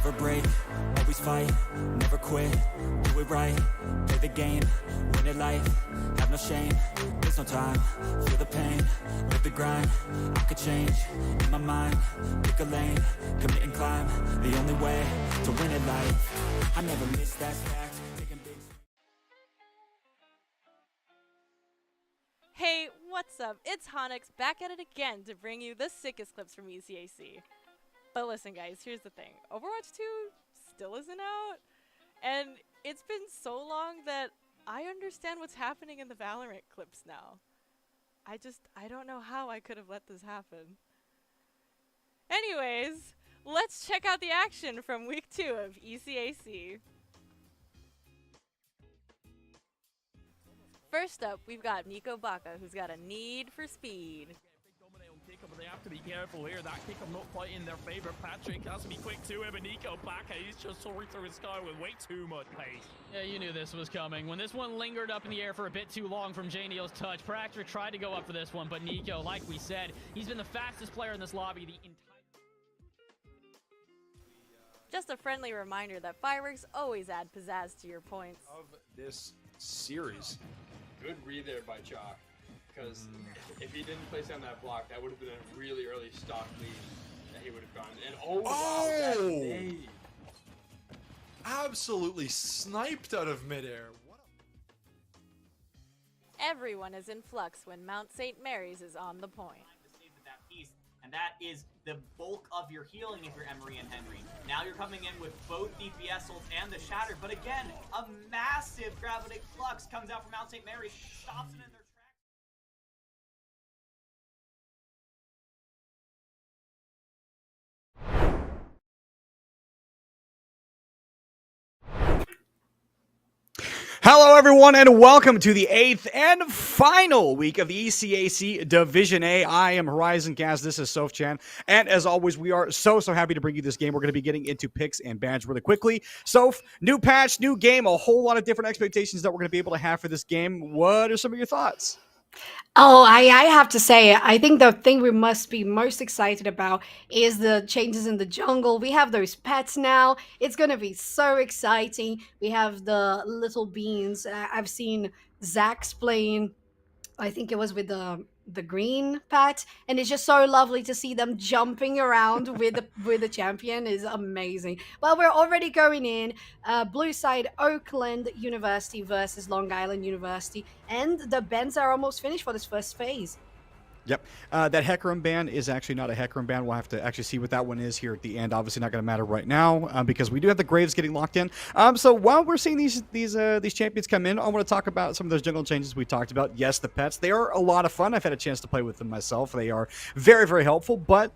never break, always fight, never quit, do it right, play the game, win it life, have no shame, there's no time, feel the pain, live the grind, I could change, in my mind, pick a lane, commit and climb, the only way to win it life, I never miss, that's fact, taking big. Hey, what's up? It's Honix back at it again to bring you the sickest clips from ECAC. But listen guys, here's the thing. Overwatch 2 still isn't out, and it's been so long that I understand what's happening in the Valorant clips now. I don't know how I could have let this happen. Anyways, let's check out the action from week 2 of ECAC. First up, we've got Nico Baka, who's got a need for speed. They have to be careful here. That kick not quite in their favor. Patrick has to be quick to him, and Nico Baka, he's just soaring through his sky with way too much pace. Yeah, you knew this was coming. When this one lingered up in the air for a bit too long from J-Neil's touch, Patrick tried to go up for this one, but Nico, like we said, he's been the fastest player in this lobby the entire... Just a friendly reminder that fireworks always add pizzazz to your points. Of this series. Good read there by Chalk, because if he didn't place down that block, that would have been a really early stock lead that he would have gotten. And wow, that save. Absolutely sniped out of midair. What Everyone is in flux when Mount St. Mary's is on the point. To save that piece, and that is the bulk of your healing if you're Emery and Henry. Now you're coming in with both DPS ults and the Shatter, but again, a massive Gravitic Flux comes out from Mount St. Mary's, stops it in their tracks. Hello everyone and welcome to the 8th and final week of the ECAC Division A. I am Horizon Cast, this is Soph-chan, and as always we are so happy to bring you this game. We're going to be getting into picks and bans really quickly. Soph, new patch, new game, a whole lot of different expectations that we're going to be able to have for this game. What are some of your thoughts? Oh, I have to say, I think the thing we must be most excited about is the changes in the jungle. We have those pets now. It's going to be so exciting. We have the little beans. I've seen Zach's playing, I think it was with the green pet, and it's just so lovely to see them jumping around with the champion. Is amazing. Well, we're already going in blue side, Oakland University versus Long Island University, and the bans are almost finished for this first phase. Yep. That Hecarim ban is actually not a Hecarim ban. We'll have to actually see what that one is here at the end. Obviously not going to matter right now because we do have the Graves getting locked in. So while we're seeing these champions come in, I want to talk about some of those jungle changes we talked about. Yes, the pets. They are a lot of fun. I've had a chance to play with them myself. They are very helpful, but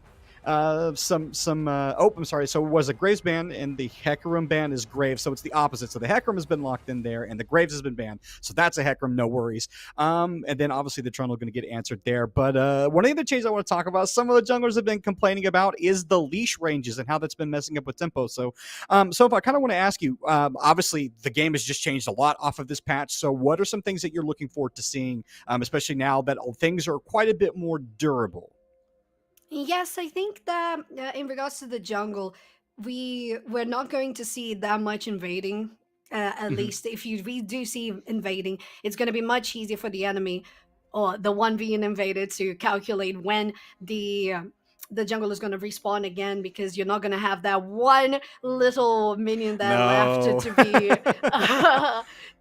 I'm sorry. So it was a Graves ban, and the Hecarim ban is Graves. So it's the opposite. So the Hecarim has been locked in there, and the Graves has been banned. So that's a Hecarim, no worries. And then obviously the Trundle going to get answered there. But one of the other changes I want to talk about, some of the junglers have been complaining about, is the leash ranges and how that's been messing up with tempo. So if I kind of want to ask you, obviously the game has just changed a lot off of this patch. So what are some things that you're looking forward to seeing, especially now that things are quite a bit more durable? Yes, I think that in regards to the jungle, we're not going to see that much invading. At least if we do see invading, it's going to be much easier for the enemy or the one being invaded to calculate when the jungle is going to respawn again, because you're not going to have that one little minion that left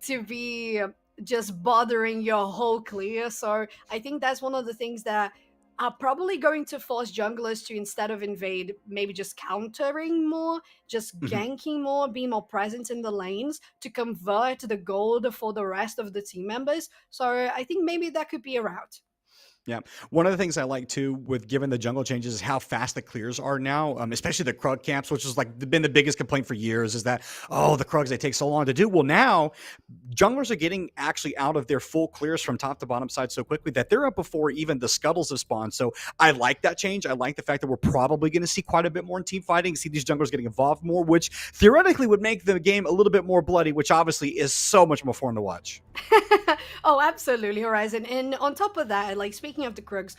to be just bothering your whole clear. So I think that's one of the things that are probably going to force junglers to, instead of invade, maybe just countering more, just ganking more, be more present in the lanes to convert the gold for the rest of the team members. So I think maybe that could be a route. Yeah. One of the things I like too, with given the jungle changes, is how fast the clears are now, especially the Krug camps, which has been the biggest complaint for years, is that, oh, the Krugs, they take so long to do. Well, now junglers are getting actually out of their full clears from top to bottom side so quickly that they're up before even the scuttles have spawned. So I like that change. I like the fact that we're probably going to see quite a bit more in team fighting, see these junglers getting involved more, which theoretically would make the game a little bit more bloody, which obviously is so much more fun to watch. Oh, absolutely, Horizon. And on top of that, like speaking speaking of the Krugs,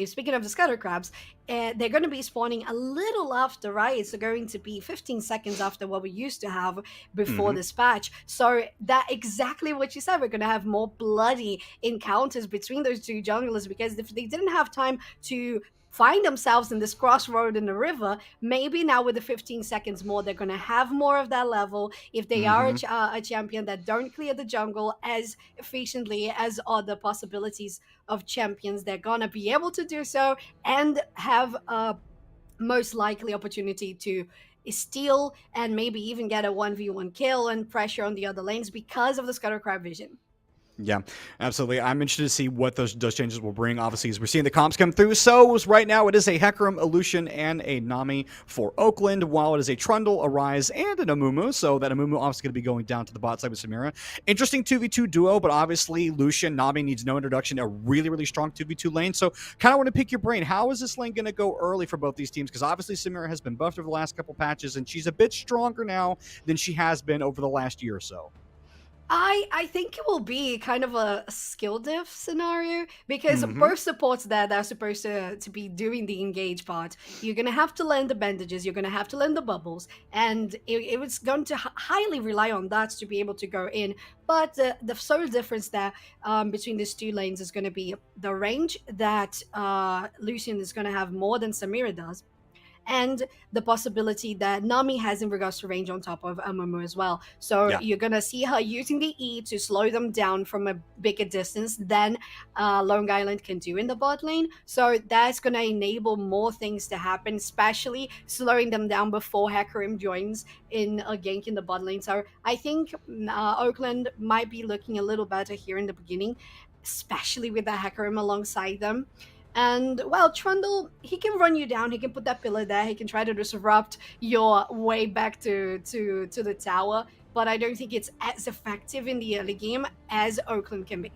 speaking of the Scatter Crabs, they're going to be spawning a little after, right? It's going to be 15 seconds after what we used to have before this patch. So that exactly what you said. We're going to have more bloody encounters between those two junglers, because if they didn't have time to find themselves in this crossroad in the river, maybe now with the 15 seconds more, they're going to have more of that level. If they are a champion that don't clear the jungle as efficiently as other possibilities of champions, they're going to be able to do so and have a most likely opportunity to steal and maybe even get a 1v1 kill and pressure on the other lanes because of the Scatter Crab vision. Yeah, absolutely. I'm interested to see what those changes will bring. Obviously, as we're seeing the comps come through. So right now it is a Hecarim, a Lucian, and a Nami for Oakland, while it is a Trundle, a Ryze, and an Amumu. So that Amumu obviously going to be going down to the bot side with Samira. Interesting 2v2 duo, but obviously Lucian, Nami needs no introduction. A really, really strong 2v2 lane. So kind of want to pick your brain. How is this lane going to go early for both these teams? Because obviously Samira has been buffed over the last couple patches, and she's a bit stronger now than she has been over the last year or so. I think it will be kind of a skill diff scenario, because both supports that are supposed to be doing the engage part, you're going to have to learn the bandages, you're going to have to learn the bubbles, and it was going to highly rely on that to be able to go in. But the sole difference there between these two lanes is going to be the range that Lucian is going to have more than Samira does, and the possibility that Nami has in regards to range on top of Amumu as well. So you're going to see her using the E to slow them down from a bigger distance than Long Island can do in the bot lane. So that's going to enable more things to happen, especially slowing them down before Hecarim joins in a gank in the bot lane. So I think Oakland might be looking a little better here in the beginning, especially with the Hecarim alongside them. And, well, Trundle, he can run you down. He can put that pillar there. He can try to disrupt your way back to the tower. But I don't think it's as effective in the early game as Oakland can be.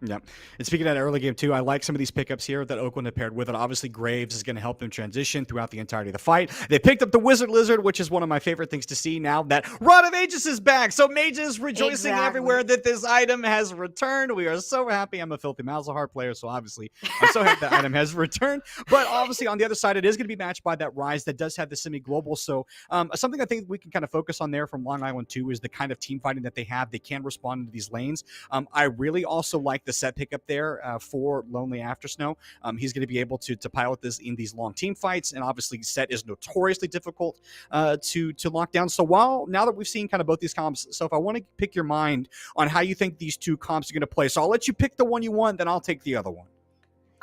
Yeah. And speaking of that early game too, I like some of these pickups here that Oakland have paired with it. Obviously, Graves is going to help them transition throughout the entirety of the fight. They picked up the Wizard Lizard, which is one of my favorite things to see now that Rod of Aegis is back. So Mages rejoicing everywhere that this item has returned. We are so happy. I'm a filthy Malzahar player, so obviously I'm so happy that item has returned. But obviously on the other side, it is going to be matched by that Ryze that does have the semi-global. So something I think we can kind of focus on there from Long Island too is the kind of team fighting that they have. They can respond into these lanes. I really also like the set pickup there for Lonely After Snow. He's going to be able to pilot this in these long team fights, and obviously set is notoriously difficult to lock down. So now that we've seen kind of both these comps, so if I want to pick your mind on how you think these two comps are going to play, so I'll let you pick the one you want, then I'll take the other one.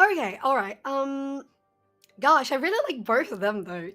Okay, all right. Gosh, I really like both of them though.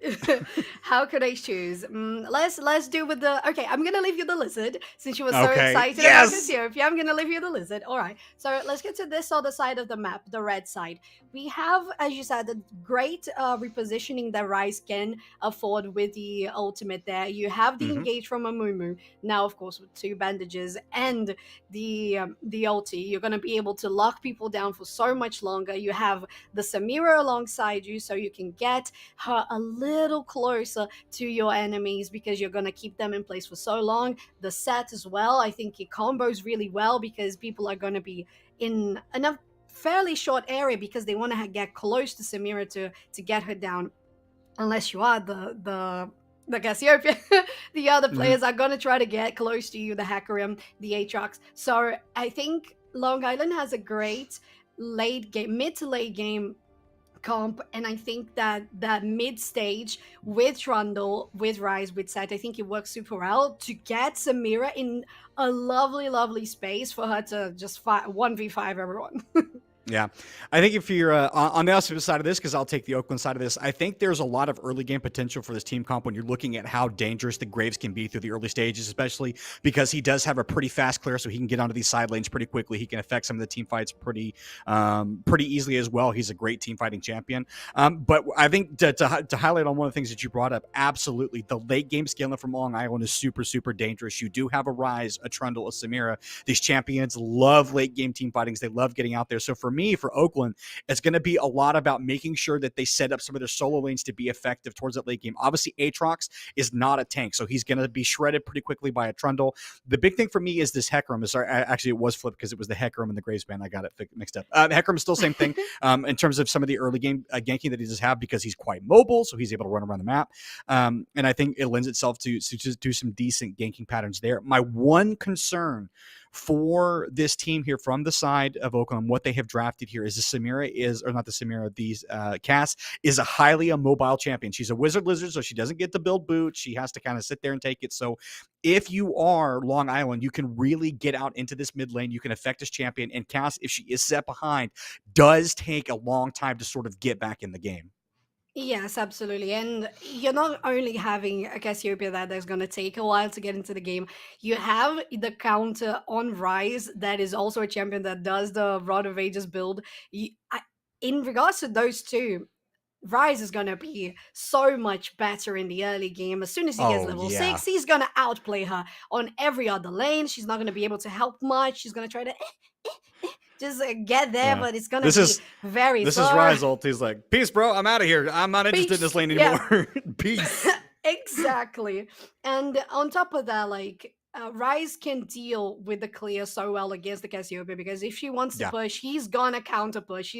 How could I choose? Let's do with the. Okay, I'm gonna leave you the lizard since you were so excited about this Ethiopia. I'm gonna leave you the lizard. All right. So let's get to this other side of the map, the red side. We have, as you said, the great repositioning that Ryze can afford with the ultimate. There, you have the engage from Amumu. Now, of course, with 2 bandages and the ulti, you're gonna be able to lock people down for so much longer. You have the Samira alongside you, so you can get her a little closer to your enemies because you're going to keep them in place for so long. The set as well, I think it combos really well because people are going to be in a fairly short area because they want to get close to Samira to get her down, unless you are the Cassiopeia. The other players are going to try to get close to you, the Hecarim, the Aatrox. So I think Long Island has a great mid to late game comp, and I think that mid stage with Trundle, with Ryze, with Set, I think it works super well to get Samira in a lovely space for her to just 1v5 everyone. Yeah, I think if you're on the opposite side of this, because I'll take the Oakland side of this, I think there's a lot of early game potential for this team comp when you're looking at how dangerous the Graves can be through the early stages, especially because he does have a pretty fast clear, so he can get onto these side lanes pretty quickly. He can affect some of the team fights pretty easily as well. He's a great team fighting champion. But I think to highlight on one of the things that you brought up, absolutely, the late game scaling from Long Island is super dangerous. You do have a Ryze, a Trundle, a Samira. These champions love late game team fightings. They love getting out there. So for me, for Oakland, it's going to be a lot about making sure that they set up some of their solo lanes to be effective towards that late game. Obviously, Aatrox is not a tank, so he's going to be shredded pretty quickly by a Trundle. The big thing for me is this Hecarim. Sorry, actually, it was flipped because it was the Hecarim and the Graves band. I got it mixed up. Hecarim is still same thing in terms of some of the early game ganking that he does have, because he's quite mobile, so he's able to run around the map. And I think it lends itself to do some decent ganking patterns there. My one concern for this team here from the side of Oakland, what they have drafted here is Cass is a highly mobile champion. She's a wizard lizard, so she doesn't get to build boots. She has to kind of sit there and take it. So if you are Long Island, you can really get out into this mid lane. You can affect this champion. And Cass, if she is set behind, does take a long time to sort of get back in the game. Yes, absolutely. And you're not only having a Cassiopeia that's going to take a while to get into the game, you have the counter on Rise that is also a champion that does the Rod of Ages build. In regards to those two, Rise is going to be so much better in the early game. As soon as he gets level 6, he's going to outplay her on every other lane. She's not going to be able to help much. She's going to try to just get there, but it's going to be very slow. This is Rise ult. He's like, peace, bro. I'm out of here. I'm not interested in this lane anymore. Yeah. Peace. Exactly. And on top of that, like, Rise can deal with the clear so well against the Cassiopeia, because if she wants to push, he's gonna counter push.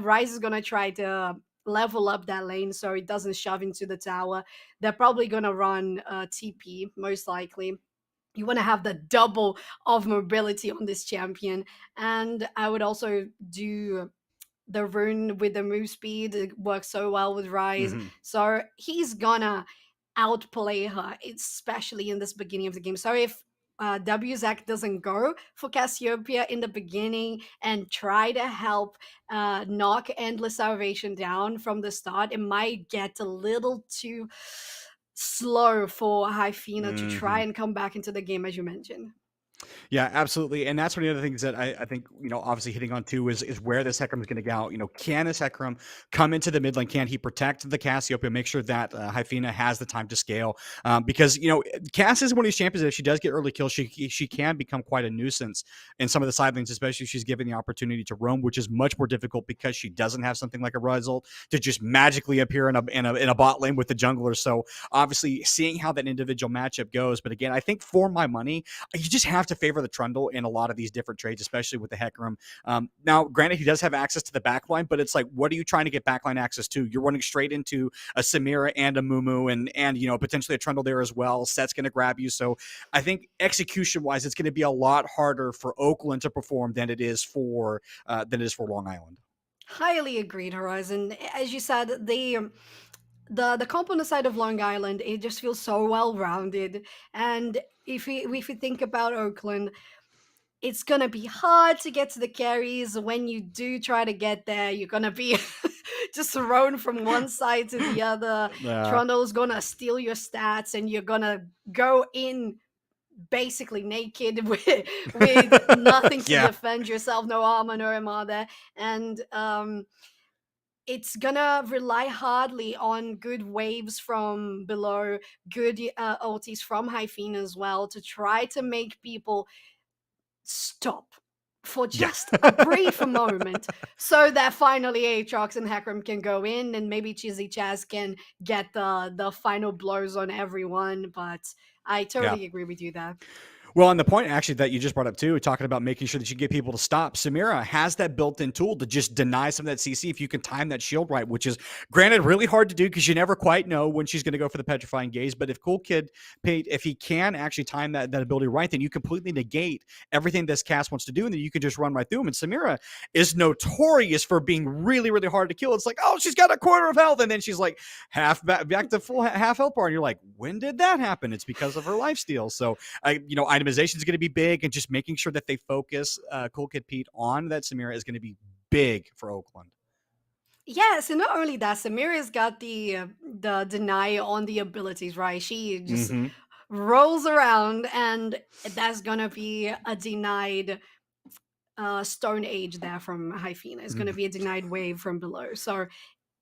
Rise is gonna try to level up that lane so it doesn't shove into the tower. They're probably gonna run TP, most likely. You want to have the double of mobility on this champion. And I would also do the rune with the move speed. It works so well with Rise. So he's gonna outplay her, especially in this beginning of the game. So if WZAC doesn't go for Cassiopeia in the beginning and try to help knock Endless Salvation down from the start, it might get a little too slow for Hyphina to try and come back into the game, as you mentioned. Yeah, absolutely. And that's one of the other things that I think, obviously hitting on too is where this Hecarim is going to go. Can this Hecarim come into the mid lane? Can he protect the Cassiopeia, make sure that Hyphina has the time to scale? Because, Cass is one of these champions that if she does get early kills, she can become quite a nuisance in some of the side lanes, especially if she's given the opportunity to roam, which is much more difficult because she doesn't have something like a Rise ult to just magically appear in a bot lane with the jungler. So obviously seeing how that individual matchup goes. But again, I think for my money, you just have to favor the Trundle in a lot of these different trades, especially with the Hecarim. Now, granted, he does have access to the backline, but it's like, what are you trying to get backline access to? You're running straight into a Samira and a Mumu and potentially a Trundle there as well. Set's going to grab you. So I think execution-wise, it's going to be a lot harder for Oakland to perform than it is for Long Island. Highly agreed, Horizon. As you said, the comp on the side of Long Island, it just feels so well-rounded. And if we think about Oakland, it's gonna be hard to get to the carries. When you do try to get there, you're gonna be just thrown from one side to the other. Trundle's gonna steal your stats, and you're gonna go in basically naked with nothing to defend yourself, no armor, no MR there. And it's gonna rely hardly on good waves from below, good ultis from Hyphina as well, to try to make people stop for just a brief moment, so that finally Aatrox and Hecarim can go in, and maybe Chizzy Chaz can get the final blows on everyone. But I totally agree with you there. Well, and the point actually that you just brought up too, talking about making sure that you get people to stop, Samira has that built-in tool to just deny some of that CC if you can time that shield right, which is, granted, really hard to do because you never quite know when she's going to go for the Petrifying Gaze. But if Cool Kid, if he can actually time that ability right, then you completely negate everything this cast wants to do, and then you can just run right through him. And Samira is notorious for being really, really hard to kill. It's like, oh, she's got a quarter of health, and then she's like back to full half health bar, and you're like, when did that happen? It's because of her lifesteal. So, itemization is going to be big, and just making sure that they focus Cool Kid Pete on that Samira is going to be big for Oakland. Yes, and not only that, Samira's got the deny on the abilities, right? She just rolls around, and that's gonna be a denied Stone Age there from Hyphina. It's gonna be a denied wave from below. So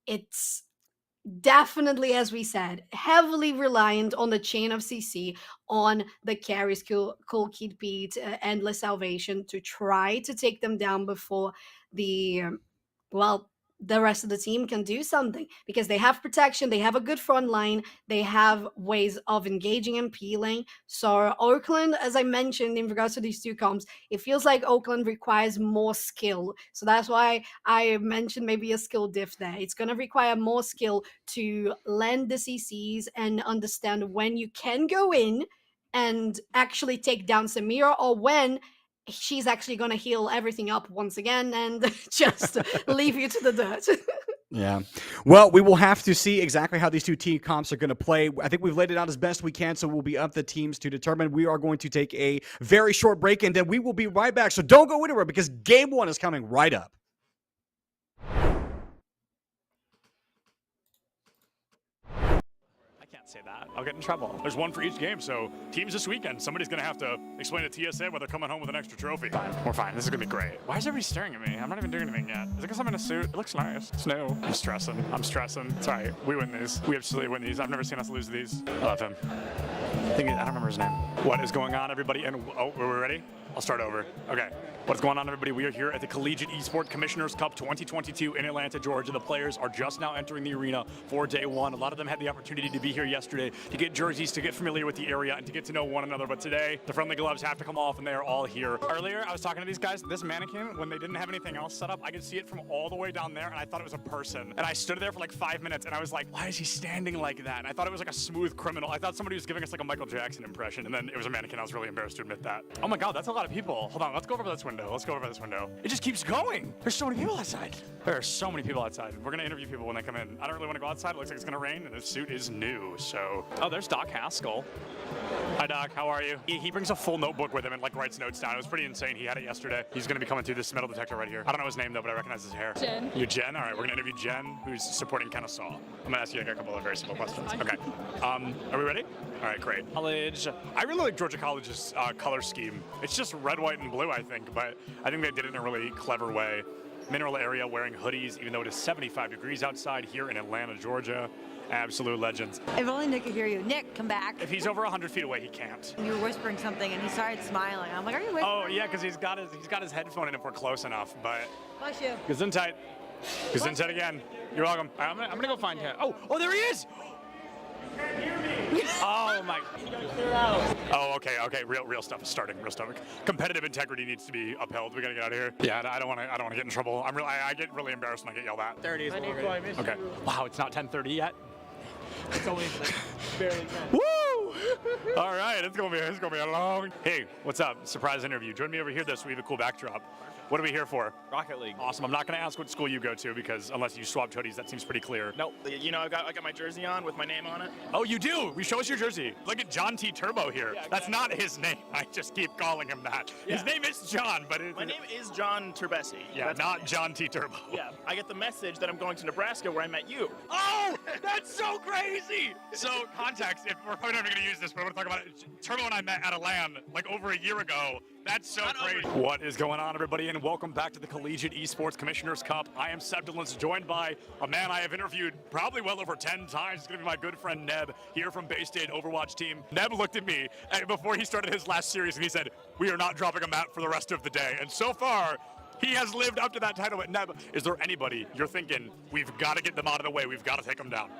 it's definitely, as we said, heavily reliant on the chain of CC, on the carries, Cool Kid Pete, Endless Salvation, to try to take them down before the well, the rest of the team can do something, because they have protection, they have a good front line, they have ways of engaging and peeling. So Oakland, as I mentioned in regards to these two comps, it feels like Oakland requires more skill. So that's why I mentioned maybe a skill diff there. It's going to require more skill to land the CCs and understand when you can go in and actually take down Samira, or when she's actually going to heal everything up once again and just leave you to the dirt. Yeah. Well, we will have to see exactly how these two team comps are going to play. I think we've laid it out as best we can, so we'll be up the teams to determine. We are going to take a very short break, and then we will be right back. So don't go anywhere, because game one is coming right up. Say that. I'll get in trouble. There's one for each game, so teams this weekend, somebody's going to have to explain to TSA why they're coming home with an extra trophy. Fine. We're fine. This is going to be great. Why is everybody staring at me? I'm not even doing anything yet. Is it because I'm in a suit? It looks nice. It's new. I'm stressing. It's all right. We win these. We absolutely win these. I've never seen us lose these. I love him. I don't remember his name. What is going on, everybody? And oh, we're ready? I'll start over. Okay. What's going on, everybody? We are here at the Collegiate Esports Commissioners Cup 2022 in Atlanta, Georgia. The players are just now entering the arena for day one. A lot of them had the opportunity to be here yesterday to get jerseys, to get familiar with the area, and to get to know one another. But today, the friendly gloves have to come off, and they are all here. Earlier, I was talking to these guys. This mannequin, when they didn't have anything else set up, I could see it from all the way down there, and I thought it was a person. And I stood there for like 5 minutes, and I was like, why is he standing like that? And I thought it was like a smooth criminal. I thought somebody was giving us like a Michael Jackson impression, and then it was a mannequin. I was really embarrassed to admit that. Oh my God, that's a lot of people. Hold on, let's go over this window. It just keeps going. There's so many people outside. There are so many people outside. We're gonna interview people when they come in. I don't really want to go outside. It looks like it's gonna rain, and this suit is new, so. Oh, there's Doc Haskell. Hi, Doc. How are you? He brings a full notebook with him and like writes notes down. It was pretty insane. He had it yesterday. He's gonna be coming through this metal detector right here. I don't know his name though, but I recognize his hair. Jen. You're Jen? All right, we're gonna interview Jen, who's supporting Kennesaw. I'm gonna ask you like a couple of very simple questions. Okay. Are we ready? All right, great. College. I really like Georgia College's color scheme. It's just red, white, and blue, I think, but I think they did it in a really clever way. Mineral area, wearing hoodies, even though it is 75 degrees outside here in Atlanta, Georgia. Absolute legends. If only Nick could hear you. Nick, come back. If he's over 100 feet away, he can't. You were whispering something, and he started smiling. I'm like, are you whispering? Oh yeah, because he's got his headphone in if we're close enough. But Bless you. Gesundheit. Gesundheit again. You're welcome. I'm gonna go find him. Oh, there he is. Oh my. Oh, okay. Real stuff is starting. Real stuff. Competitive integrity needs to be upheld. We gotta get out of here. Yeah, I don't want to get in trouble. I get really embarrassed when I get yelled at. 30 is Okay. Wow, it's not 10:30 yet. It's only barely 10. Woo! All right, it's gonna be a long. Hey, what's up? Surprise interview. Join me over here. We have a cool backdrop. What are we here for? Rocket League. Awesome. I'm not going to ask what school you go to, because unless you swapped hoodies, that seems pretty clear. Nope. You know, I got my jersey on with my name on it. Oh, you do? Show us your jersey. Look at John T. Turbo here. Yeah, That's not his name. I just keep calling him that. Yeah. His name is John, but my name is John Turbesi. Yeah, That's not John T. Turbo. Yeah, I get the message that I'm going to Nebraska where I met you. Oh, that's so crazy. So context, if we're probably not going to use this, but I want to talk about it. Turbo and I met at a LAN like over a year ago. That's so crazy. What is going on, everybody, and welcome back to the Collegiate Esports Commissioners Cup. I am Seb Dillons, joined by a man I have interviewed probably well over 10 times. It's going to be my good friend Neb, here from Bay State Overwatch team. Neb looked at me before he started his last series, and he said, "We are not dropping a map for the rest of the day." And so far, he has lived up to that title. But Neb, is there anybody you're thinking, we've got to get them out of the way, we've got to take them down?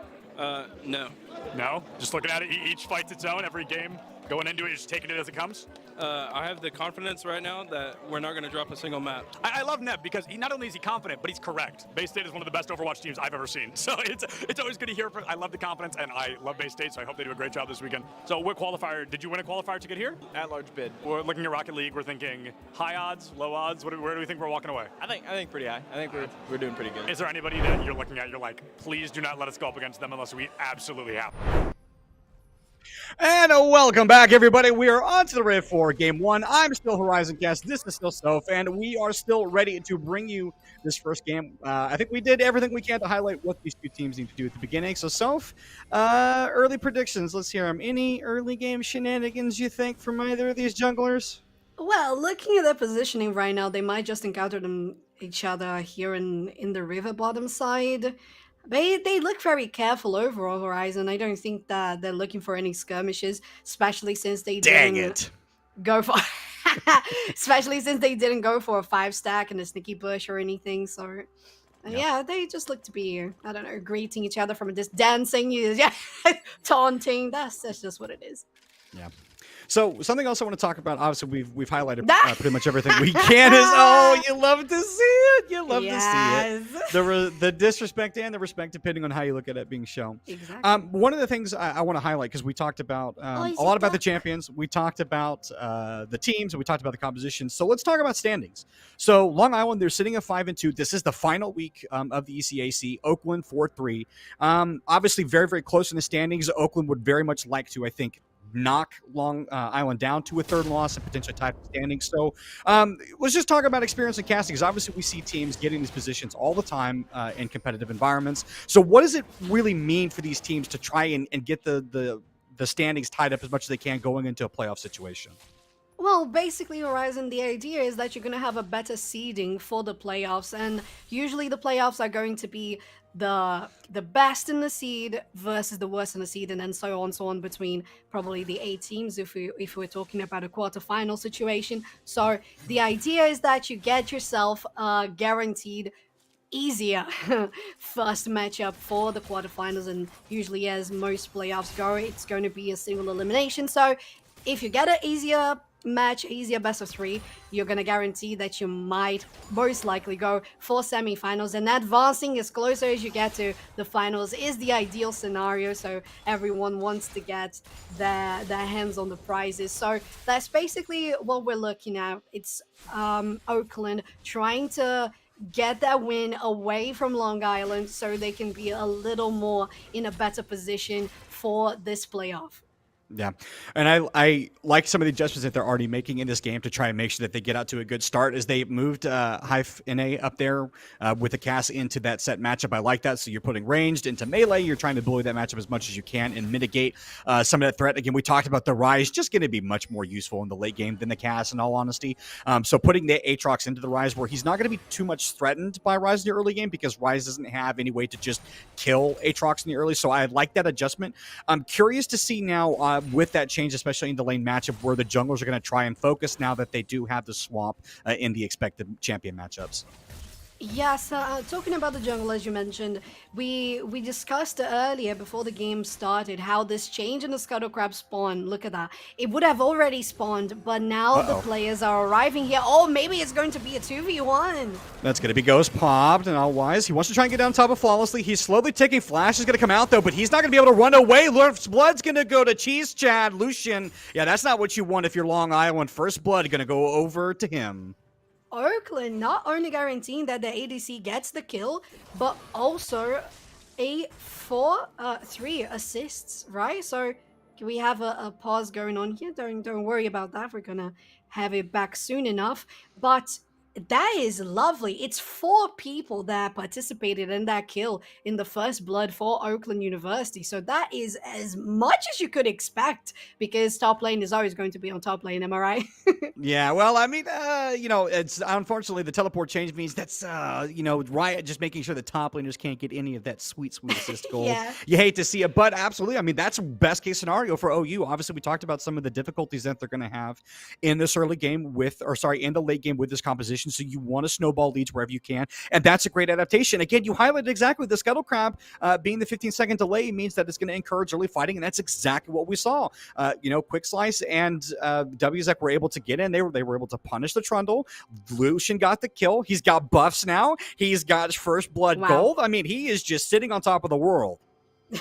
No. No? Just looking at it, each fight's its own, every game, going into it, just taking it as it comes? I have the confidence right now that we're not going to drop a single map. I love Neb because not only is he confident, but he's correct. Bay State is one of the best Overwatch teams I've ever seen. So it's always good to hear. I love the confidence, and I love Bay State, so I hope they do a great job this weekend. So what qualifier, did you win a qualifier to get here? At-large bid. We're looking at Rocket League, we're thinking high odds, low odds, where do we think we're walking away? I think pretty high. I think we're doing pretty good. Is there anybody that you're looking at, you're like, please do not let us go up against them unless we absolutely have? And welcome back, everybody. We are on to the Riv for Game 1. I'm still Horizon Cast. This is still Soph, and we are still ready to bring you this first game. I think we did everything we can to highlight what these two teams need to do at the beginning. So, Soph, early predictions. Let's hear them. Any early game shenanigans you think from either of these junglers? Well, looking at their positioning right now, they might just encounter each other here in the river bottom side. They look very careful overall, Horizon. I don't think that they're looking for any skirmishes, especially since they Dang didn't it. go for especially since they didn't go for a 5-stack and a sneaky bush or anything. So yeah, they just look to be, I don't know, greeting each other from this dancing, yeah, taunting. That's just what it is. Yeah. So something else I want to talk about. Obviously, we've highlighted That- pretty much everything we can. Is you love to see it. You love Yes. to see it. The disrespect and the respect, depending on how you look at it, being shown. Exactly. One of the things I want to highlight, because we talked about a lot about the champions, we talked about the teams, and we talked about the composition. So let's talk about standings. So Long Island, they're sitting at 5-2. This is the final week of the ECAC. Oakland 4-3. Obviously, very, very close in the standings. Oakland would very much like to, I think, knock Long Island down to a third loss and potentially tie the standings. So let's just talk about experience and casting, because obviously we see teams getting these positions all the time in competitive environments. So what does it really mean for these teams to try and get the standings tied up as much as they can going into a playoff situation? Well, basically, Horizon, the idea is that you're going to have a better seeding for the playoffs, and usually the playoffs are going to be the best in the seed versus the worst in the seed, and then so on between probably the 8 teams if we're talking about a quarterfinal situation. So the idea is that you get yourself a guaranteed easier first matchup for the quarterfinals, and usually, as most playoffs go, it's going to be a single elimination. So if you get an easier match, easier best of 3, you're going to guarantee that you might most likely go for semifinals, and advancing as closer as you get to the finals is the ideal scenario. So everyone wants to get their hands on the prizes. So that's basically what we're looking at. It's Oakland trying to get that win away from Long Island so they can be a little more in a better position for this playoff. Yeah, and I like some of the adjustments that they're already making in this game to try and make sure that they get out to a good start, as they moved Hive NA up there with the cast into that set matchup. I like that. So you're putting ranged into melee. You're trying to bully that matchup as much as you can and mitigate some of that threat. Again, we talked about the Rise just going to be much more useful in the late game than the cast, in all honesty. So putting the Aatrox into the Rise, where he's not going to be too much threatened by Rise in the early game, because Rise doesn't have any way to just kill Aatrox in the early. So I like that adjustment. I'm curious to see now with that change, especially in the lane matchup, where the junglers are going to try and focus now that they do have the swamp in the expected champion matchups. Yes, talking about the jungle, as you mentioned, we discussed earlier before the game started how this change in the Scuttle Crab spawn, look at that, it would have already spawned, but now the players are arriving here. Oh, maybe it's going to be a 2v1. That's going to be Ghost popped, and all wise. He wants to try and get down top of Flawlessly. He's slowly ticking. Flash is going to come out, though, but he's not going to be able to run away. First Blood's going to go to Cheese Chad. Lucian, yeah, that's not what you want if you're Long Island. First Blood going to go over to him. Oakland not only guaranteeing that the ADC gets the kill, but also a 3 assists, right? So we have a pause going on here. Don't worry about that. We're gonna have it back soon enough. But that is lovely. It's 4 people that participated in that kill in the first blood for Oakland University. So that is as much as you could expect, because top lane is always going to be on top lane, am I right? Yeah, well, I mean, it's unfortunately the teleport change means that's, Riot just making sure the top laners can't get any of that sweet assist gold. Yeah. You hate to see it, but absolutely. I mean, that's best case scenario for OU. Obviously, we talked about some of the difficulties that they're going to have in this early game in the late game with this composition. So you want to snowball leads wherever you can, and that's a great adaptation. Again, you highlighted exactly the Scuttle Crab being the 15-second delay means that it's going to encourage early fighting, and that's exactly what we saw. Quick Slice and WZEC were able to get in. They were able to punish the Trundle. Lucian got the kill. He's got buffs now. He's got first blood gold. I mean, he is just sitting on top of the world.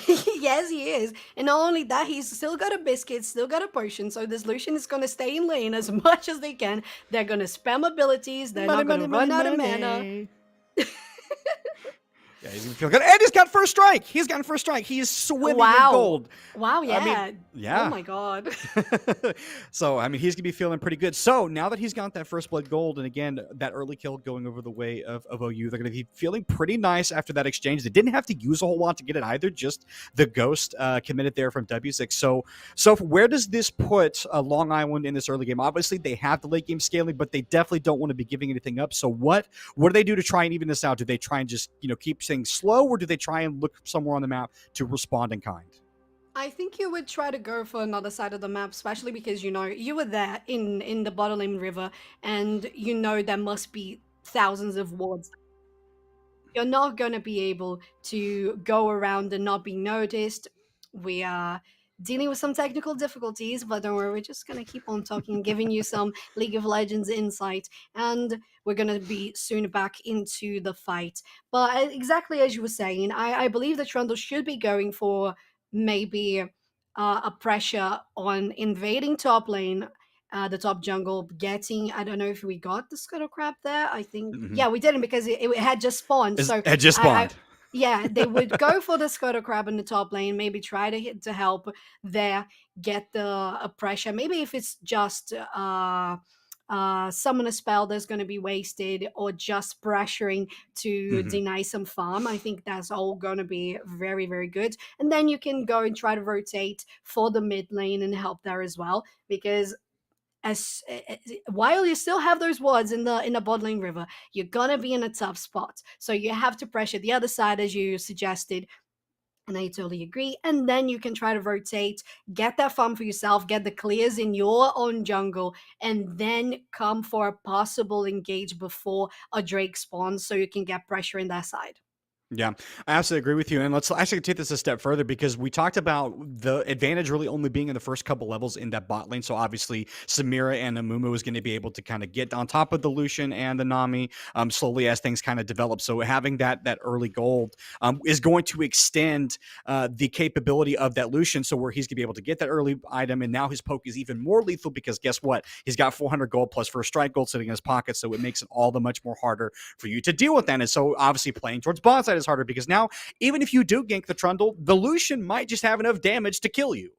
Yes, he is. And not only that, he's still got a biscuit, still got a potion. So this Lucian is going to stay in lane as much as they can. They're going to spam abilities. They're not going to run out of mana. Yeah, he's gonna feel good. And he's got first strike. He's gotten first strike. He's swimming in gold. Wow, yeah. I mean, yeah. Oh my god. So, I mean, he's gonna be feeling pretty good. So now that he's got that first blood gold, and again, that early kill going over the way of OU, they're gonna be feeling pretty nice after that exchange. They didn't have to use a whole lot to get it either, just the ghost committed there from W6. So where does this put Long Island in this early game? Obviously, they have the late game scaling, but they definitely don't want to be giving anything up. So what do they do to try and even this out? Do they try and just, keep things slow, or do they try and look somewhere on the map to respond in kind? I think you would try to go for another side of the map, especially because you were there in the Bottom River, and there must be thousands of wards. You're not going to be able to go around and not be noticed. We are dealing with some technical difficulties, but don't worry, we're just going to keep on talking, giving you some League of Legends insight, and we're going to be soon back into the fight. But exactly as you were saying, I believe that Trundle should be going for maybe a pressure on invading top lane, the top jungle, getting. I don't know if we got the Scuttle Crab there. I think, yeah, we didn't because it had just spawned. So Had just spawned. yeah, they would go for the Scuttle Crab in the top lane, maybe try to hit to help there, get the pressure. Maybe if it's just summon a spell that's going to be wasted, or just pressuring to deny some farm. I think that's all going to be very, very good. And then you can go and try to rotate for the mid lane and help there as well, because while you still have those wards in the bot lane river, you're gonna be in a tough spot. So you have to pressure the other side as you suggested, and I totally agree. And then you can try to rotate, get that farm for yourself, get the clears in your own jungle, and then come for a possible engage before a Drake spawns, so you can get pressure in that side. Yeah, I absolutely agree with you. And let's actually take this a step further, because we talked about the advantage really only being in the first couple levels in that bot lane. So obviously Samira and Amumu is going to be able to kind of get on top of the Lucian and the Nami slowly as things kind of develop. So having that early gold is going to extend the capability of that Lucian, so where he's going to be able to get that early item. And now his poke is even more lethal, because guess what? He's got 400 gold plus first strike gold sitting in his pocket. So it makes it all the much more harder for you to deal with that. And so obviously playing towards bot side is harder, because now even if you do gank the Trundle, the Lucian might just have enough damage to kill you.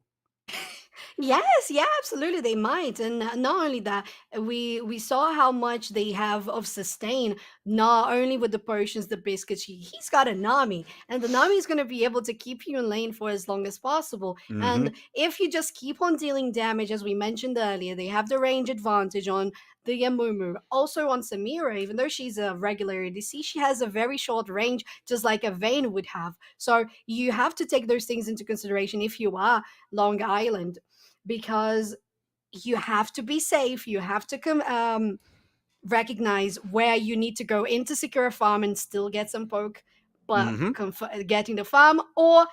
Yes, yeah, absolutely, they might. And not only that, we saw how much they have of sustain, not only with the potions, the biscuits. He's got a Nami, and the Nami is going to be able to keep you in lane for as long as possible. And if you just keep on dealing damage, as we mentioned earlier, they have the range advantage on the Yamumu. Also on Samira, even though she's a regular ADC, she has a very short range, just like a Vayne would have. So you have to take those things into consideration if you are Long Island, because you have to be safe. You have to recognize where you need to go in to secure a farm and still get some poke, but getting the farm, or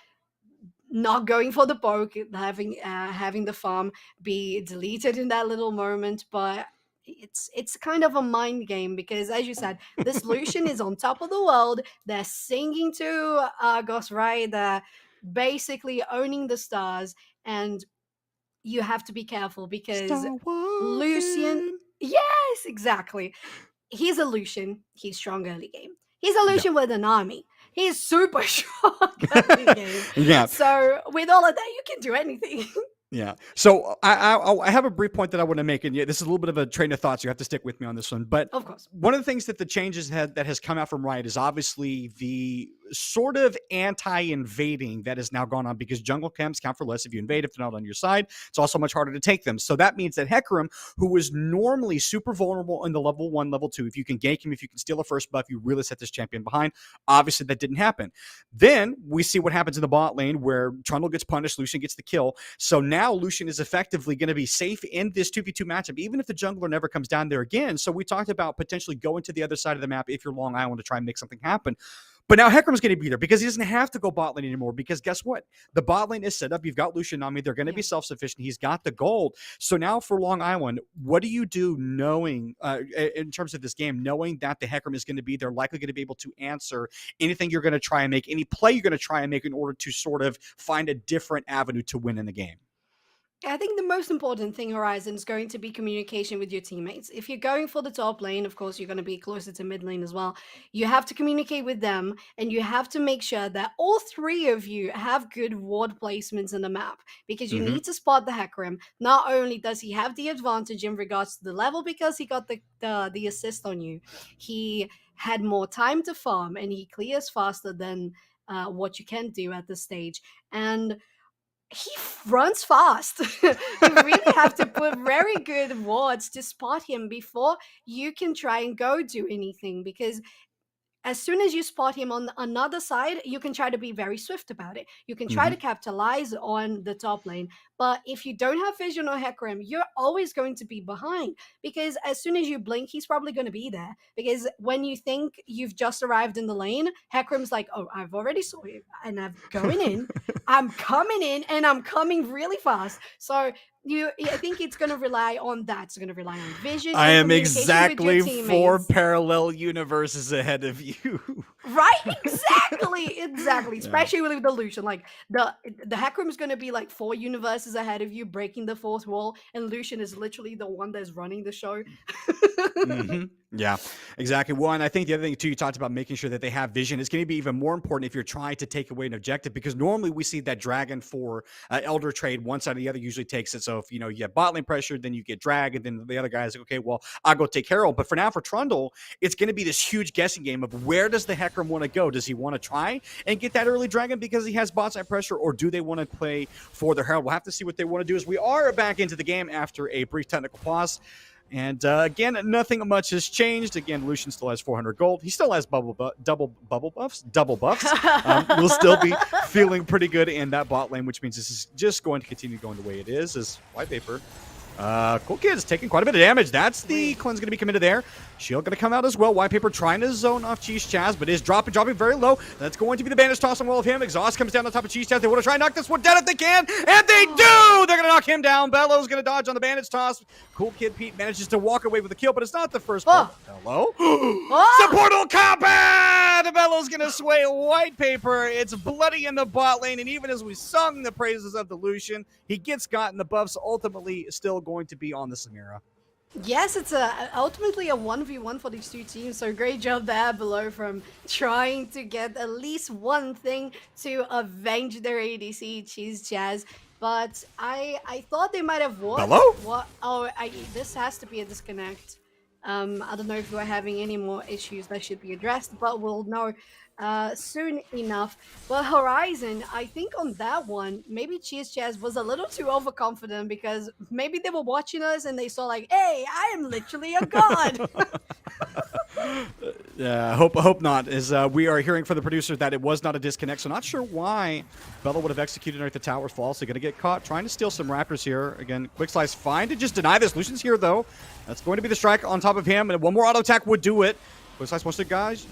not going for the poke, having the farm be deleted in that little moment. But it's kind of a mind game, because as you said, this Lucian is on top of the world. They're singing to Argos, right? They're basically owning the stars, and you have to be careful, because Lucian, yes, exactly. He's a Lucian. He's strong early game. He's a Lucian with an army. He's super strong early game. Yeah. So with all of that, you can do anything. Yeah. So I have a brief point that I want to make, and this is a little bit of a train of thought, so you have to stick with me on this one. But of course, one of the things that the changes that has come out from Riot is obviously the sort of anti-invading that has now gone on, because jungle camps count for less if you invade. If they're not on your side, it's also much harder to take them. So that means that Hecarim, who was normally super vulnerable in the level 1, level 2, if you can gank him, if you can steal a first buff, you really set this champion behind. Obviously, that didn't happen. Then we see what happens in the bot lane, where Trundle gets punished, Lucian gets the kill. So now Lucian is effectively going to be safe in this 2v2 matchup, even if the jungler never comes down there again. So we talked about potentially going to the other side of the map if you're Long Island to try and make something happen. But now Hecarim's going to be there, because he doesn't have to go bot lane anymore, because guess what? The bot lane is set up. You've got Lucian Nami. They're going to be self-sufficient. He's got the gold. So now for Long Island, what do you do knowing, in terms of this game, knowing that the Hecarim is going to be there, likely going to be able to answer anything you're going to try and make, any play you're going to try and make in order to sort of find a different avenue to win in the game? I think the most important thing, Horizon, is going to be communication with your teammates. If you're going for the top lane, of course, you're going to be closer to mid lane as well. You have to communicate with them, and you have to make sure that all three of you have good ward placements in the map, because you need to spot the Hecarim. Not only does he have the advantage in regards to the level, because he got the assist on you, he had more time to farm, and he clears faster than what you can do at this stage. And he runs fast. You really have to put very good wards to spot him before you can try and go do anything, because as soon as you spot him on another side, you can try to be very swift about it. You can try to capitalize on the top lane. But if you don't have vision or Hecarim, you're always going to be behind, because as soon as you blink, he's probably going to be there. Because when you think you've just arrived in the lane, Hecarim's like, oh, I've already saw you, and I'm going in. I'm coming in, and I'm coming really fast. So I think it's going to rely on that. It's going to rely on vision. I and am communication with your exactly 4 teammates. parallel universes ahead of you. Right, exactly. Especially with the Lucian, like the Hecarim is going to be like 4 universes ahead of you, breaking the 4th wall, and Lucian is literally the one that's running the show. Yeah, exactly. One, I think the other thing too, you talked about making sure that they have vision. It's going to be even more important if you're trying to take away an objective, because normally we see that dragon for elder trade, one side or the other usually takes it. So if you get bot lane pressure, then you get drag, and then the other guy's like, okay, well, I'll go take Herald. But for now, for Trundle, it's going to be this huge guessing game of where does the Hecarim want to go? Does he want to try and get that early dragon because he has bot side pressure, or do they want to play for the Herald? We'll have to see what they want to do, as we are back into the game after a brief technical pause. And again, nothing much has changed. Again, Lucian still has 400 gold. He still has double buffs. We'll still be feeling pretty good in that bot lane, which means this is just going to continue going the way it is. As White Paper, Cool Kid's taking quite a bit of damage. That's the cleanse going to be committed there. Shield going to come out as well. White Paper trying to zone off Cheese Chaz, but is dropping very low. That's going to be the bandage toss on all of him. Exhaust comes down on top of Cheese Chaz. They want to try and knock this one down if they can, and they do! They're going to knock him down. Bellows going to dodge on the bandage toss. Cool Kid Pete manages to walk away with a kill, but it's not the first one. Hello? Supportal combat! Bellows going to sway White Paper. It's bloody in the bot lane, and even as we sung the praises of the Lucian, he gets gotten the buffs, ultimately still going to be on the Samira. Yes, it's ultimately a 1v1 for these two teams, so great job there below from trying to get at least one thing to avenge their ADC, Cheese Chaz. But I thought they might have won. Hello? What? Oh, this has to be a disconnect. I don't know if we're having any more issues that should be addressed, but we'll know soon enough. But Horizon, I think on that one, maybe Cheese Chaz was a little too overconfident, because maybe they were watching us and they saw like, hey, I am literally a god. Hope not, as we are hearing from the producer that it was not a disconnect, so not sure why Bella would have executed underneath the tower's fall. So going to get caught trying to steal some Raptors here. Again, Quick Slice fine to just deny this. Lucian's here though. That's going to be the strike on top of him, and one more auto attack would do it. Quick Slice wants to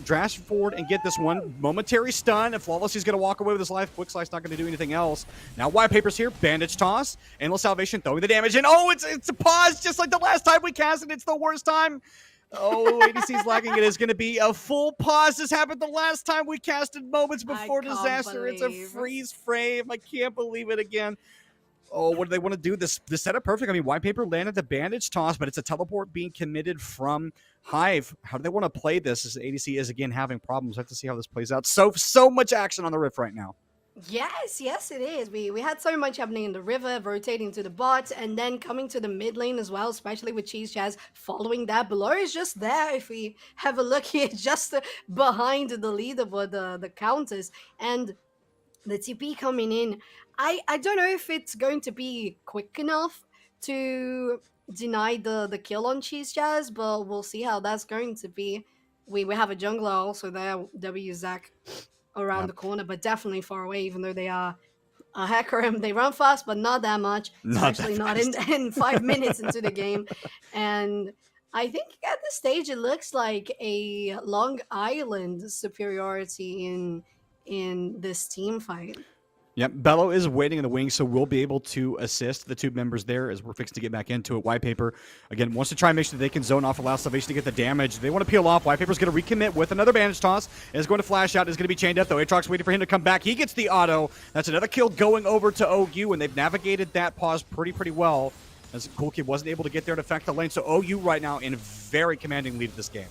dash forward and get this one. Momentary stun. If Flawless, he's going to walk away with his life. Quick Slice not going to do anything else. Now White Paper's here. Bandage toss. Endless Salvation throwing the damage in. Oh, it's a pause just like the last time we cast it. It's the worst time. Oh, ADC's lagging. It is going to be a full pause. This happened the last time we casted moments before disaster. It's a freeze frame. I can't believe it again. Oh, what do they want to do? This setup perfect. I mean, White Paper landed the bandage toss, but it's a teleport being committed from Hive. How do they want to play this? As ADC is again having problems. I have to see how this plays out. So much action on the Rift right now. Yes, it is. We had so much happening in the river, rotating to the bot, and then coming to the mid lane as well, especially with Cheese Chaz following that. Below is just there. If we have a look here, just behind the leaderboard, the counters, and the TP coming in. I don't know if it's going to be quick enough to deny the kill on Cheese Chaz, but we'll see how that's going to be. We have a jungler also there, W Zac, around the corner, but definitely far away, even though they are a Hecarim. They run fast, but not that much, especially not in 5 minutes into the game. And I think at this stage, it looks like a Long Island superiority in this team fight. Yep, Bello is waiting in the wings, so we'll be able to assist the two members there as we're fixing to get back into it. White Paper, again, wants to try and make sure that they can zone off, allow Salvation to get the damage. They want to peel off. White Paper's going to recommit with another bandage toss. Is going to flash out. Is going to be chained up, though. Aatrox waiting for him to come back. He gets the auto. That's another kill going over to OU, and they've navigated that pause pretty well, as Cool Kid wasn't able to get there to affect the lane. So OU right now in very commanding lead of this game.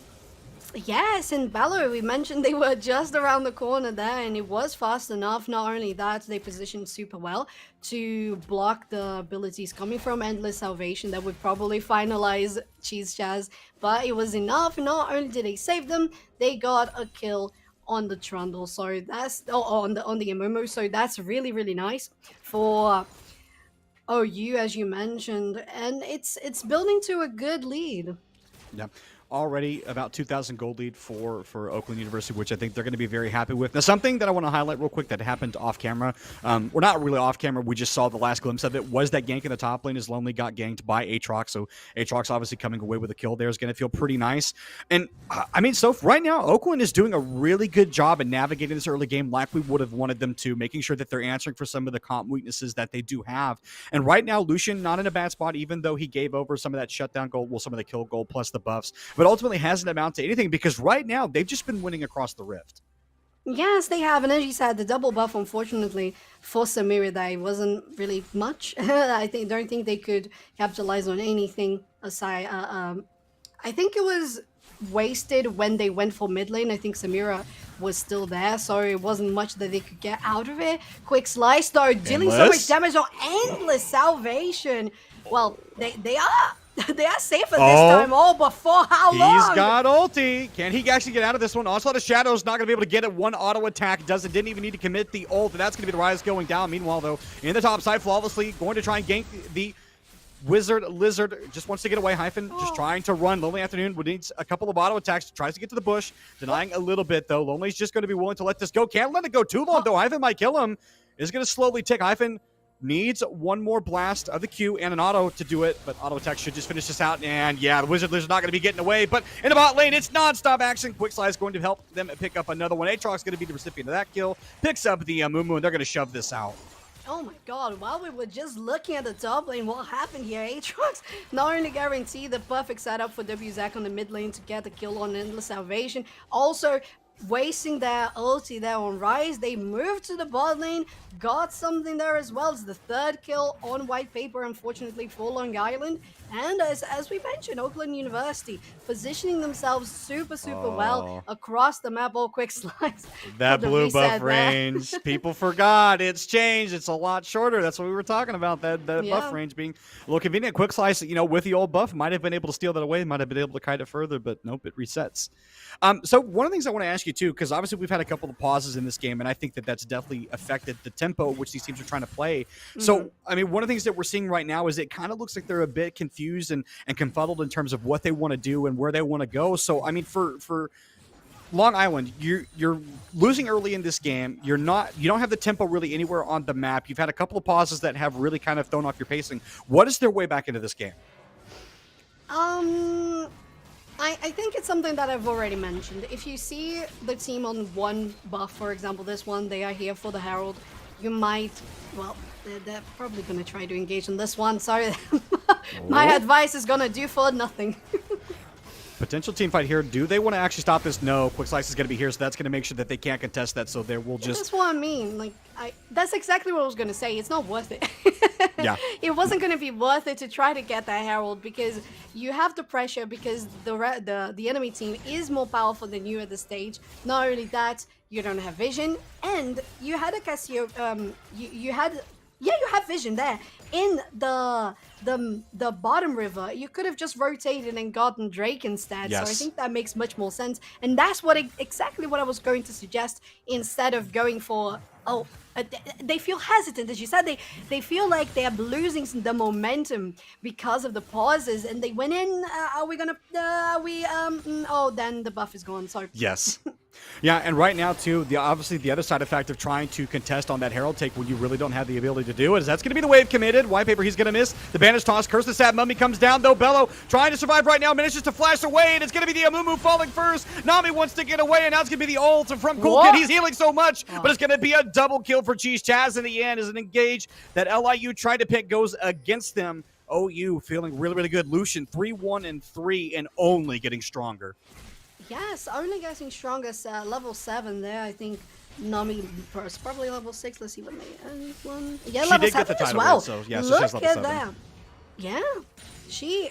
Yes, and Valor, we mentioned they were just around the corner there, and it was fast enough. Not only that, they positioned super well to block the abilities coming from Endless Salvation that would probably finalize Cheese Chaz, but it was enough. Not only did they save them, they got a kill on the Trundle, so that's on the Amumu, so that's really nice for OU, as you mentioned, and it's building to a good lead. Yeah. already about 2,000 gold lead for Oakland University, which I think they're going to be very happy with. Now, something that I want to highlight real quick that happened off camera, we're not really off camera, we just saw the last glimpse of it, was that gank in the top lane as Lonely got ganked by Aatrox. So Aatrox obviously coming away with a kill there is going to feel pretty nice. And I mean, so right now, Oakland is doing a really good job in navigating this early game like we would have wanted them to, making sure that they're answering for some of the comp weaknesses that they do have. And right now, Lucian not in a bad spot, even though he gave over some of that shutdown gold, well, some of the kill gold plus the buffs, but ultimately hasn't amounted to anything because right now they've just been winning across the rift. Yes, they have, and as you said, the double buff, unfortunately, for Samira, that wasn't really much. Don't think they could capitalize on anything aside. I think it was wasted when they went for mid lane. I think Samira was still there, so it wasn't much that they could get out of it. Quick slice, though, dealing so much damage on Endless Salvation. Well, they are. They are safer this time. Oh, but for how long? He's got ulti. Can he actually get out of this one? Onslaught of Shadows not going to be able to get it. One auto attack. Didn't even need to commit the ult. And that's going to be the Rise going down. Meanwhile, though, in the top side, flawlessly going to try and gank the Wizard Lizard. Just wants to get away. Hyphen just trying to run. Lonely Afternoon would need a couple of auto attacks. Tries to get to the bush. Denying a little bit, though. Lonely's just going to be willing to let this go. Can't let it go too long, though. Hyphen might kill him. Is going to slowly tick. Hyphen needs one more blast of the Q and an auto to do it, but auto attack should just finish this out. And yeah, the Wizard Lizard's not going to be getting away, but in the bot lane, it's non-stop action. Quick Slide is going to help them pick up another one. Aatrox going to be the recipient of that kill. Picks up the Moo, and they're going to shove this out. Oh my god, while we were just looking at the top lane, what happened here? Aatrox not only guaranteed the perfect setup for WZAC on the mid lane to get the kill on Endless Salvation, also wasting their ulti there on Rise. They moved to the bot lane, got something there as well. It's the third kill on White Paper, unfortunately, for Long Island. And as we mentioned, Oakland University positioning themselves super well across the map. All quick slides. That blue buff range. People forgot. It's changed. It's a lot shorter. That's what we were talking about. That buff range being a little convenient. Quick slice, with the old buff, might have been able to steal that away. Might have been able to kite it further, but nope, it resets. So one of the things I want to ask you too, because obviously we've had a couple of pauses in this game, and I think that that's definitely affected the tempo at which these teams are trying to play. So, I mean, one of the things that we're seeing right now is it kind of looks like they're a bit confused and confuddled in terms of what they want to do and where they want to go. So, I mean, for Long Island, you're losing early in this game. You don't have the tempo really anywhere on the map. You've had a couple of pauses that have really kind of thrown off your pacing. What is their way back into this game? I think it's something that I've already mentioned. If you see the team on one buff, for example, this one, they are here for the Herald, you might, well, they're probably going to try to engage in this one. Sorry, my advice is going to do for nothing. Potential team fight here. Do they want to actually stop this? No. Quick Slice is going to be here, so that's going to make sure that they can't contest that, so they will just... That's what I mean. Like, that's exactly what I was going to say. It's not worth it. Yeah. It wasn't going to be worth it to try to get that Herald because you have the pressure because the enemy team is more powerful than you at this stage. Not only that, you don't have vision, and you had a Cassio... you have vision there in the bottom river. You could have just rotated and gotten Drake instead. Yes. So I think that makes much more sense, and that's exactly what I was going to suggest instead of going for they feel hesitant, as you said. They feel like they're losing the momentum because of the pauses, and they went in. Then the buff is gone. So yes. Yeah, and right now, too, obviously the other side effect of trying to contest on that Herald take when you really don't have the ability to do it is that's going to be the wave committed. White Paper, he's going to miss. The Banish Toss, Curse the Stab Mummy comes down, though. Bello trying to survive right now, manages to flash away, and it's going to be the Amumu falling first. Nami wants to get away, and now it's going to be the ult from Cool Kid. He's healing so much, but it's going to be a double kill for Cheese Chaz in the end as an engage that LIU tried to pick goes against them. OU feeling really good. Lucian 3-1-3 and only getting stronger. Yes, only getting strongest level 7 there. I think Nami first, probably level 6. Let's see what they end one. Yeah, she level did 7 get the title as well. Win, so yeah, so Look she has level at 7. that. Yeah,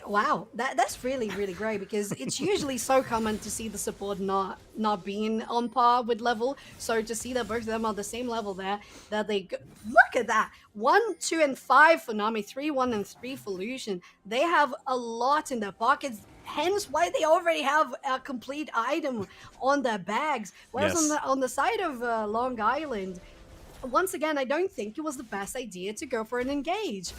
wow, that's really great because it's usually so common to see the support not being on par with level. So to see that both of them are the same level there, that they look at that 1, 2, and 5 for Nami, 3, 1, and 3 for Lucian. They have a lot in their pockets. Hence why they already have a complete item on their bags. Whereas on the side of Long Island, once again, I don't think it was the best idea to go for an engage.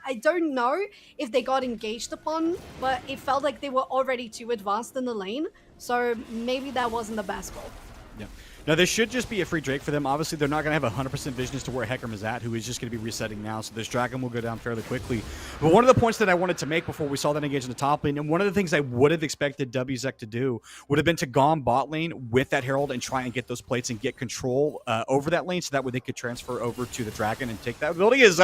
I don't know if they got engaged upon, but it felt like they were already too advanced in the lane. So maybe that wasn't the best call. Yeah. Now, this should just be a free Drake for them. Obviously, they're not going to have 100% vision as to where Hecarim is at, who is just going to be resetting now. So this Dragon will go down fairly quickly. But one of the points that I wanted to make before we saw that engage in the top lane, and one of the things I would have expected WZEC to do, would have been to go on bot lane with that Herald and try and get those plates and get control over that lane, so that way they could transfer over to the Dragon and take that ability. Is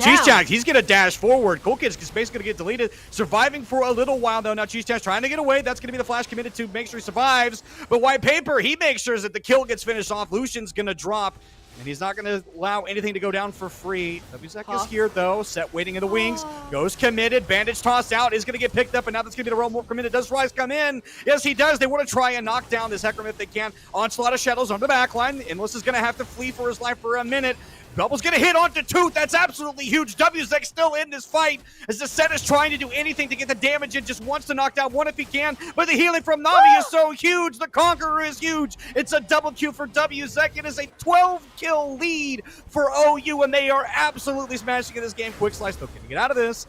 Cheese Jack, he's going to dash forward. Cool Kid's basically going to get deleted. Surviving for a little while, though. Now Cheese Jack's trying to get away. That's going to be the flash committed to make sure he survives. But White Paper, he makes sure that the kill gets finished off. Lucian's going to drop, and he's not going to allow anything to go down for free. WZEC is here, though. Set waiting in the wings. Goes committed. Bandage tossed out. Is going to get picked up, and now that's going to be the realm more committed. Does Rise come in? Yes, he does. They want to try and knock down this Hecarim if they can. Onslaught of Shadows on the back line. Endless is going to have to flee for his life for a minute. Bubble's going to hit onto Tooth. That's absolutely huge. WZEC still in this fight as the set is trying to do anything to get the damage in. Just wants to knock down one if he can. But the healing from Na'Vi is so huge. The Conqueror is huge. It's a double kill for WZEC. It is a 12-kill lead for OU, and they are absolutely smashing in this game. Quick Slice, though, can you get out of this?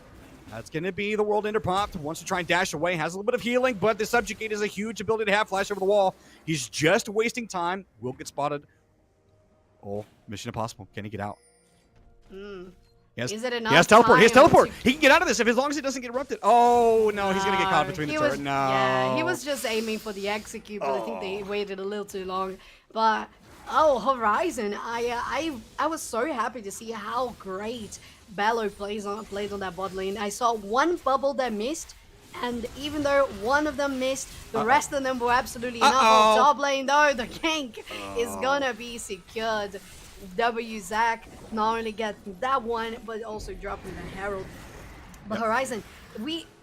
That's going to be the World Ender popped. Wants to try and dash away. Has a little bit of healing, but the Subjugate is a huge ability to have. Flash over the wall. He's just wasting time. Will get spotted. Oh, Mission Impossible. Can he get out? Is it enough? He has teleport. He has time teleport. to- He can get out of this as long as it doesn't get erupted. Oh, no. He's going to get caught between the turret. No. Yeah, he was just aiming for the execute, but I think they waited a little too long. But, Horizon, I was so happy to see how great Bello played on that bot lane. I saw one bubble that missed, and even though one of them missed, the rest of them were absolutely enough. Top lane, though, the gank is gonna be secured. WZEC not only getting that one, but also dropping the Herald. But Horizon,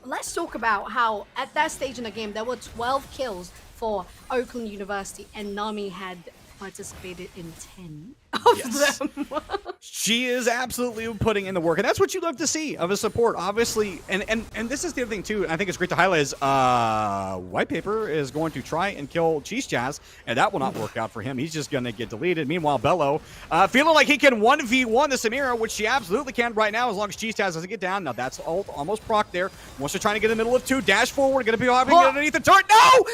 let's talk about how at that stage in the game there were 12 kills for Oakland University, and Nami had participated in 10 of them. She is absolutely putting in the work, and that's what you love to see of a support, obviously. And this is the other thing too, and I think it's great to highlight is White Paper is going to try and kill Cheese Jazz, and that will not work out for him. He's just going to get deleted. Meanwhile, Bello feeling like he can 1v1 the Samira, which she absolutely can right now as long as Cheese Jazz doesn't get down. Now that's almost proc there. Wants to try to get in the middle of two, dash forward, going to be hopping underneath the turret.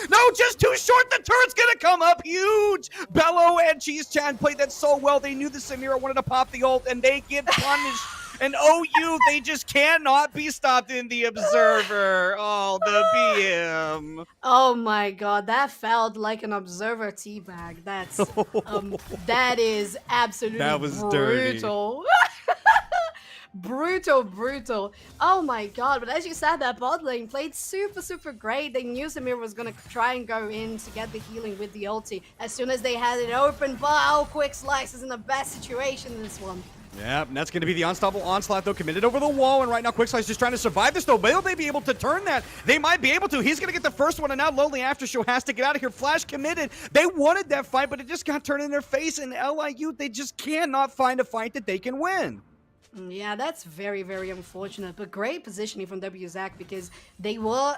No, just too short. The turret's going to come up huge. Bello and Cheese Jazz played that so well. They knew the Samira wanted to pop the ult, and they get punished. And OU, they just cannot be stopped in the Observer. Oh, the BM. Oh my god, that felt like an Observer teabag. That is absolutely That was brutal. Brutal. Oh my god, but as you said, that bot lane played super great. They knew Samir was gonna try and go in to get the healing with the ulti as soon as they had it open, but Quick Slice is in the best situation in this one. Yeah, and that's going to be the unstoppable onslaught, though, committed over the wall, and right now Quickslice just trying to survive this, though. Will they be able to turn that? They might be able to. He's going to get the first one, and now Lonely Aftershow has to get out of here. Flash committed. They wanted that fight, but it just got turned in their face, and LIU, they just cannot find a fight that they can win. Yeah, that's very unfortunate, but great positioning from WZEC because they were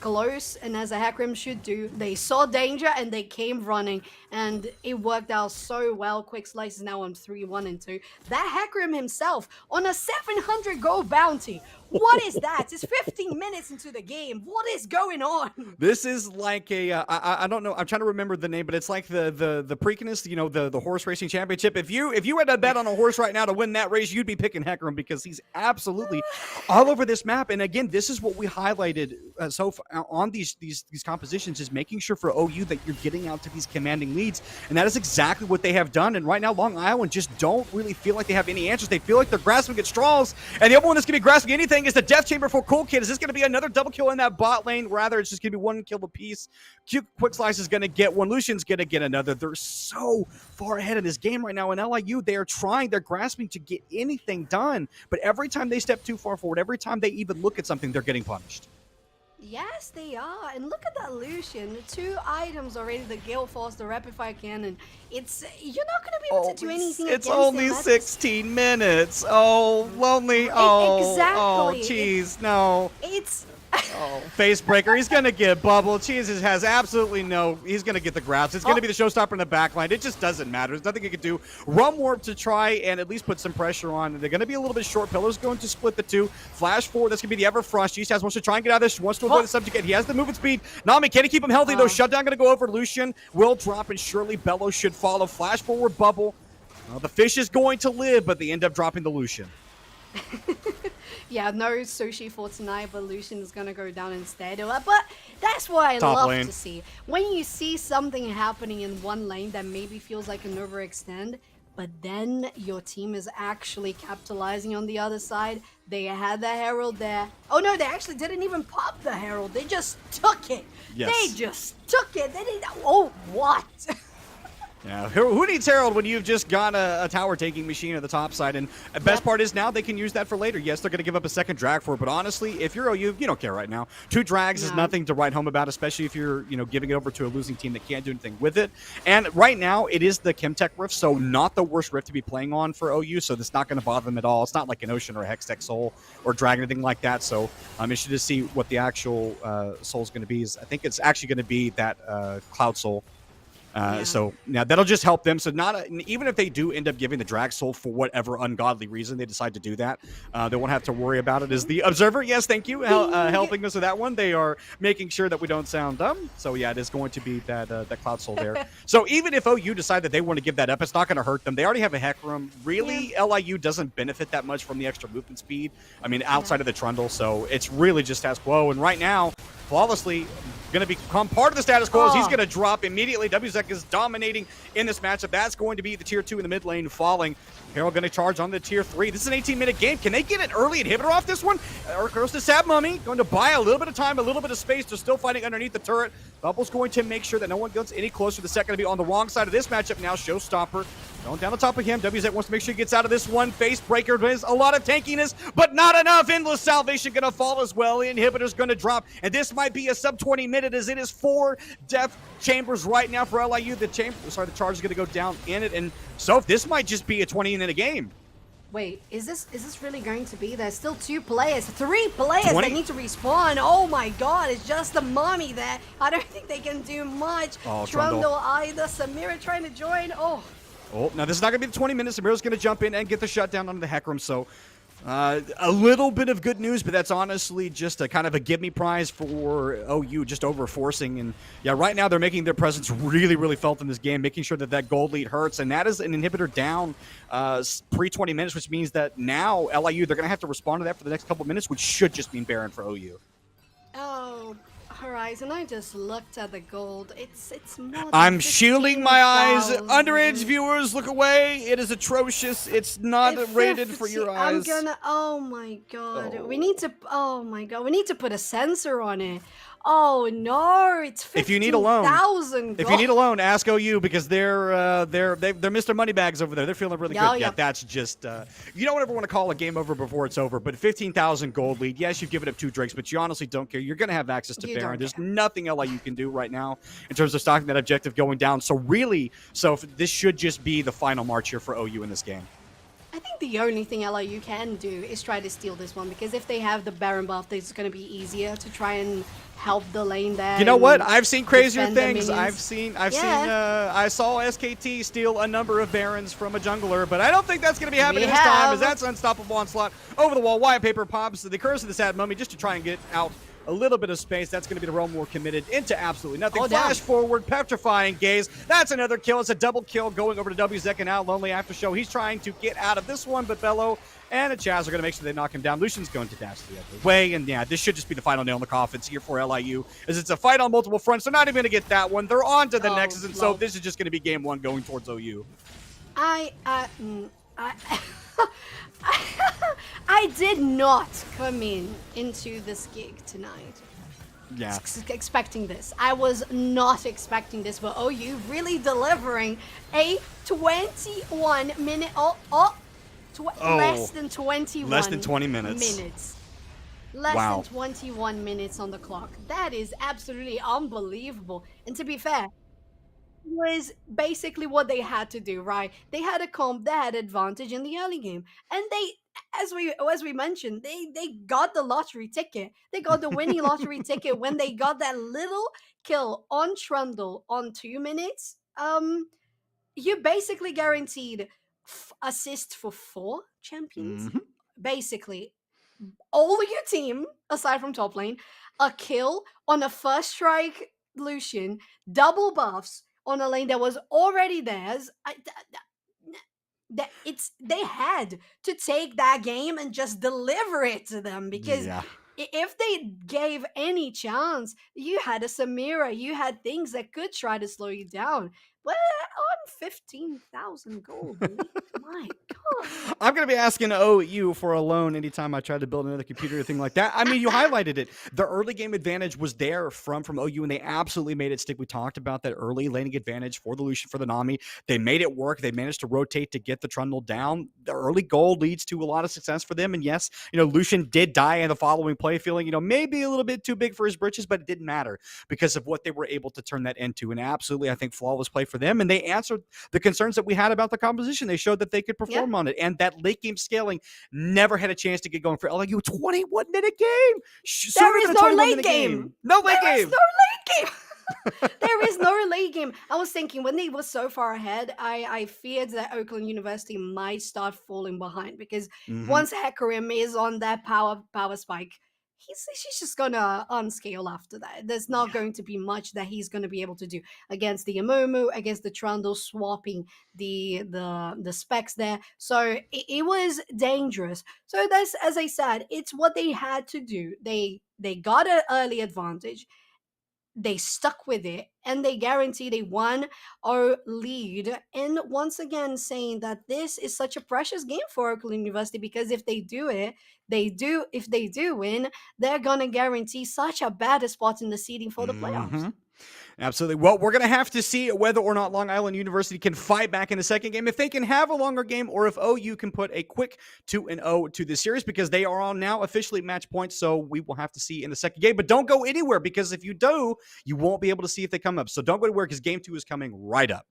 close, and as a Hecarim should do, they saw danger and they came running, and it worked out so well. Quick Slice is now on 3-1 and 2. That Hecarim himself on a 700 gold bounty. What is that? It's 15 minutes into the game. What is going on? This is like a, I don't know, I'm trying to remember the name, but it's like the Preakness, you know, the horse racing championship. If you had to bet on a horse right now to win that race, you'd be picking Hecarim because he's absolutely all over this map. And again, this is what we highlighted so far on these compositions, is making sure for OU that you're getting out to these commanding leads. And that is exactly what they have done. And right now, Long Island just don't really feel like they have any answers. They feel like they're grasping at straws. And the other one that's going to be grasping anything is the Death Chamber for Cool Kid. Is this going to be another double kill in that bot lane? Rather, it's just going to be one kill apiece. Quick Slice is going to get one. Lucian's going to get another. They're so far ahead of this game right now. In LIU, they are trying, they're grasping to get anything done. But every time they step too far forward, every time they even look at something, they're getting punished. Yes, they are. And look at that Lucian. 2 items already, the Gale Force, the Rapid Fire Cannon. You're not going to be able to do anything It's against only them. 16 minutes. Oh, Lonely. Oh, Exactly. Oh, jeez, no. It's Oh, face breaker. He's going to get bubbled. Jesus has absolutely he's going to get the grabs. It's going to be the showstopper in the backline. It just doesn't matter. There's nothing he can do. Rum Warp to try and at least put some pressure on. They're going to be a little bit short. Pillar's going to split the two. Flash forward. That's going to be the Everfrost. Jesus wants to try and get out of this. Wants to avoid the subject. He has the movement speed. Nami, can he keep him healthy, though? Shutdown going to go over. Lucian will drop, and surely Bellows should follow. Flash forward bubble. The fish is going to live, but they end up dropping the Lucian. Yeah, no sushi for tonight, but Lucian is gonna go down instead. But that's what I love to see. When you see something happening in one lane that maybe feels like an overextend, but then your team is actually capitalizing on the other side. They had the Herald there. Oh no, they actually didn't even pop the Herald. They just took it. Yes. They just took it. They didn't. Oh, what? Yeah, who needs Herald when you've just got a tower-taking machine at the top side? And the best part is now they can use that for later. Yes, they're going to give up a second drag for it, but honestly, if you're OU, you don't care right now. 2 drags is nothing to write home about, especially if you're giving it over to a losing team that can't do anything with it. And right now, it is the Chemtech rift, so not the worst rift to be playing on for OU, so that's not going to bother them at all. It's not like an Ocean or a Hextech Soul or Drag or anything like that, so I'm interested to see what the actual Soul is going to be. I think it's actually going to be that Cloud Soul. So now that'll just help them. So even if they do end up giving the drag soul for whatever ungodly reason they decide to do that, they won't have to worry about it. As the observer, yes, thank you, helping us with that one. They are making sure that we don't sound dumb. So yeah, it is going to be that Cloud Soul there. So even if OU decide that they want to give that up, it's not going to hurt them. They already have a Hecarim. Really, LIU doesn't benefit that much from the extra movement speed. I mean, outside of the Trundle, so it's really just status quo. And right now, flawlessly going to become part of the status quo. He's going to drop immediately. WZEC is dominating in this matchup. That's going to be the tier 2 in the mid lane falling. Herald going to charge on the tier 3. This is an 18-minute game. Can they get an early inhibitor off this one? Or goes to Sab Mummy. Going to buy a little bit of time, a little bit of space. They're still fighting underneath the turret. Bubble's going to make sure that no one gets any closer. The second to be on the wrong side of this matchup now. Showstopper going down the top of him. WZ wants to make sure he gets out of this one. Face breaker. There's a lot of tankiness, but not enough. Endless Salvation going to fall as well. Inhibitor's going to drop, and this might be a sub-20 minute as it is 4 death chambers right now for LIU. The charge is going to go down in it, and so this might just be a 20-minute game. Wait, is this really going to be? There's still 2 players, 3 players that need to respawn. Oh my god, it's just the mommy there. I don't think they can do much. Trundle either. Samira trying to join. Oh, now this is not going to be the 20 minutes. Samira's going to jump in and get the shutdown onto the Hecarim, so a little bit of good news, but that's honestly just a kind of a give-me prize for OU, just over-forcing. And yeah, right now they're making their presence really, really felt in this game, making sure that gold lead hurts. And that is an inhibitor down pre-20 minutes, which means that now LIU, they're going to have to respond to that for the next couple of minutes, which should just mean Baron for OU. Oh, Horizon, I just looked at the gold. It's more I'm shielding my eyes. Underage viewers, look away. It is atrocious. It's not rated for your eyes. Oh my god. We need to, oh my god. We need to put a sensor on it. Oh no, it's 15,000. If you need a loan, ask OU because they're Mr. Moneybags over there. They're feeling really good. Yeah, that's just you don't ever want to call a game over before it's over. But 15,000 gold lead. Yes, you've given up 2 drakes, but you honestly don't care. You're going to have access to Baron. There's nothing LIU can do right now in terms of stocking that objective going down. So really, this should just be the final march here for OU in this game. I think the only thing LIU can do is try to steal this one, because if they have the Baron buff, it's going to be easier to try and help the lane there. You know what? I've seen crazier things. I saw SKT steal a number of Barons from a jungler, but I don't think that's going to be happening this time, as that's unstoppable onslaught over the wall. Wyatt Paper pops the curse of the Sad Mummy just to try and get out a little bit of space. That's going to be the Realm War committed into absolutely nothing. Flash forward, Petrifying Gaze. That's another kill. It's a double kill going over to WZEC and out. Lonely After Show. He's trying to get out of this one, but Bello and a Chaz are going to make sure they knock him down. Lucian's going to dash the other way, and yeah, this should just be the final nail in the coffin here for LIU, as it's a fight on multiple fronts. They're not even going to get that one. They're on to the Nexus, and so this is just going to be game 1 going towards OU. I did not come into this gig tonight expecting this. I was not expecting this, but OU really delivering a 21 minute less than 21 less than 20 minutes. Less than 21 minutes on the clock. That is absolutely unbelievable. And to be fair, was basically what they had to do, right? They had a comp, they had advantage in the early game, and they, as we mentioned, they got the lottery ticket. They got the winning lottery ticket when they got that little kill on Trundle on 2 minutes. You basically guaranteed assist for 4 champions. Basically, all of your team, aside from top lane, a kill on a first strike Lucian, double buffs on a lane that was already theirs. They had to take that game and just deliver it to them, because Yeah. if they gave any chance, you had a Samira, you had things that could try to slow you down. But on 15,000 gold, my God. I'm going to be asking OU for a loan anytime I try to build another computer or thing like that. I mean, you highlighted it. The early game advantage was there from OU, and they absolutely made it stick. We talked about that early laning advantage for the Lucian, for the Nami. They made it work. They managed to rotate to get the Trundle down. The early gold leads to a lot of success for them. And yes, Lucian did die in the following play, feeling, maybe a little bit too big for his britches, but it didn't matter because of what they were able to turn that into. And absolutely, I think flawless play for them. And they answered the concerns that we had about the composition. They showed that they could perform on it. And that late game scaling never had a chance to get going for LIU. 21-minute game. There is no late game. No late game. There is no late game. There is no late game. I was thinking when they were so far ahead, I feared that Oakland University might start falling behind, because once Hecarim is on that power spike, he's just gonna unscale after that. There's not going to be much that he's gonna be able to do against the Amumu, against the Trundle, swapping the specs there. So it was dangerous. So that's, as I said, it's what they had to do. They got an early advantage. They stuck with it, and they guaranteed a 1-0 lead. And once again, saying that this is such a precious game for Oakland University, because if they do it, if they do win, they're gonna guarantee such a better spot in the seeding for the playoffs. Absolutely. Well, we're going to have to see whether or not Long Island University can fight back in the second game, if they can have a longer game, or if OU can put a quick 2-0 to the series, because they are on now officially match points. So we will have to see in the second game. But don't go anywhere, because if you do, you won't be able to see if they come up. So don't go anywhere, because game 2 is coming right up.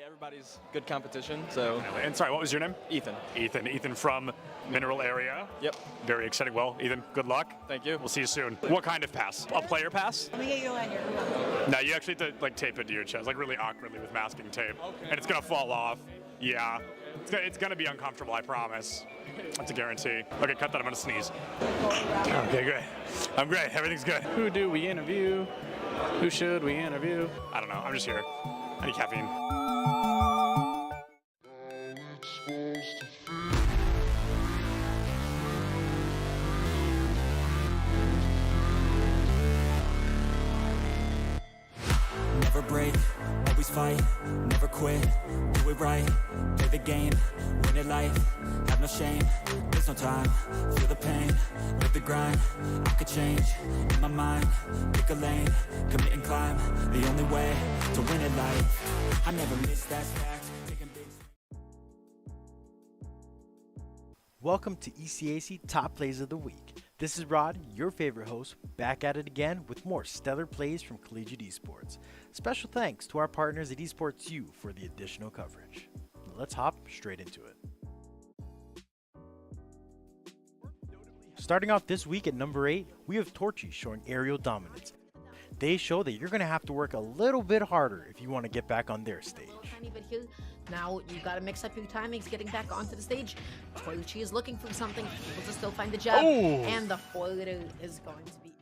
Everybody's good competition, so. And sorry, what was your name? Ethan. Ethan from Mineral Area. Yep. Very exciting. Well, Ethan, good luck. Thank you. We'll see you soon. What kind of pass? A player pass? Let me get you a lanyard. No, you actually have to tape it to your chest, really awkwardly with masking tape. Okay. And it's gonna fall off. Yeah. It's gonna be uncomfortable, I promise. That's a guarantee. Okay, cut that, I'm gonna sneeze. Okay, great. I'm great, everything's good. Who do we interview? Who should we interview? I don't know, I'm just here. I need caffeine. Never break, always fight, never quit, do it right, play the game, win it life, have no shame, there's no time, feel the pain, live the grind, I could change, in my mind, pick a lane, commit and climb, the only way to win it life, I never miss, that's fact, taking big. Welcome to ECAC Top Plays of the Week. This is Rod, your favorite host, back at it again with more stellar plays from Collegiate Esports. Special thanks to our partners at Esports U for the additional coverage. Let's hop straight into it. Starting off this week at number 8, we have Torchy showing aerial dominance. They show that you're going to have to work a little bit harder if you want to get back on their stage. Now you got to mix up your timings getting back onto the stage. Torchy is looking for something, able to still find the jab, and the foil is going to be.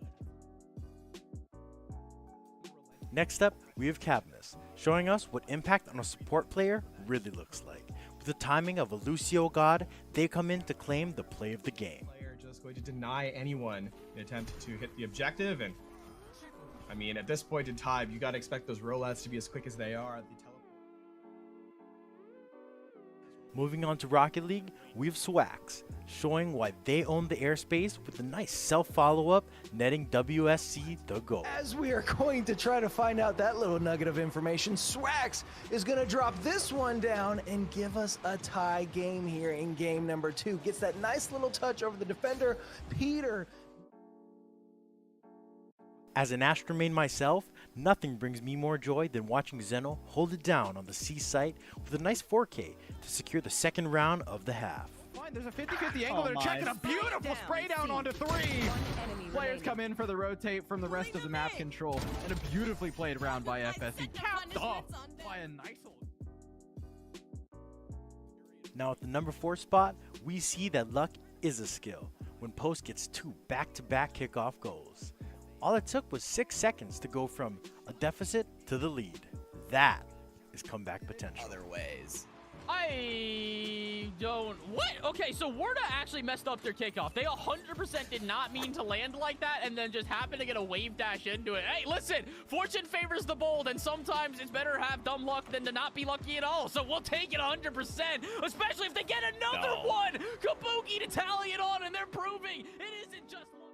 Next up, we have Cadmus, showing us what impact on a support player really looks like. With the timing of a Lucio God, they come in to claim the play of the game. Player just going to deny anyone an attempt to hit the objective, and I mean, at this point in time, you got to expect those rollouts to be as quick as they are. Moving on to Rocket League, we have Swax, showing why they own the airspace with a nice self-follow-up, netting WSC the goal. As we are going to try to find out that little nugget of information, Swax is going to drop this one down and give us a tie game here in game number 2. Gets that nice little touch over the defender, Peter. As an Astro main myself, nothing brings me more joy than watching Zeno hold it down on the C site with a nice 4K to secure the second round of the half. Fine, there's a 50-50 angle. They're checking a beautiful spray down onto 3. Players come in for the rotate from the rest of the map control. And a beautifully played round by FSE, capped off by a nice old... Now at the number 4 spot, we see that luck is a skill when Post gets 2 back-to-back kickoff goals. All it took was 6 seconds to go from a deficit to the lead. That is comeback potential. Other ways. I don't... What? Okay, so Warda actually messed up their kickoff. They 100% did not mean to land like that and then just happened to get a wave dash into it. Hey, listen, fortune favors the bold, and sometimes it's better to have dumb luck than to not be lucky at all. So we'll take it 100%, especially if they get another one. Kabuki to tally it on, and they're proving it isn't just luck.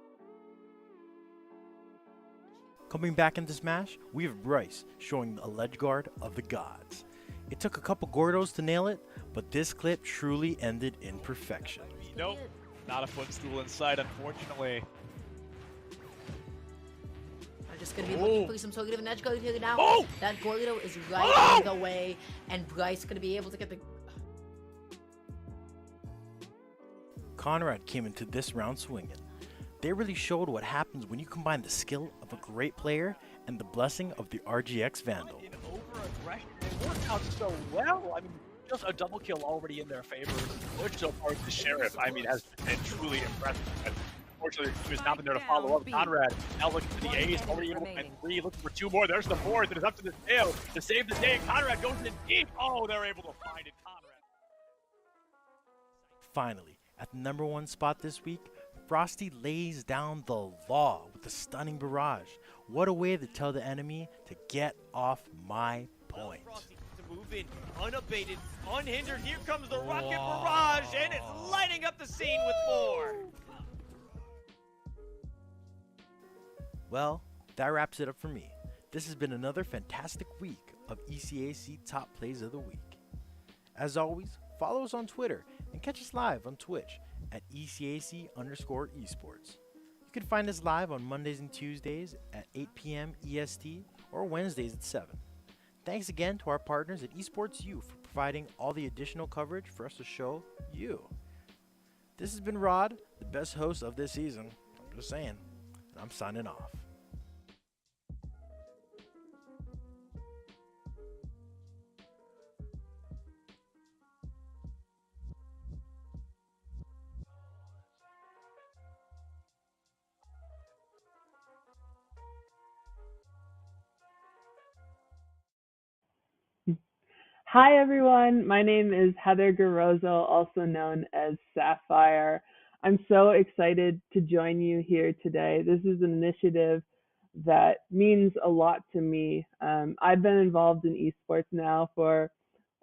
Coming back into Smash, we have Bryce showing a ledge guard of the gods. It took a couple Gordos to nail it, but this clip truly ended in perfection. Nope, not a footstool in sight, unfortunately. I'm just going to be looking for some sort of an edge guard here now. Oh! That Gordo is right in the way, and Bryce going to be able to get the... Conrad came into this round swinging. They really showed what happens when you combine the skill of a great player and the blessing of the RGX Vandal. Over-aggression, it worked out so well. I mean, just a double kill already in their favor. Which so far the Sheriff, I mean, has been truly impressive. But unfortunately, he was not been there to follow up. Conrad now looking for the ace, already able to find 3, looking for 2 more. There's the 4th, and it's up to the tail to save the day. Conrad goes in deep. Oh, they're able to find it. Conrad. Finally, at the number 1 spot this week, Frosty lays down the law with a stunning barrage. What a way to tell the enemy to get off my point. Frosty to move in, unabated, unhindered. Here comes the rocket barrage, and it's lighting up the scene with 4. Well, that wraps it up for me. This has been another fantastic week of ECAC Top Plays of the Week. As always, follow us on Twitter and catch us live on Twitch at ECAC_esports. You can find us live on Mondays and Tuesdays at 8 p.m. EST or Wednesdays at 7. Thanks again to our partners at Esports U for providing all the additional coverage for us to show you. This has been Rod, the best host of this season. I'm just saying. And I'm signing off. Hi everyone, my name is Heather Garozzo, also known as Sapphire. I'm so excited to join you here today. This is an initiative that means a lot to me. I've been involved in esports now for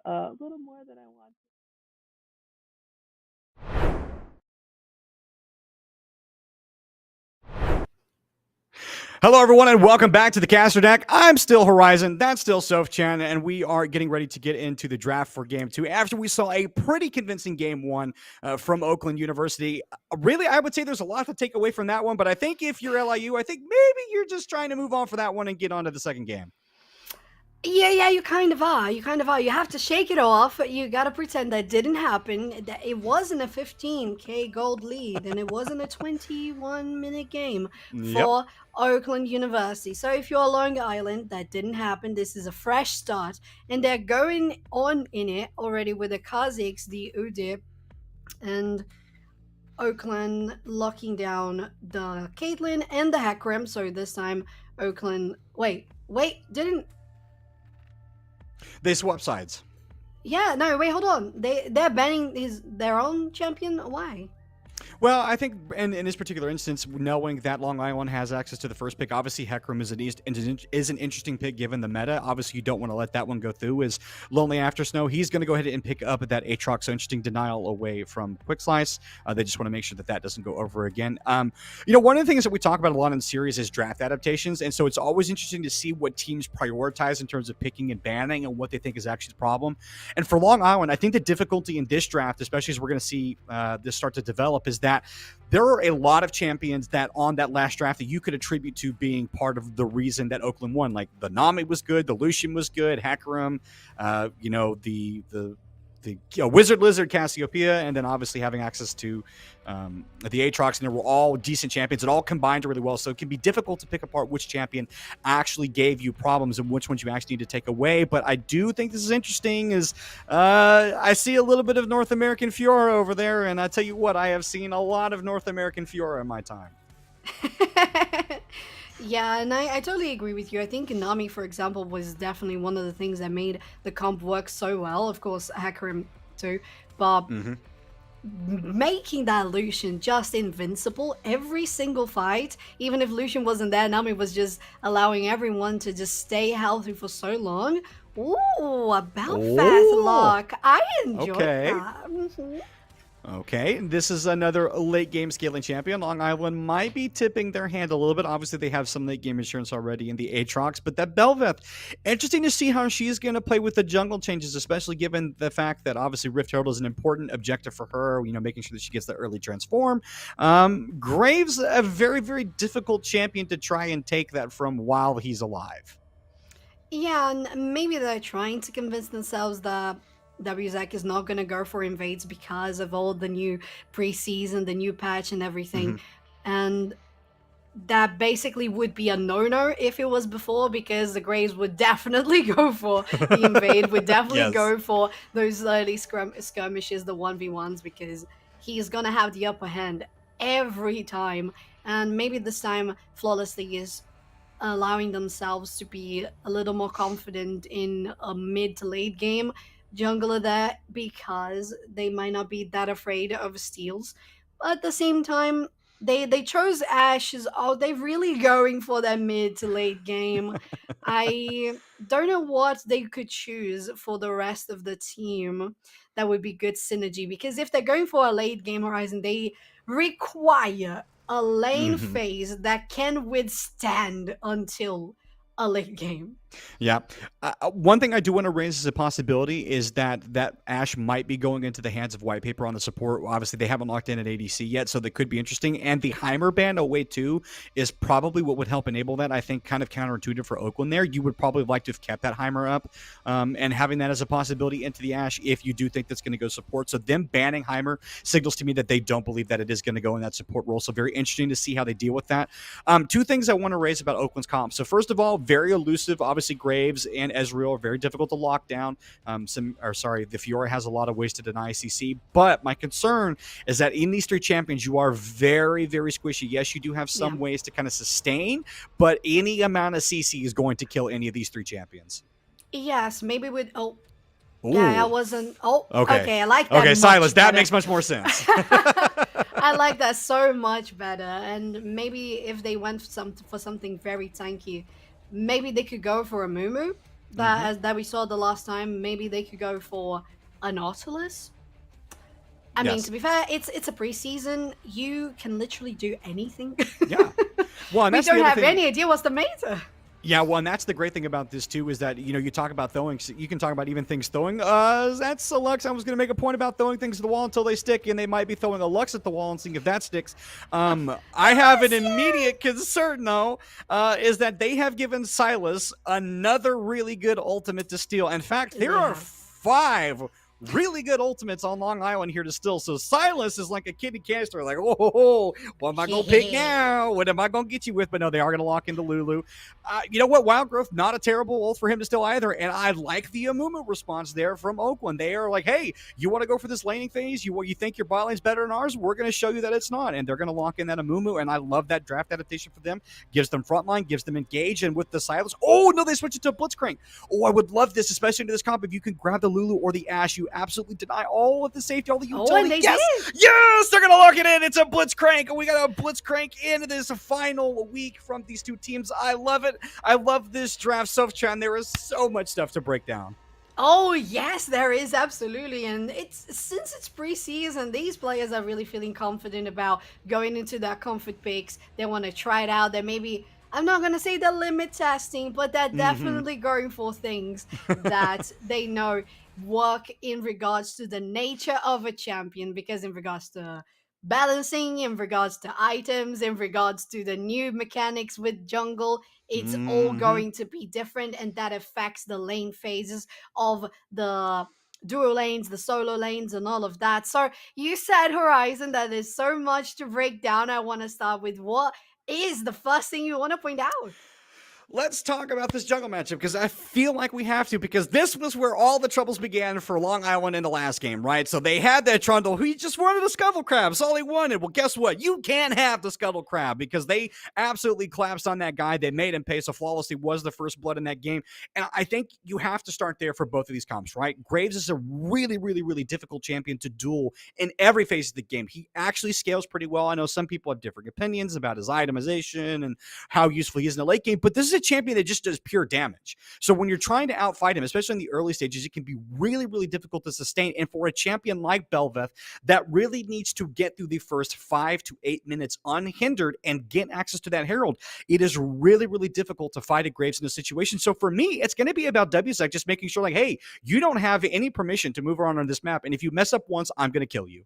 a little more than I want. Hello, everyone, and welcome back to the Caster Deck. I'm still Horizon, that's still Soph-chan, and we are getting ready to get into the draft for Game 2 after we saw a pretty convincing Game 1 from Oakland University. Really, I would say there's a lot to take away from that one, but I think if you're LIU, I think maybe you're just trying to move on for that one and get on to the second game. Yeah, you kind of are. You have to shake it off. You got to pretend that didn't happen. That it wasn't a 15K gold lead, and it wasn't a 21-minute game for Oakland University. So if you're Long Island, that didn't happen. This is a fresh start, and they're going on in it already with the Kazakhs, the Udip, and Oakland locking down the Caitlyn and the Hecarim. So this time, Oakland. Wait, didn't. They swap sides. Yeah, no, wait, hold on. They're banning their own champion? Why? Well, I think in this particular instance, knowing that Long Island has access to the first pick, obviously Hecarim is an interesting pick given the meta. Obviously, you don't want to let that one go through. Is Lonely After Snow. He's going to go ahead and pick up that Aatrox, so interesting denial away from Quick Slice. They just want to make sure that doesn't go over again. One of the things that we talk about a lot in series is draft adaptations, and so it's always interesting to see what teams prioritize in terms of picking and banning and what they think is actually the problem. And for Long Island, I think the difficulty in this draft, especially as we're going to see this start to develop, is that that there are a lot of champions that on that last draft that you could attribute to being part of the reason that Oakland won. Like the Nami was good, the Lucian was good, Hecarim, the Wizard Lizard, Cassiopeia, and then obviously having access to the Aatrox, and they were all decent champions. It all combined really well, so it can be difficult to pick apart which champion actually gave you problems and which ones you actually need to take away. But I do think this is interesting. I see a little bit of North American Fiora over there, and I tell you what, I have seen a lot of North American Fiora in my time. Yeah, and I totally agree with you. I think Nami, for example, was definitely one of the things that made the comp work so well. Of course, Hecarim too, but making that Lucian just invincible every single fight, even if Lucian wasn't there, Nami was just allowing everyone to just stay healthy for so long. Ooh, about fast luck. I enjoy that. Okay, this is another late game scaling champion. Long Island might be tipping their hand a little bit. Obviously, they have some late game insurance already in the Aatrox, but that Bel'Veth, interesting to see how she's going to play with the jungle changes, especially given the fact that obviously Rift Herald is an important objective for her, making sure that she gets the early transform. Graves, a very, very difficult champion to try and take that from while he's alive. Yeah, and maybe they're trying to convince themselves that WZAC is not going to go for invades because of all the new preseason, the new patch and everything. And that basically would be a no-no if it was before, because the Graves would definitely go for the invade, would definitely go for those early skirmishes, the 1v1s, because he's going to have the upper hand every time. And maybe this time Flawlessly is allowing themselves to be a little more confident in a mid to late game jungler there, because they might not be that afraid of steals. But at the same time, they chose Ashe. Are they really going for that mid to late game? I don't know what they could choose for the rest of the team that would be good synergy, because if they're going for a late game Horizon, they require a lane phase that can withstand until a late game. Yeah. One thing I do want to raise as a possibility is that Ashe might be going into the hands of White Paper on the support. Obviously, they haven't locked in at ADC yet, so that could be interesting. And the Heimer ban away too is probably what would help enable that. I think kind of counterintuitive for Oakland there. You would probably like to have kept that Heimer up and having that as a possibility into the Ashe if you do think that's going to go support. So them banning Heimer signals to me that they don't believe that it is going to go in that support role. So very interesting to see how they deal with that. Two things I want to raise about Oakland's comp. So first of all, very elusive. Obviously, Graves and Ezreal are very difficult to lock down. The Fiora has a lot of ways to deny CC, but my concern is that in these three champions, you are very, very squishy. Yes, you do have some ways to kind of sustain, but any amount of CC is going to kill any of these three champions. Yes, maybe with yeah, I wasn't. Okay, I like that. Okay, Silas, that better. Makes much more sense. I like that so much better. And maybe if they went for something very tanky, maybe they could go for a Mumu that we saw the last time. Maybe they could go for a Nautilus. I mean, to be fair, it's a preseason. You can literally do anything. Yeah. Well, and we that's don't the other have thing. any idea what's the meta. Yeah, well, and that's the great thing about this, too, is that, you talk about throwing, you can talk about even things throwing. That's a Lux. I was going to make a point about throwing things at the wall until they stick, and they might be throwing a Lux at the wall and seeing if that sticks. I have an immediate concern, though, is that they have given Silas another really good ultimate to steal. In fact, there are 5 really good ultimates on Long Island here to steal. So Silas is like a kitty candy store, like, oh, what am I going to pick now? What am I going to get you with? But no, they are going to lock into Lulu. You know what? Wild Growth, not a terrible ult for him to steal either. And I like the Amumu response there from Oakland. They are like, hey, you want to go for this laning phase? You think your bot lane's better than ours? We're going to show you that it's not. And they're going to lock in that Amumu. And I love that draft adaptation for them. Gives them frontline, gives them engage. And with the Silas, oh, no, they switch it to a Blitzcrank. Oh, I would love this, especially into this comp. If you can grab the Lulu or the Ashe, you absolutely deny all of the safety, all the utility. And Yes, yes, they're going to lock it in. It's a Blitzcrank. We got a Blitzcrank into this final week from these two teams. I love it. I love this draft, Sofchan. There is so much stuff to break down. Oh, yes, there is, absolutely. And since it's preseason, these players are really feeling confident about going into their comfort picks. They want to try it out. They maybe, I'm not going to say they're limit testing, but they're definitely going for things that they know work in regards to the nature of a champion, because in regards to balancing, in regards to items, in regards to the new mechanics with jungle. It's all going to be different, and that affects the lane phases of the duo lanes, the solo lanes, and all of that. So you said Horizon, that is so much to break down. I want to start with what is the first thing you want to point out? Let's talk about this jungle matchup, because I feel like we have to, because this was where all the troubles began for Long Island in the last game, right? So they had that Trundle who just wanted a Scuttle Crab. That's all he wanted. Well, guess what? You can't have the Scuttle Crab, because they absolutely collapsed on that guy. They made him pay, so Flawlessly was the first blood in that game. And I think you have to start there for both of these comps, right? Graves is a really, really, really difficult champion to duel in every phase of the game. He actually scales pretty well. I know some people have different opinions about his itemization and how useful he is in the late game, but this is a champion that just does pure damage. So when you're trying to outfight him, especially in the early stages, it can be really, really difficult to sustain. And for a champion like Bel'Veth, that really needs to get through the first 5 to 8 minutes unhindered and get access to that Herald, it is really, really difficult to fight a Graves in this situation. So for me, it's going to be about WSEC just making sure, like, hey, you don't have any permission to move around on this map. And if you mess up once, I'm going to kill you.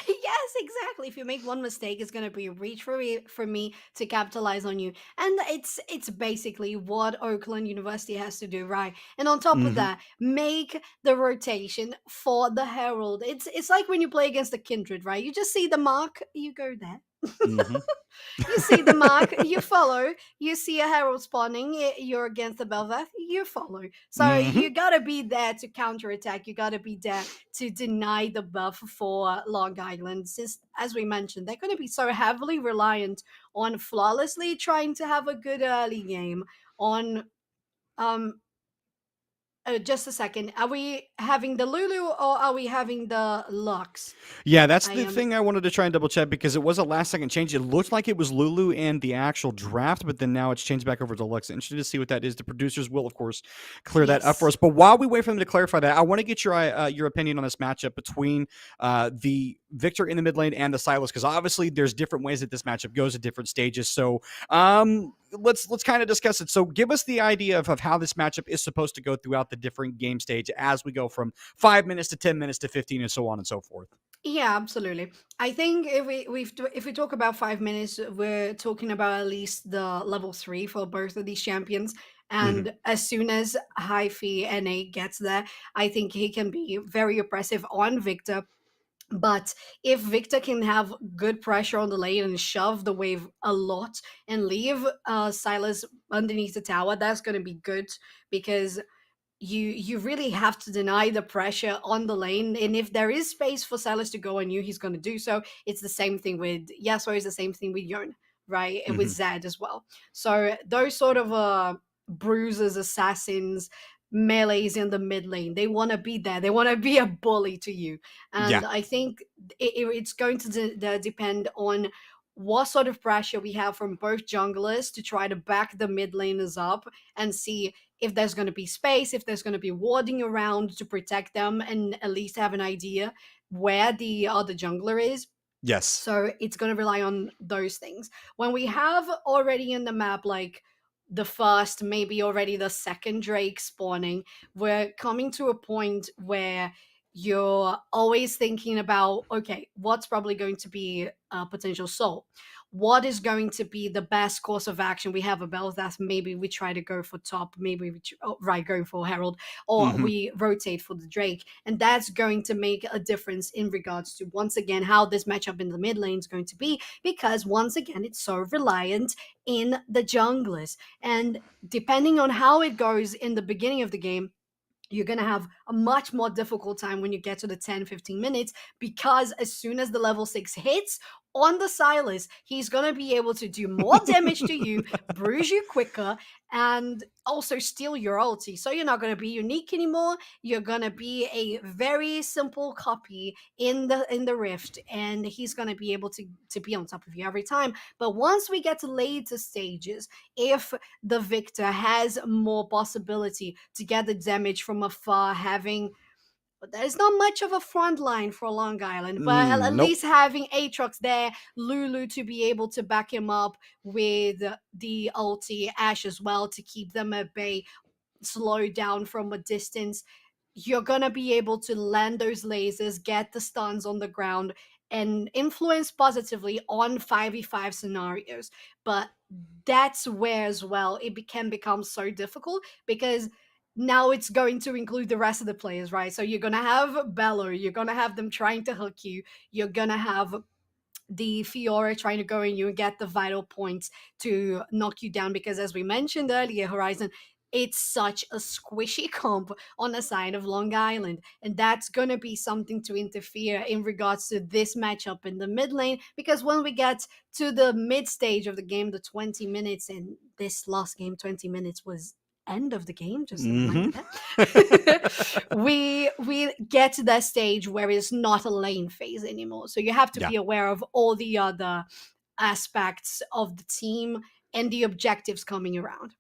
Yes, exactly. If you make one mistake, it's gonna be a reach for me to capitalize on you, and it's basically what Oakland University has to do, right? And on top of that, make the rotation for the Herald. It's like when you play against the Kindred, right? You just see the mark, you go there. You see the mark, you follow. You see a Herald spawning, you're against the Bel'Veth, you follow. So you gotta be there to counterattack. You gotta be there to deny the buff for Long Island. Since, as we mentioned, they're gonna be so heavily reliant on Flawlessly trying to have a good early game. On just a second. Are we having the Lulu or are we having the Lux? Yeah, that's the thing I wanted to try and double check, because it was a last second change. It looked like it was Lulu in the actual draft, but then now it's changed back over to Lux. Interested to see what that is. The producers will, of course, clear that up for us. But while we wait for them to clarify that, I want to get your opinion on this matchup between the Victor in the mid lane and the Silas, because obviously there's different ways that this matchup goes at different stages. So let's kind of discuss it. So give us the idea of how this matchup is supposed to go throughout the different game stage as we go from 5 minutes to 10 minutes to 15 and so on and so forth. Yeah, absolutely. I think if we talk about 5 minutes, we're talking about at least the level 3 for both of these champions. And as soon as Hyphy NA gets there, I think he can be very oppressive on Victor. But if Victor can have good pressure on the lane and shove the wave a lot and leave Silas underneath the tower, that's going to be good, because you really have to deny the pressure on the lane. And if there is space for Silas to go on you, he's going to do so. It's the same thing with Yasuo, it's the same thing with Yon, right? And with Zed as well. So those sort of bruisers, assassins, melees in the mid lane, they want to be there. They want to be a bully to you. And I think it's going to depend on what sort of pressure we have from both junglers to try to back the mid laners up and see if there's going to be space, if there's going to be warding around to protect them, and at least have an idea where the other jungler is. Yes. So it's going to rely on those things. When we have already in the map, like the first, maybe already the second Drake spawning, we're coming to a point where you're always thinking about, okay, what's probably going to be a potential soul? What is going to be the best course of action? We have a Bel'Veth, maybe we try to go for top, maybe we going for Herald, or we rotate for the Drake. And that's going to make a difference in regards to, once again, how this matchup in the mid lane is going to be, because once again, it's so reliant in the junglers. And depending on how it goes in the beginning of the game, you're going to have a much more difficult time when you get to the 10-15 minutes, because as soon as the level 6 hits on the Silas, he's going to be able to do more damage to you, bruise you quicker, and also steal your ulti. So you're not going to be unique anymore. You're going to be a very simple copy in the Rift, and he's going to be able to be on top of you every time. But once we get to later stages, if the Victor has more possibility to get the damage from afar, having, there's not much of a front line for Long Island, but at least having Aatrox there, Lulu to be able to back him up with the ulti, Ashe as well to keep them at bay, slow down from a distance, you're gonna be able to land those lasers, get the stuns on the ground, and influence positively on 5v5 scenarios. But that's where as well can become so difficult, because now it's going to include the rest of the players, right? So you're gonna have Bello, you're gonna have them trying to hook you, you're gonna have the Fiora trying to go in you and get the vital points to knock you down, because as we mentioned earlier, Horizon, it's such a squishy comp on the side of Long Island, and that's going to be something to interfere in regards to this matchup in the mid lane, because when we get to the mid stage of the game, the 20 minutes, and this last game 20 minutes was end of the game, just a reminder that we get to that stage where it's not a lane phase anymore, so you have to be aware of all the other aspects of the team and the objectives coming around.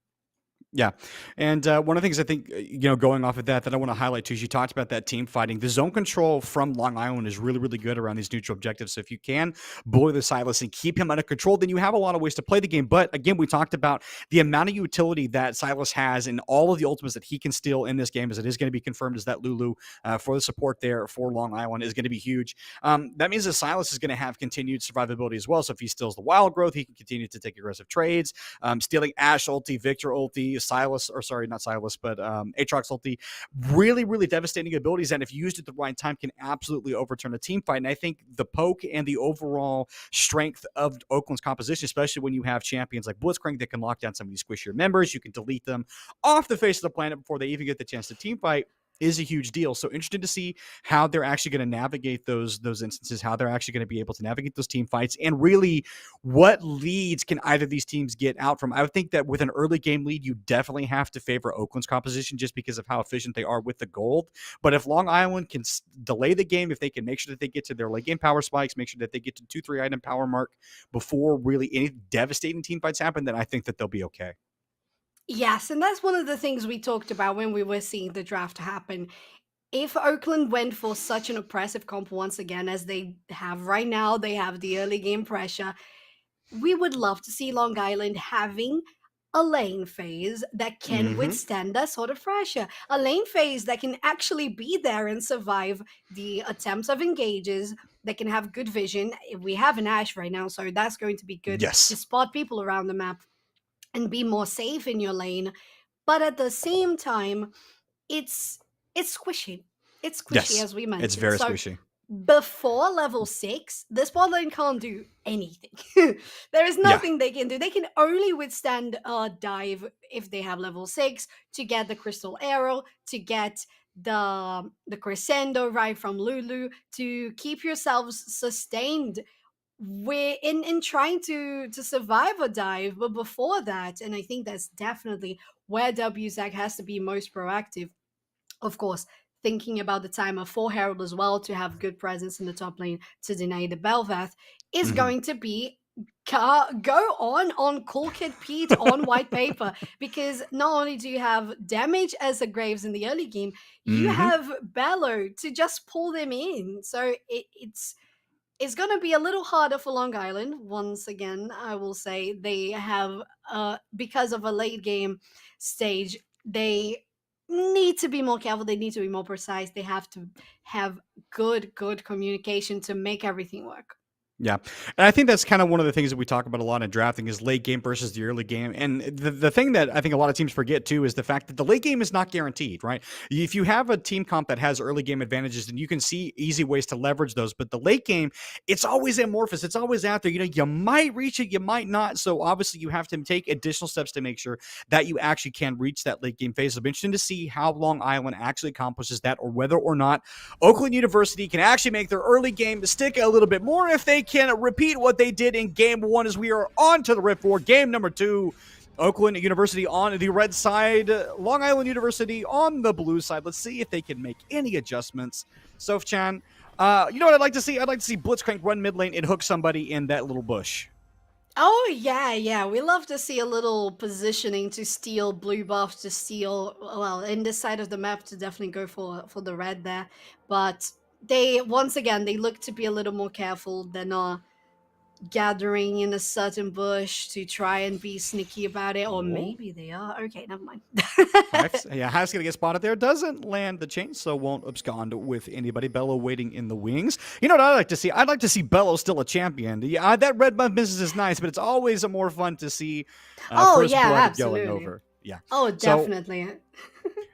Yeah. And one of the things I think, going off of that I want to highlight too, is you talked about that team fighting. The zone control from Long Island is really, really good around these neutral objectives. So if you can bully the Silas and keep him under control, then you have a lot of ways to play the game. But again, we talked about the amount of utility that Silas has and all of the ultimates that he can steal in this game, as it is going to be confirmed as that Lulu for the support there for Long Island is going to be huge. That means that Silas is going to have continued survivability as well. So if he steals the wild growth, he can continue to take aggressive trades. Stealing Ashe ulti, Victor ulti, Silas, or sorry, not Silas, but Aatrox ulti, really, really devastating abilities that if used at the right time can absolutely overturn a team fight. And I think the poke and the overall strength of Oakland's composition, especially when you have champions like Blitzcrank that can lock down some of these squishier members, you can delete them off the face of the planet before they even get the chance to team fight, is a huge deal. So interested to see how they're actually going to navigate those instances, how they're actually going to be able to navigate those team fights, and really what leads can either of these teams get out from. I would think that with an early game lead, you definitely have to favor Oakland's composition just because of how efficient they are with the gold. But if Long Island can delay the game, if they can make sure that they get to their late game power spikes, make sure that they get to 2-3 item power mark before really any devastating team fights happen, then I think that they'll be okay. Yes, and that's one of the things we talked about when we were seeing the draft happen. If Oakland went for such an oppressive comp once again as they have right now, they have the early game pressure, we would love to see Long Island having a lane phase that can withstand that sort of pressure. A lane phase that can actually be there and survive the attempts of engages, that can have good vision. We have an Ashe right now, so that's going to be good to spot people around the map and be more safe in your lane. But at the same time, it's squishy. It's squishy, as we mentioned. It's very squishy. Before level 6, this bot lane can't do anything. There is nothing they can do. They can only withstand a dive if they have level 6 to get the crystal arrow, to get the crescendo right from Lulu, to keep yourselves sustained in trying to survive a dive. But before that, and I think that's definitely where WZAC has to be most proactive, of course, thinking about the timer for Herald as well to have good presence in the top lane to deny the Belvath is going to be go on Cool Kid Pete on white paper, because not only do you have damage as a Graves in the early game, you have Bello to just pull them in. So it's going to be a little harder for Long Island. Once again, I will say they have, because of a late game stage, they need to be more careful. They need to be more precise. They have to have good communication to make everything work. Yeah. And I think that's kind of one of the things that we talk about a lot in drafting is late game versus the early game. And the thing that I think a lot of teams forget too is the fact that the late game is not guaranteed, right? If you have a team comp that has early game advantages, then you can see easy ways to leverage those. But the late game, it's always amorphous. It's always out there. You might reach it, you might not. So obviously you have to take additional steps to make sure that you actually can reach that late game phase. It'll be interesting to see how Long Island actually accomplishes that, or whether or not Oakland University can actually make their early game stick a little bit more, if they can repeat what they did in game 1, as we are on to the Rift for game number 2. Oakland University on the red side, Long Island University on the blue side. Let's see if they can make any adjustments. Soph-chan, you know what I'd like to see? I'd like to see Blitzcrank run mid lane and hook somebody in that little bush. Oh, yeah. We love to see a little positioning to steal blue buff, to steal, well, in this side of the map, to definitely go for the red there. But they, once again, they look to be a little more careful. They're not gathering in a certain bush to try and be sneaky about it, or Oh. maybe they are. Okay, never mind. Hife's going to get spotted there. Doesn't land the chain, so won't abscond with anybody. Bello waiting in the wings. You know what I'd like to see? I'd like to see Bello still a champion. Yeah, that red buff business is nice, but it's always more fun to see first blood absolutely. going over. Yeah. Oh, So- definitely.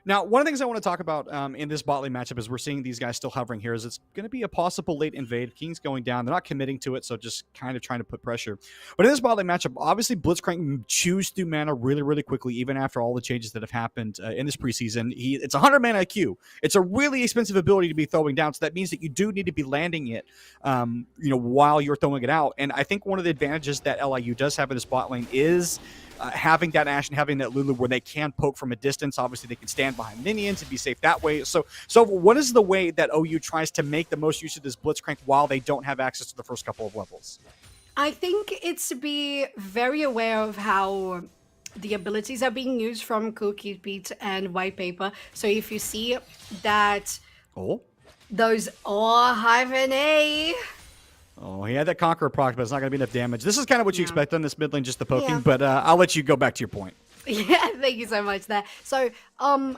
Now, one of the things I want to talk about in this bot lane matchup is we're seeing these guys still hovering here. Is it's going to be a possible late invade. King's going down. They're not committing to it, so just kind of trying to put pressure. But in this bot lane matchup, obviously Blitzcrank chews through mana really, really quickly, even after all the changes that have happened in this preseason. It's 100 mana IQ. It's a really expensive ability to be throwing down, so that means that you do need to be landing it, while you're throwing it out. And I think one of the advantages that LIU does have in this bot lane is having that Ashe and having that Lulu where they can poke from a distance. Obviously, they can stand behind minions and be safe that way. So what is the way that OU tries to make the most use of this Blitzcrank while they don't have access to the first couple of levels? I think it's to be very aware of how the abilities are being used from Cookie Beat and White Paper. So if you see that those hyphen A. Oh, he had that Conqueror proc, but it's not going to be enough damage. This is kind of what you expect on this mid lane, just the poking, Yeah. but I'll let you go back to your point. Yeah, thank you so much there. So,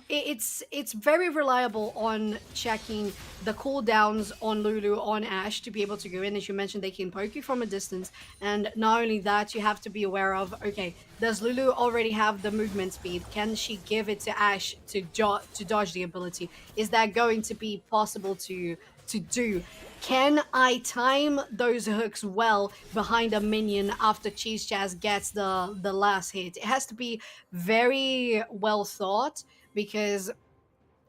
it's very reliable on checking the cooldowns on Lulu, on Ashe to be able to go in. As you mentioned, they can poke you from a distance, and not only that, you have to be aware of, okay, does Lulu already have the movement speed? Can she give it to Ashe to dodge the ability? Is that going to be possible to do? Can I time those hooks well behind a minion after Cheese Chaz gets the last hit? It has to be very well thought, because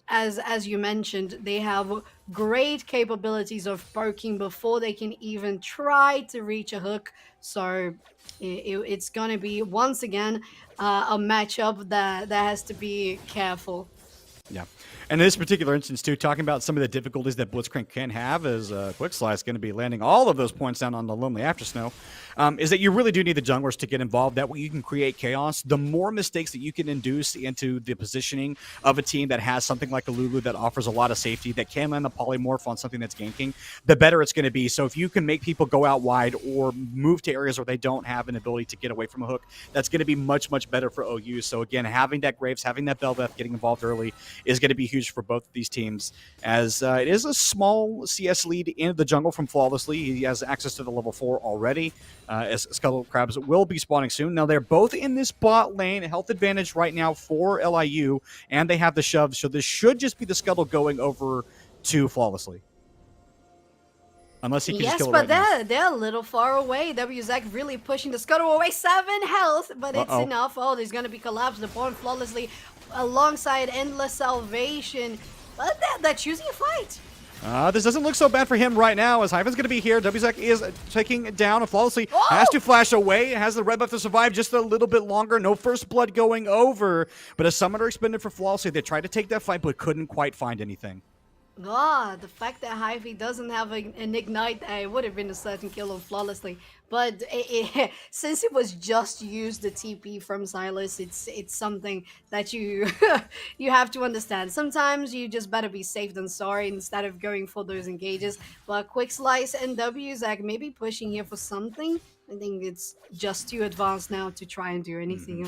as you mentioned, they have great capabilities of poking before they can even try to reach a hook. So it's going to be, once again, a matchup that has to be careful. Yeah. And in this particular instance, too, talking about some of the difficulties that Blitzcrank can have, as Quick Slice going to be landing all of those points down on the Lonely After Snow, is that you really do need the junglers to get involved. That way you can create chaos. The more mistakes that you can induce into the positioning of a team that has something like a Lulu that offers a lot of safety, that can land the polymorph on something that's ganking, the better it's going to be. So if you can make people go out wide or move to areas where they don't have an ability to get away from a hook, that's going to be much, much better for OU. So again, having that Graves, having that Belveth getting involved early is going to be huge for both of these teams, as it is a small CS lead in the jungle from Flawlessly. He has access to the level 4 already, as Scuttle Crabs will be spawning soon. Now, they're both in this bot lane. Health advantage right now for LIU, and they have the shove, so this should just be the Scuttle going over to Flawlessly. Unless he can just kill it right now. They're a little far away. WZAC really pushing the Scuttle away. 7 health, but it's enough. Oh, there's going to be collapsed upon Flawlessly alongside Endless Salvation. But they're choosing a fight. This doesn't look so bad for him right now, as Hyphen's going to be here. WZAC is taking down and Flawlessly has to flash away. Has the red buff to survive just a little bit longer. No first blood going over, but a summoner expended for Flawlessly. They tried to take that fight, but couldn't quite find anything. The fact that Hy-Vee doesn't have an Ignite, it would have been a certain kill on Flawlessly. But since it was just used the TP from Silas, it's something that you you have to understand. Sometimes you just better be safe than sorry instead of going for those engages. But Quick Slice and WZAC maybe pushing here for something. I think it's just too advanced now to try and do anything.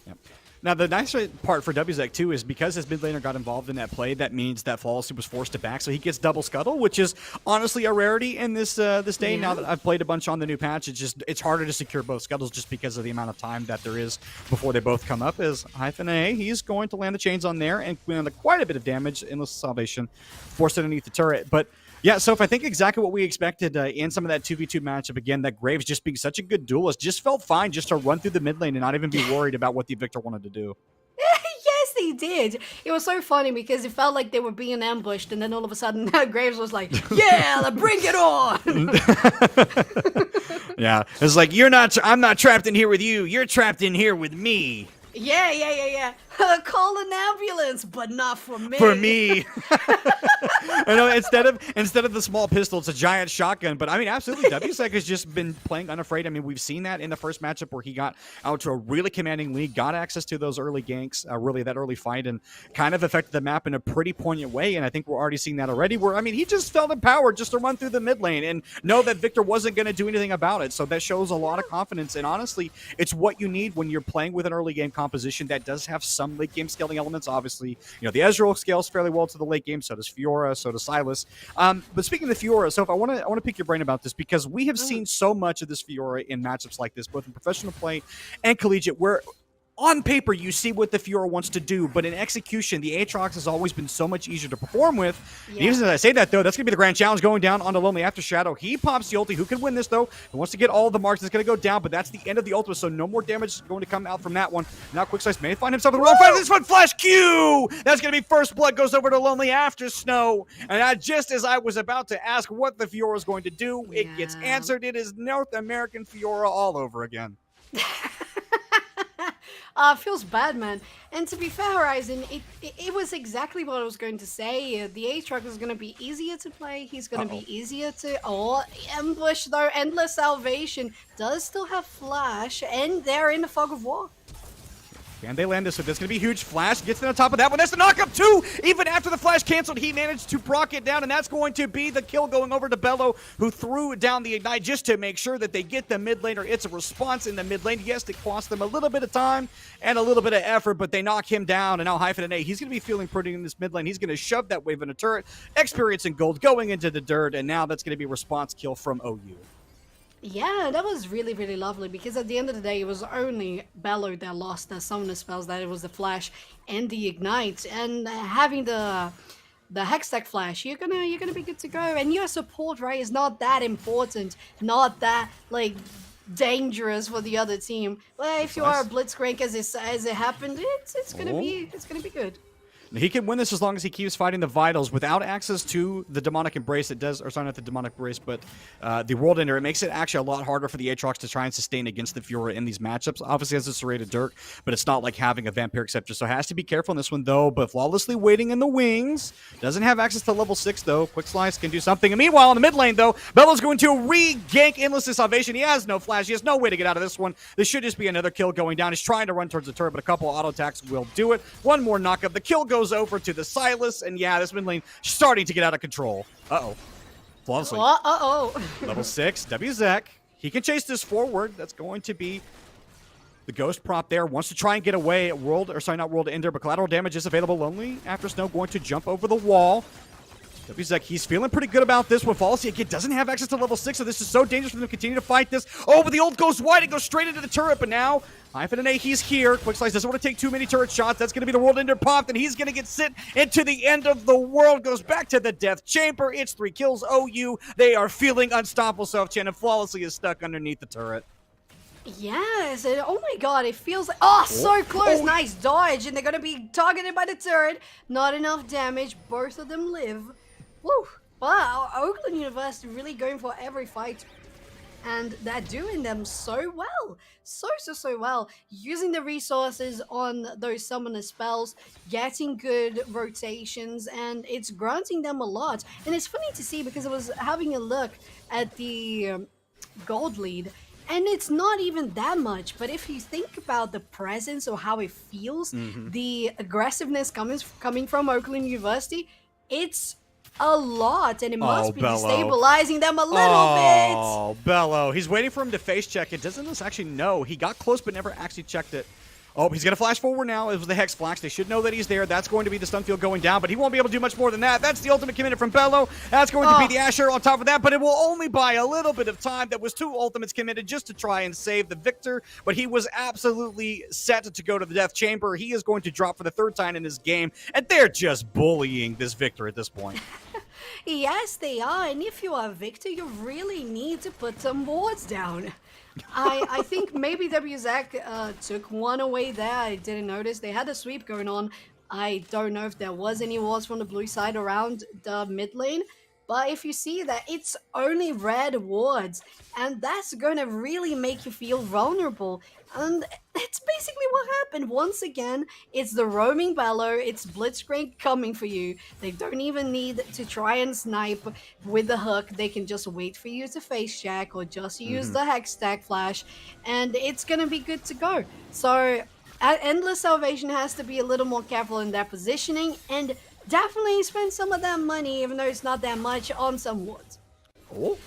Yep. Now, the nice part for WZAC, too, is because his mid laner got involved in that play, that means that Flawlessly was forced to back, so he gets double Scuttle, which is honestly a rarity in this this day. Yeah. Now that I've played a bunch on the new patch, it's harder to secure both Scuttles just because of the amount of time that there is before they both come up. As Hyphen A, he's going to land the chains on there and land quite a bit of damage. Endless Salvation forced underneath the turret, but yeah, so if I think exactly what we expected in some of that 2v2 matchup, again, that Graves just being such a good duelist, just felt fine just to run through the mid lane and not even be worried about what the Victor wanted to do. Yes, they did. It was so funny because it felt like they were being ambushed, and then all of a sudden Graves was like, yeah, bring it on! Yeah, it's like, I'm not trapped in here with you, you're trapped in here with me. Yeah. Call an ambulance, but not for me. For me. I know, instead of the small pistol, it's a giant shotgun. But I mean, absolutely, WSEC has just been playing unafraid. I mean, we've seen that in the first matchup where he got out to a really commanding lead, got access to those early ganks, really that early fight, and kind of affected the map in a pretty poignant way. And I think we're already seeing that already. Where I mean, he just felt empowered just to run through the mid lane and know that Victor wasn't going to do anything about it. So that shows a lot of confidence. And honestly, it's what you need when you're playing with an early game composition that does have some late game scaling elements. Obviously, the Ezreal scales fairly well to the late game. So does Fiora. So does Silas. But speaking of the Fiora, so if I want to pick your brain about this, because we have seen so much of this Fiora in matchups like this, both in professional play and collegiate, where on paper, you see what the Fiora wants to do, but in execution, the Aatrox has always been so much easier to perform with. Yeah. Even as I say that, though, that's going to be the grand challenge going down on the Lonely After Shadow. He pops the ulti. Who can win this, though? He wants to get all the marks. It's going to go down, but that's the end of the ultimate, so no more damage is going to come out from that one. Now Quick Slice may find himself in the wrong fight. This one, Flash Q! That's going to be first blood, goes over to Lonely After Snow. And just as I was about to ask what the Fiora is going to do, it gets answered. It is North American Fiora all over again. Feels bad, man. And to be fair, Horizon, it was exactly what I was going to say. The Aatrox is going to be easier to play. He's going to be easier to ambush, though. Endless Salvation does still have Flash, and they're in the fog of war. Can they land this? So this is going to be huge. Flash gets to the top of that one. That's the knockup too. Even after the Flash canceled, he managed to proc it down, and that's going to be the kill going over to Bello, who threw down the Ignite just to make sure that they get the mid laner. It's a response in the mid lane. Yes, it cost them a little bit of time and a little bit of effort, but they knock him down, and now Hyphen and A, he's going to be feeling pretty in this mid lane. He's going to shove that wave in a turret, experience in gold, going into the dirt, and now that's going to be a response kill from OU. Yeah, that was really, really lovely, because at the end of the day, it was only Bello that lost the summoner spells, that it was the Flash and the Ignite, and having the Hextech Flash, you're gonna be good to go. And your support, right, is not that important, not that like dangerous for the other team. But if you are a Blitzcrank as it happened, it's gonna be good. He can win this as long as he keeps fighting the Vitals without access to the Demonic Embrace. It does, or sorry, not the Demonic Embrace, but the World Ender. It makes it actually a lot harder for the Aatrox to try and sustain against the Fiora in these matchups. Obviously, has a serrated Dirk, but it's not like having a Vampiric Scepter, so has to be careful in this one, though. But flawlessly waiting in the wings. Doesn't have access to level 6, though. Quick Slice can do something. And meanwhile, in the mid lane, though, Bello's going to re-gank Endless Salvation. He has no flash. He has no way to get out of this one. This should just be another kill going down. He's trying to run towards the turret, but a couple auto attacks will do it. One more knockup. The kill goes over to the Silas, and yeah, this mid lane starting to get out of control. Flawlessly. Level 6, WZek. He can chase this forward. That's going to be the Ghost prop there. Wants to try and get away. Not World Ender, but collateral damage is available. Lonely After Snow going to jump over the wall. WZek, he's feeling pretty good about this one. Fallacy, again, doesn't have access to level 6, so this is so dangerous for them to continue to fight this. Oh, but the ult goes wide. It goes straight into the turret, but now Hyphen and A, he's here. Quick Slice doesn't want to take too many turret shots. That's going to be the World Ender popped, and he's going to get sent into the end of the world. Goes back to the Death Chamber. It's 3 kills. OU, they are feeling unstoppable. Self-Chan and Flawlessly is stuck underneath the turret. Yes, and oh my god, it feels like, so close. Nice dodge, and they're going to be targeted by the turret. Not enough damage. Both of them live. Woo. Wow, Oakland University really going for every fight, and they're doing them so well. So well. Using the resources on those summoner spells, getting good rotations, and it's granting them a lot. And it's funny to see, because I was having a look at the gold lead, and it's not even that much, but if you think about the presence or how it feels, the aggressiveness coming from Oakland University, it's a lot, and it must be destabilizing them a little bit. Oh, Bello. He's waiting for him to face check it. Doesn't this actually know? He got close, but never actually checked it. Oh, he's going to flash forward now. It was the Hex Flash. They should know that he's there. That's going to be the stun field going down, but he won't be able to do much more than that. That's the ultimate committed from Bello. That's going to be the Asher on top of that, but it will only buy a little bit of time. That was 2 ultimates committed just to try and save the victor, but he was absolutely set to go to the Death Chamber. He is going to drop for the 3rd time in this game, and they're just bullying this victor at this point. Yes, they are, and if you are Victor, you really need to put some wards down. I think maybe WZek took one away there. I didn't notice. They had a sweep going on. I don't know if there was any wards from the blue side around the mid lane, But if you see that, it's only red wards, and that's going to really make you feel vulnerable. And that's basically what happened. Once again, it's the roaming Bello, it's Blitzcrank coming for you. They don't even need to try and snipe with the hook. They can just wait for you to face check or just use the Hex Stack Flash, and it's going to be good to go. So Endless Salvation has to be a little more careful in their positioning and definitely spend some of that money, even though it's not that much, on some wards. Oh,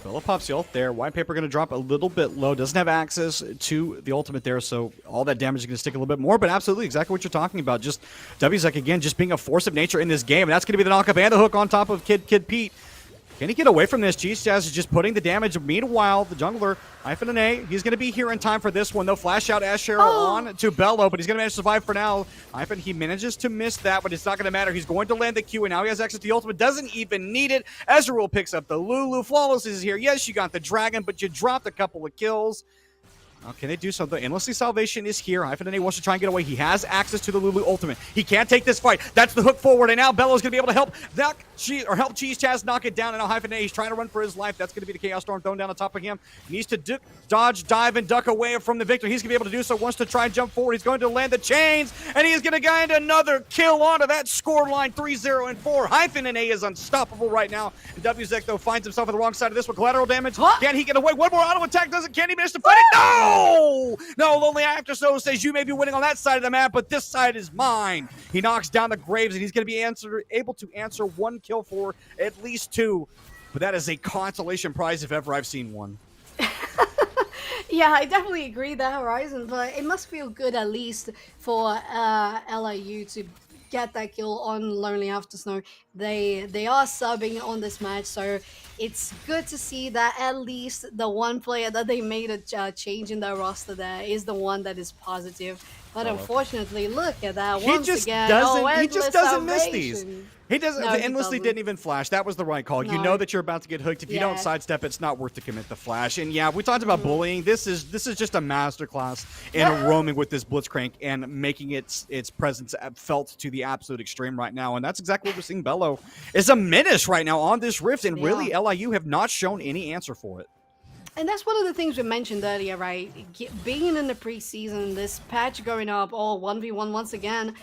Bella pops the ult there. White Paper going to drop a little bit low. Doesn't have access to the ultimate there, so all that damage is going to stick a little bit more. But absolutely, exactly what you're talking about. Just Wzek again, just being a force of nature in this game. And that's going to be the knock-up and the hook on top of Kid Pete. Can he get away from this? Cheese Jazz is just putting the damage. Meanwhile, the jungler, Hyphen, he's going to be here in time for this one. They'll flash out Asher on to Bello, but he's going to manage to survive for now. Hyphen, he manages to miss that, but it's not going to matter. He's going to land the Q, and now he has access to the ultimate. Doesn't even need it. Ezreal picks up the Lulu. Flawless is here. Yes, you got the dragon, but you dropped a couple of kills. Oh, can they do something? Endlessly Salvation is here. Hyphen wants to try and get away. He has access to the Lulu ultimate. He can't take this fight. That's the hook forward, and now Bello's going to be able to help help Cheese Chaz knock it down. And now Hyphen he's trying to run for his life. That's going to be the Chaos Storm thrown down on top of him. He needs to dodge, dive, and duck away from the victor. He's going to be able to do so. Wants to try and jump forward. He's going to land the chains, and he's going to get another kill onto that score line. 3-0 and 4. Hyphen is unstoppable right now. And Wzek, though, finds himself on the wrong side of this with collateral damage. Can he get away? One more auto attack doesn't. Can he manage to fight it? No! No, Lonely After So says you may be winning on that side of the map, but this side is mine. He knocks down the Graves, and he's going to be able to answer one kill for at least two. But that is a consolation prize if ever I've seen one. Yeah, I definitely agree that Horizon, but it must feel good at least for LIU to get that kill on Lonely After Snow. They are subbing on this match, so it's good to see that at least the one player that they made a change in their roster there is the one that is positive. But unfortunately, look at that once again. He just doesn't miss these. He doesn't. No, he Endlessly doesn't. didn't even flash. That was the right call. You No. know that you're about to get hooked. If you don't sidestep, it's not worth to commit the flash. And yeah, we talked about bullying. This is just a masterclass in roaming with this Blitzcrank and making its presence felt to the absolute extreme right now. And that's exactly what we're seeing. Bello is a menace right now on this rift, and really LIU have not shown any answer for it. And that's one of the things we mentioned earlier, right? Being in the preseason, this patch going up, 1v1 once again,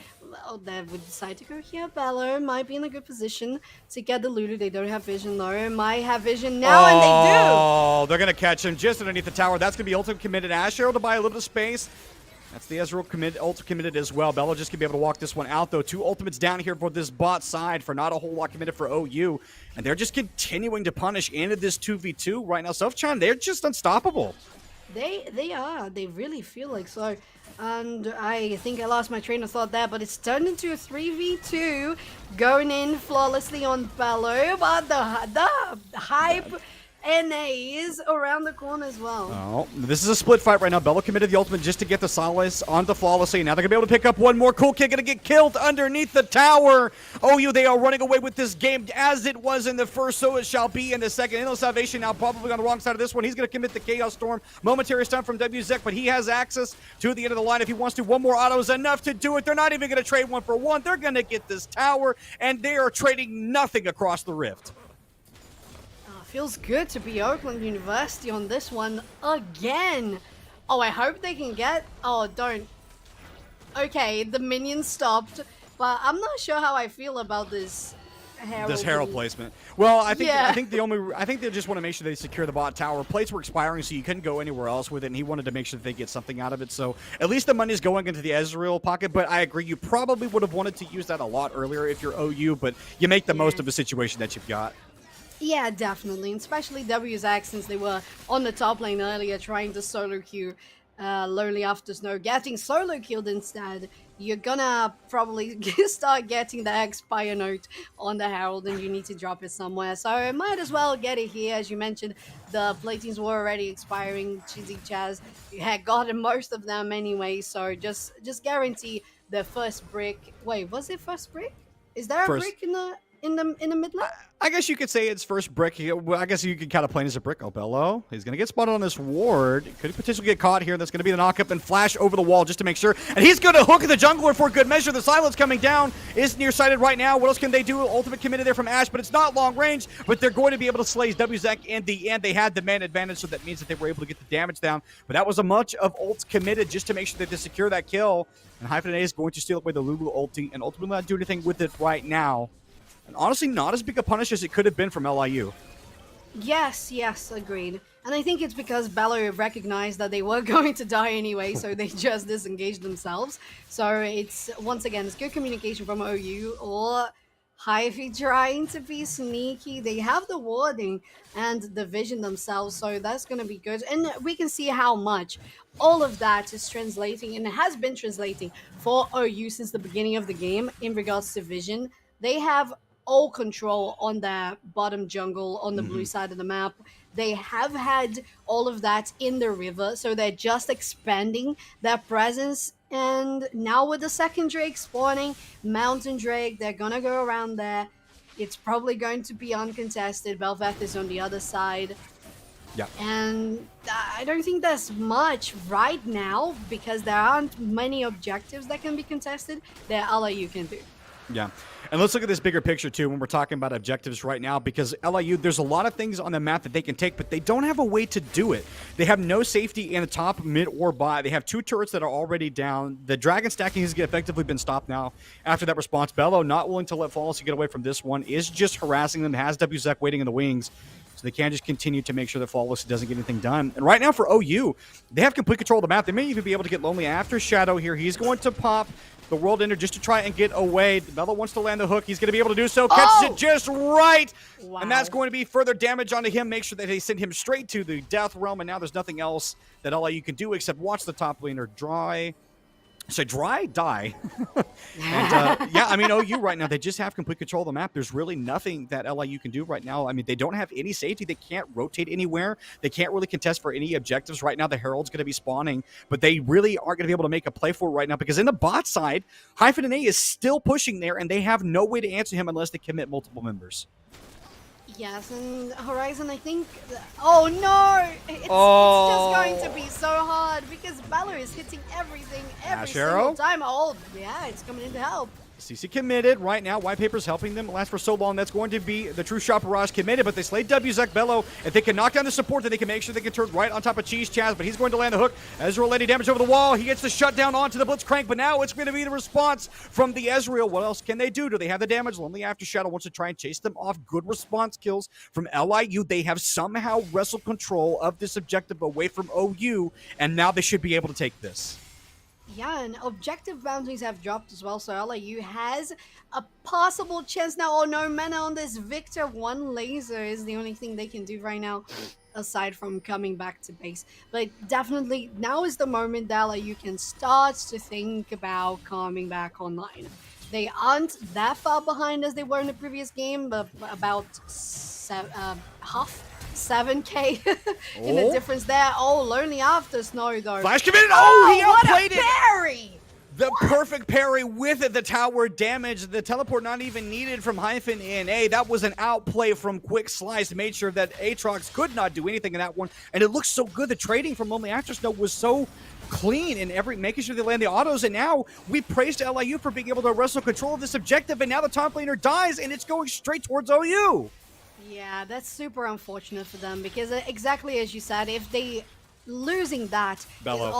they would decide to go here. Bello might be in a good position to get the Lulu. They don't have vision though. Might have vision now, and they do. Oh, they're going to catch him just underneath the tower. That's going to be ultimate committed. Asher to buy a little bit of space. That's the Ezreal ult committed as well. Bello just going to be able to walk this one out, though. 2 ultimates down here for this bot side for not a whole lot committed for OU. And they're just continuing to punish into this 2v2 right now. Self-Chan, they're just unstoppable. They are. They really feel like so. And I think I lost my train of thought there, but it's turned into a 3v2, going in flawlessly on Bello, but the hype NA is around the corner as well. Oh, this is a split fight right now. Bello committed the ultimate just to get the Solace onto Flawlessly. Now they're going to be able to pick up one more. Cool Kid going to get killed underneath the tower. OU, they are running away with this game as it was in the first, so it shall be in the second. Endless Salvation now probably on the wrong side of this one. He's going to commit the Chaos Storm. Momentary stun from Wzek, but he has access to the end of the line if he wants to. One more auto is enough to do it. They're not even going to trade one for one. They're going to get this tower, and they are trading nothing across the rift. Feels good to be Oakland University on this one again. Oh, I hope they can get... Oh, don't. Okay, the minions stopped, but I'm not sure how I feel about this Herald. This Herald placement. Well, I think I think they just want to make sure they secure the bot tower. Plates were expiring, so you couldn't go anywhere else with it, and he wanted to make sure that they get something out of it. So at least the money's going into the Ezreal pocket, but I agree, you probably would have wanted to use that a lot earlier if you're OU, but you make the most of the situation that you've got. Yeah, definitely, and especially Wzek, since they were on the top lane earlier trying to solo queue Lonely After Snow, getting solo killed instead. You're gonna probably start getting the Expire note on the Herald, and you need to drop it somewhere. So I might as well get it here. As you mentioned, the platings were already expiring. Cheesy Chaz had gotten most of them anyway, so just guarantee the first brick. Wait, was it first brick? Is there a brick in the... in the mid lane. I guess you could say it's first brick. Well, I guess you could kind of play it as a brick. Oh, Bello. He's going to get spotted on this ward. Could potentially get caught here. That's going to be the knock-up and flash over the wall just to make sure. And he's going to hook the jungler for good measure. The silence coming down is nearsighted right now. What else can they do? Ultimate committed there from Ashe, but it's not long range. But they're going to be able to slay WZek in the end. They had the man advantage, so that means that they were able to get the damage down. But that was a much of ults committed just to make sure that they secure that kill. And Hyphen A is going to steal away the Lulu ulti and ultimately not do anything with it right now. And honestly, not as big a punish as it could have been from LIU. Yes, agreed. And I think it's because Bello recognized that they were going to die anyway, so they just disengaged themselves. So it's, once again, it's good communication from OU or Hyphy trying to be sneaky. They have the warding and the vision themselves, so that's going to be good. And we can see how much all of that is translating, and it has been translating for OU since the beginning of the game in regards to vision. They have all control on their bottom jungle on the blue side of the map. They have had all of that in the river, so they're just expanding their presence. And now with the second Drake spawning, Mountain Drake, they're gonna go around there. It's probably going to be uncontested. Belveth is on the other side. Yeah. And I don't think there's much right now because there aren't many objectives that can be contested that LIU can do. Yeah. And let's look at this bigger picture, too, when we're talking about objectives right now, because LIU, there's a lot of things on the map that they can take, but they don't have a way to do it. They have no safety in the top, mid, or bot. They have 2 turrets that are already down. The dragon stacking has effectively been stopped now after that response. Bello, not willing to let Flawless get away from this one, is just harassing them, has WZek waiting in the wings. So they can just continue to make sure that Flawless doesn't get anything done. And right now for OU, they have complete control of the map. They may even be able to get Lonely after Shadow here. He's going to pop the World Ender just to try and get away. Bello wants to land the hook. He's going to be able to do so. Catches it just right. Wow. And that's going to be further damage onto him. Make sure that they send him straight to the Death Realm. And now there's nothing else that LIU can do except watch the top laner die. And, yeah, I mean, OU right now, they just have complete control of the map. There's really nothing that LIU can do right now. I mean, they don't have any safety. They can't rotate anywhere. They can't really contest for any objectives right now. The Herald's going to be spawning, but they really aren't going to be able to make a play for it right now because in the bot side, Hyphen and A is still pushing there, and they have no way to answer him unless they commit multiple members. Yes, and Horizon, I think... Oh, no! It's just going to be so hard because Bello is hitting everything every single time. Oh, yeah, it's coming in to help. CC committed right now. White Paper's helping them last for so long. That's going to be the true shot barrage committed, but they slayed WZek Bello. If they can knock down the support, then they can make sure they can turn right on top of Cheese Chaz, but he's going to land the hook. Ezreal letting damage over the wall. He gets the shutdown onto the Blitzcrank, but now it's going to be the response from the Ezreal. What else can they do? Do they have the damage? Lonely after Shadow wants to try and chase them off. Good response kills from LIU. They have somehow wrestled control of this objective away from OU, and now they should be able to take this. Yeah, and objective boundaries have dropped as well, so LIU has a possible chance now. Oh no, mana on this Victor. 1 laser is the only thing they can do right now, aside from coming back to base. But definitely, now is the moment that LIU can start to think about coming back online. They aren't that far behind as they were in the previous game, but about half. 7k in the difference there. Oh, Lonely after Snow though. Flash committed. Oh, he outplayed it. Parry! The perfect parry with it. The tower damage. The teleport not even needed from Hyphen NA. That was an outplay from Quick Slice. Made sure that Aatrox could not do anything in that one. And it looks so good. The trading from Lonely After Snow was so clean in making sure they land the autos. And now we praised LIU for being able to wrestle control of this objective. And now the top laner dies and it's going straight towards OU. Yeah, that's super unfortunate for them because exactly as you said, if they losing that Bello.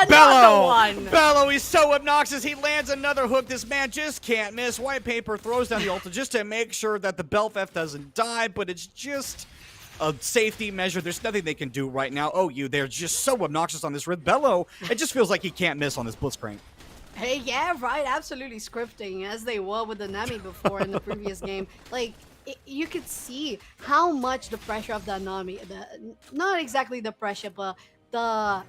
Bello, he's so obnoxious. He lands another hook. This man just can't miss. White Paper throws down the ult just to make sure that the Belfeth doesn't die, but it's just a safety measure. There's nothing they can do right now. OU, they're just so obnoxious on this rid. Bello, it just feels like he can't miss on this Blitzcrank. Hey, yeah, right. Absolutely scripting as they were with the Nami before in the previous game. Like, you could see how much the pressure of the Nami, not exactly the pressure, but the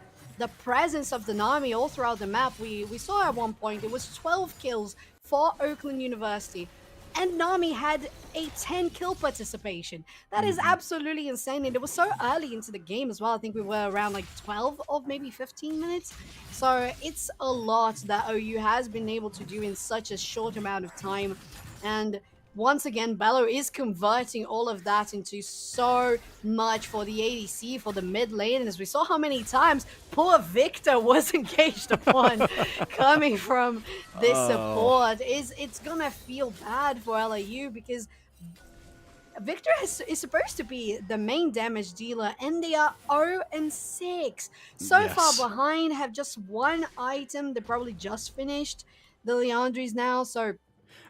presence of the Nami all throughout the map. We saw at one point it was 12 kills for Oakland University, and Nami had a 10 kill participation. That is absolutely insane, and it was so early into the game as well. I think we were around like 12 or maybe 15 minutes. So it's a lot that OU has been able to do in such a short amount of time, and once again, Bello is converting all of that into so much for the ADC, for the mid lane. And as we saw how many times poor Victor was engaged upon coming from this support, it's gonna feel bad for LAU because Victor is supposed to be the main damage dealer, and they are 0-6. So far behind, have just one item. They probably just finished the Leandries now, so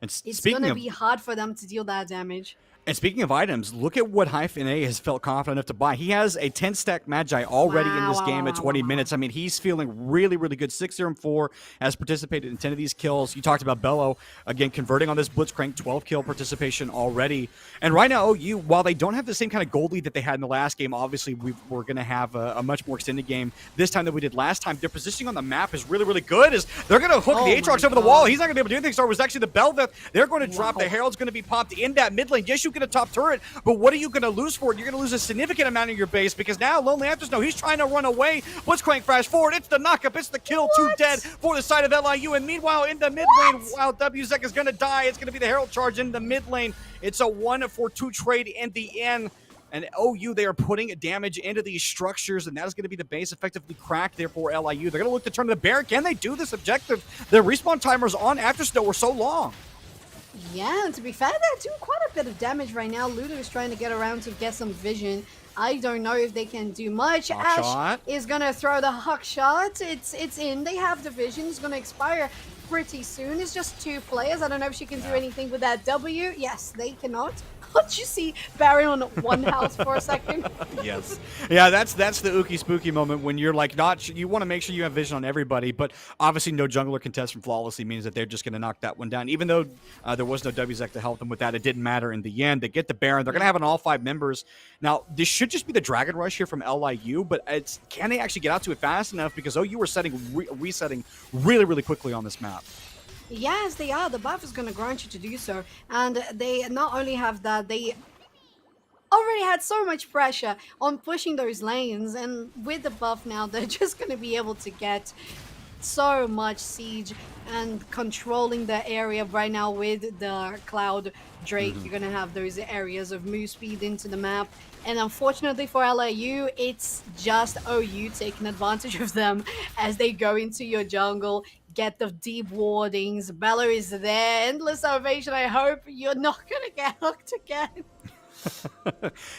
it's going to be hard for them to deal that damage. And speaking of items, look at what Hyphen A has felt confident enough to buy. He has a 10-stack Magi already in this game at 20 minutes. I mean, he's feeling really, really good. 6-0-4, has participated in 10 of these kills. You talked about Bello, again, converting on this Blitzcrank, 12-kill participation already. And right now, OU, while they don't have the same kind of gold lead that they had in the last game, obviously we're going to have a much more extended game this time than we did last time. Their positioning on the map is really, really good. As they're going to hook the Aatrox over the wall. He's not going to be able to do anything. So it was actually the Belveth. They're going to drop. The Herald's going to be popped in that mid lane. Yes, you get a top turret, but what are you going to lose for it? You're going to lose a significant amount of your base because now Lonely After Snow, he's trying to run away. Blitzcrank flash forward. It's the knockup. It's the kill. Two dead for the side of LIU. And meanwhile, in the mid lane, while WZek is going to die, it's going to be the Herald charge in the mid lane. It's a 1-for-2 trade in the end. And OU, they are putting damage into these structures, and that is going to be the base effectively cracked there for LIU. They're going to look to turn to the Baron. Can they do this objective? The respawn timers on After Snow were so long. Yeah, and to be fair, they're doing quite a bit of damage right now. Ludo is trying to get around to get some vision. I don't know if they can do much. Ash is going to throw the Huck shot. It's in. They have the vision. It's going to expire pretty soon. It's just two players. I don't know if she can do anything with that W. Yes, they cannot. Don't you see Baron on one house for a second? Yes. Yeah, that's the ookie spooky moment when you're like you want to make sure you have vision on everybody, but obviously no jungler contest from flawlessly means that they're just going to knock that one down. Even though there was no WZek to help them with that, it didn't matter in the end. They get the Baron. They're going to have an all 5 members. Now, this should just be the Dragon Rush here from LIU, but can they actually get out to it fast enough? Because OU were resetting really, really quickly on this map. Yes, they are. The buff is going to grant you to do so. And they not only have that, they already had so much pressure on pushing those lanes. And with the buff now, they're just going to be able to get so much siege and controlling the area right now with the Cloud Drake. You're going to have those areas of move speed into the map. And unfortunately for LIU, it's just OU taking advantage of them as they go into your jungle, get the deep wardings. Bello is there. Endless Ovation. I hope you're not going to get hooked again.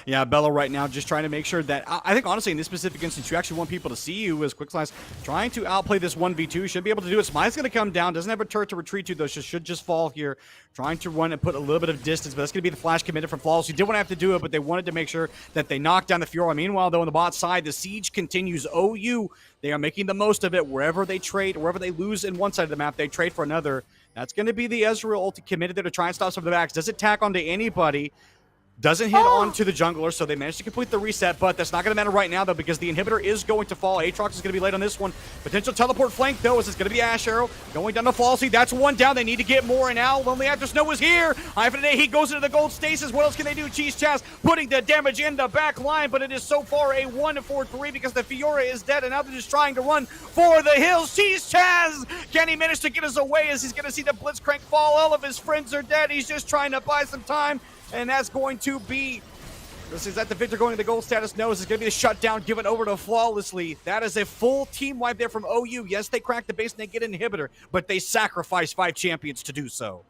Yeah, Bello right now just trying to make sure that, I think honestly in this specific instance, you actually want people to see you as Quickslice trying to outplay this 1v2. Should be able to do it. Smite's going to come down. Doesn't have a turret to retreat to, though. Should just fall here. Trying to run and put a little bit of distance, but that's going to be the flash committed from Flawless. You did want to have to do it, but they wanted to make sure that they knocked down the Fiora. Meanwhile, though, on the bot side, the siege continues. OU, they are making the most of it. Wherever they trade, wherever they lose in one side of the map, they trade for another. That's going to be the Ezreal ulti committed there to try and stop some of the backs. Does it tack onto anybody? Doesn't hit onto the jungler, so they managed to complete the reset, but that's not going to matter right now, though, because the inhibitor is going to fall. Aatrox is going to be late on this one. Potential teleport flank, though, as it's going to be Ash Arrow going down to Flawlessly. That's one down. They need to get more, and now Lonely After Snow is here. Hyphen A, he goes into the gold stasis. What else can they do? Cheese Chaz putting the damage in the back line, but it is so far a 1-4-3 because the Fiora is dead, and now they're just trying to run for the hills. Cheese Chaz! Can he manage to get us away as he's going to see the Blitzcrank fall? All of his friends are dead. He's just trying to buy some time, and that's going to be... Is that the Victor going to the gold status? No, this is going to be the shutdown given over to Flawlessly. That is a full team wipe there from OU. Yes, they crack the base and they get an inhibitor, but they sacrifice 5 champions to do so.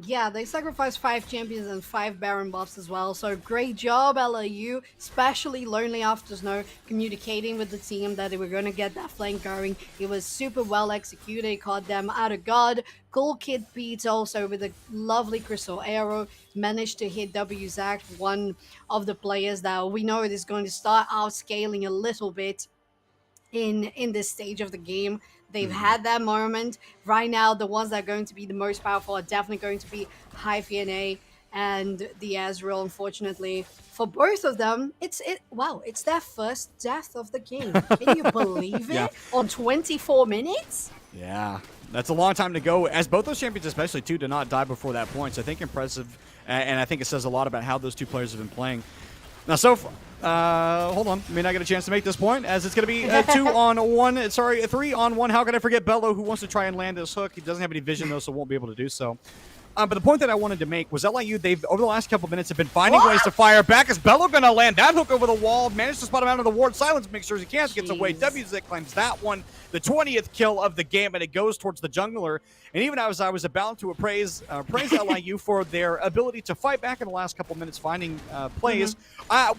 Yeah, they sacrificed 5 champions and 5 Baron buffs as well. So great job, LAU, especially Lonely After Snow, communicating with the team that they were going to get that flank going. It was super well executed, caught them out of guard. Cool Kid Pete also with a lovely crystal arrow managed to hit WZak, one of the players that we know is going to start outscaling a little bit in this stage of the game. They've had that moment. Right now, the ones that are going to be the most powerful are definitely going to be Hyphen and the Ezreal, unfortunately. For both of them, it's their first death of the game. Can you believe it? Yeah. On 24 minutes? Yeah, that's a long time to go, as both those champions especially, too, did not die before that point. So I think impressive, and I think it says a lot about how those two players have been playing. Now, so far, hold on. May not get a chance to make this point, as it's going to be 2-on-1. Sorry, 3-on-1. How can I forget Bello, who wants to try and land this hook? He doesn't have any vision, though, so won't be able to do so. But the point that I wanted to make was LIU, they've, over the last couple minutes, have been finding ways to fire back. Is Bello going to land that hook over the wall? Managed to spot him out of the ward. Silence makes sure he can't. Gets away. WZ claims that one. The 20th kill of the game, and it goes towards the jungler. And even as I was about to praise LIU for their ability to fight back in the last couple minutes, finding plays,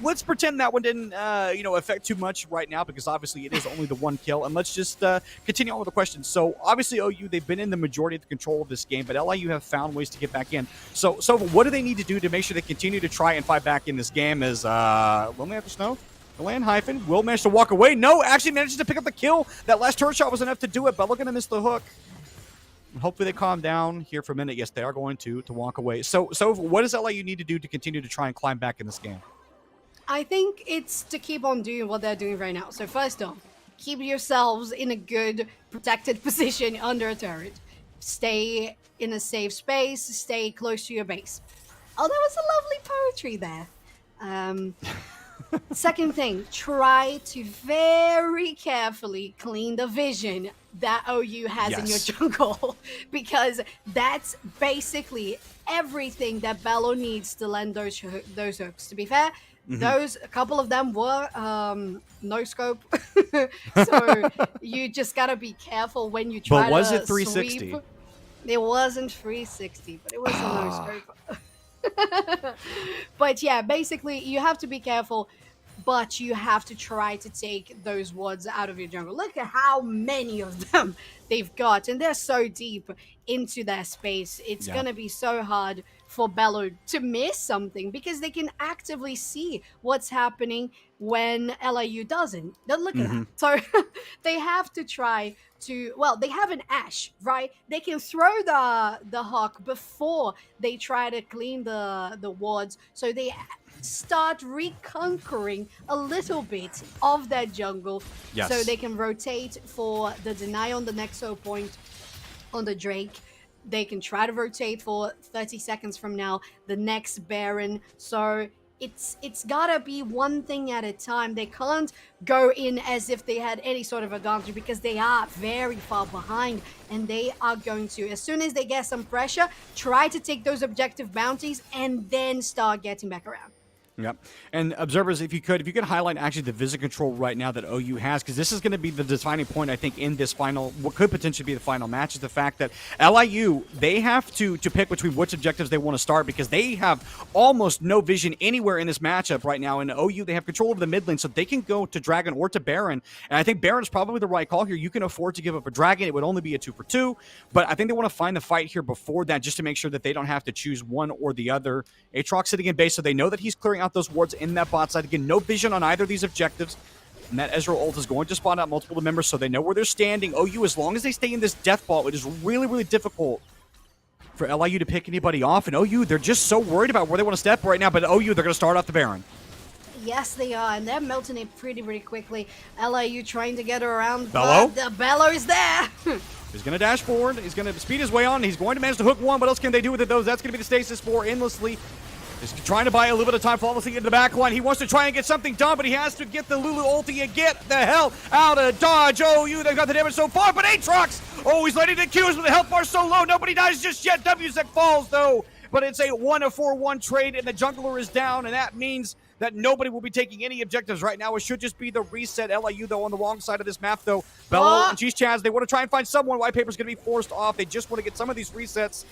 let's pretend that one didn't affect too much right now, because obviously it is only the one kill. And let's just continue on with the questions. So obviously OU, they've been in the majority of the control of this game, but LIU have found ways to get back in. So what do they need to do to make sure they continue to try and fight back in this game? Is Lonely After Snow? Land hyphen will manage to walk away. No, actually manages to pick up the kill. That last turret shot was enough to do it. Bello gonna miss the hook. Hopefully they calm down here for a minute. Yes, they are going to walk away. So what does LIU need to do to continue to try and climb back in this game? I think it's to keep on doing what they're doing right now. So first off, keep yourselves in a good protected position under a turret. Stay in a safe space. Stay close to your base. Oh, that was a lovely poetry there. Second thing, try to very carefully clean the vision that OU has in your jungle, because that's basically everything that Bello needs to land those hooks. To be fair, a couple of them were no scope, so you just gotta be careful when you try to. But was it 360? Sweep. It wasn't 360, but it was a no scope. But yeah, basically you have to be careful, but you have to try to take those wards out of your jungle. Look at how many of them they've got, and they're so deep into their space. It's gonna be so hard for Bello to miss something, because they can actively see what's happening when LIU doesn't. Look at that. So they have to try to, well, they have an Ashe, right? They can throw the hawk before they try to clean the wards, so they start reconquering a little bit of that jungle, so they can rotate for the deny on the Nexo point on the Drake. They can try to rotate for 30 seconds from now the next Baron. So it's gotta be one thing at a time. They can't go in as if they had any sort of advantage, because they are very far behind, and they are going to, as soon as they get some pressure, try to take those objective bounties and then start getting back around. Yep. And observers, if you could highlight actually the vision control right now that OU has, because this is going to be the defining point, I think, in this final, what could potentially be the final match, is the fact that LIU, they have to pick between which objectives they want to start, because they have almost no vision anywhere in this matchup right now. And OU, they have control over the mid lane, so they can go to Dragon or to Baron. And I think Baron is probably the right call here. You can afford to give up a Dragon. It would only be a 2-for-2, but I think they want to find the fight here before that, just to make sure that they don't have to choose one or the other. Aatrox sitting in base, so they know that he's clearing out those wards in that bot side. Again, no vision on either of these objectives. And that Ezreal ult is going to spawn out multiple members, so they know where they're standing. OU, as long as they stay in this death ball, it is really, really difficult for LIU to pick anybody off. And OU, they're just so worried about where they want to step right now. But OU, they're going to start off the Baron. Yes, they are, and they're melting it pretty quickly. LIU trying to get around, Bello? but the Bello is there. He's going to dash forward. He's going to speed his way on. He's going to manage to hook one. What else can they do with it, though? That's going to be the stasis for endlessly. He's trying to buy a little bit of time flawlessly into the back line. He wants to try and get something done, but he has to get the Lulu ulti and get the hell out of dodge. OU, they've got the damage so far, but Aatrox! Oh, he's letting the Qs with the health bar so low. Nobody dies just yet. WZEC falls, though. But it's a 1-4-1 trade, and the jungler is down, and that means that nobody will be taking any objectives right now. It should just be the reset. LIU, though, on the wrong side of this map, though. Bello and Cheese Chaz, they want to try and find someone. White Paper's going to be forced off. They just want to get some of these resets.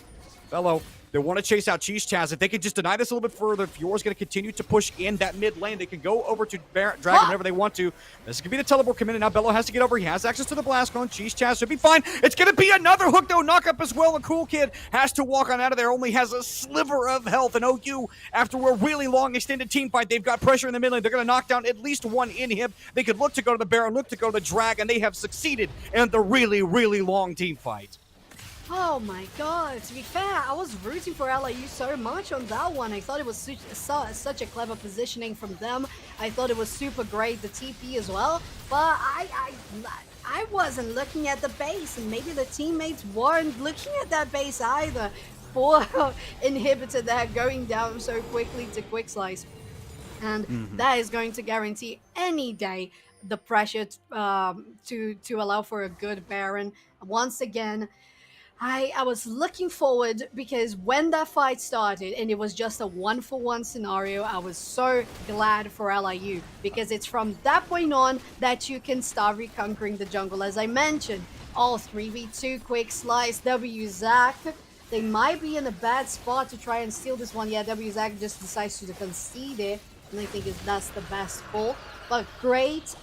Bello, they want to chase out Cheese Chaz. If they can just deny this a little bit further, Fior's going to continue to push in that mid lane. They can go over to Dragon whenever they want to. This is going to be the teleport committed. Now Bello has to get over. He has access to the blast cone. Cheese Chaz should be fine. It's going to be another hook, though. Knock up as well. The Cool Kid has to walk on out of there. Only has a sliver of health. And OU, after a really long extended team fight, they've got pressure in the mid lane. They're going to knock down at least one inhib. They could look to go to the Baron, look to go to the Dragon. They have succeeded in the really, really long team fight. Oh my god, to be fair, I was rooting for LIU so much on that one. I thought it was such a clever positioning from them. I thought it was super great, the TP as well. But I wasn't looking at the base, and maybe the teammates weren't looking at that base either. For inhibitor there going down so quickly to Quick Slice. And that is going to guarantee any day the pressure to allow for a good Baron. Once again, I was looking forward because when that fight started and it was just a 1-for-1 scenario, I was so glad for LIU because it's from that point on that you can start reconquering the jungle. As I mentioned, all 3v2 quick slice, WZAC. They might be in a bad spot to try and steal this one. Yeah, WZAC just decides to concede it, and I think that's the best call. But great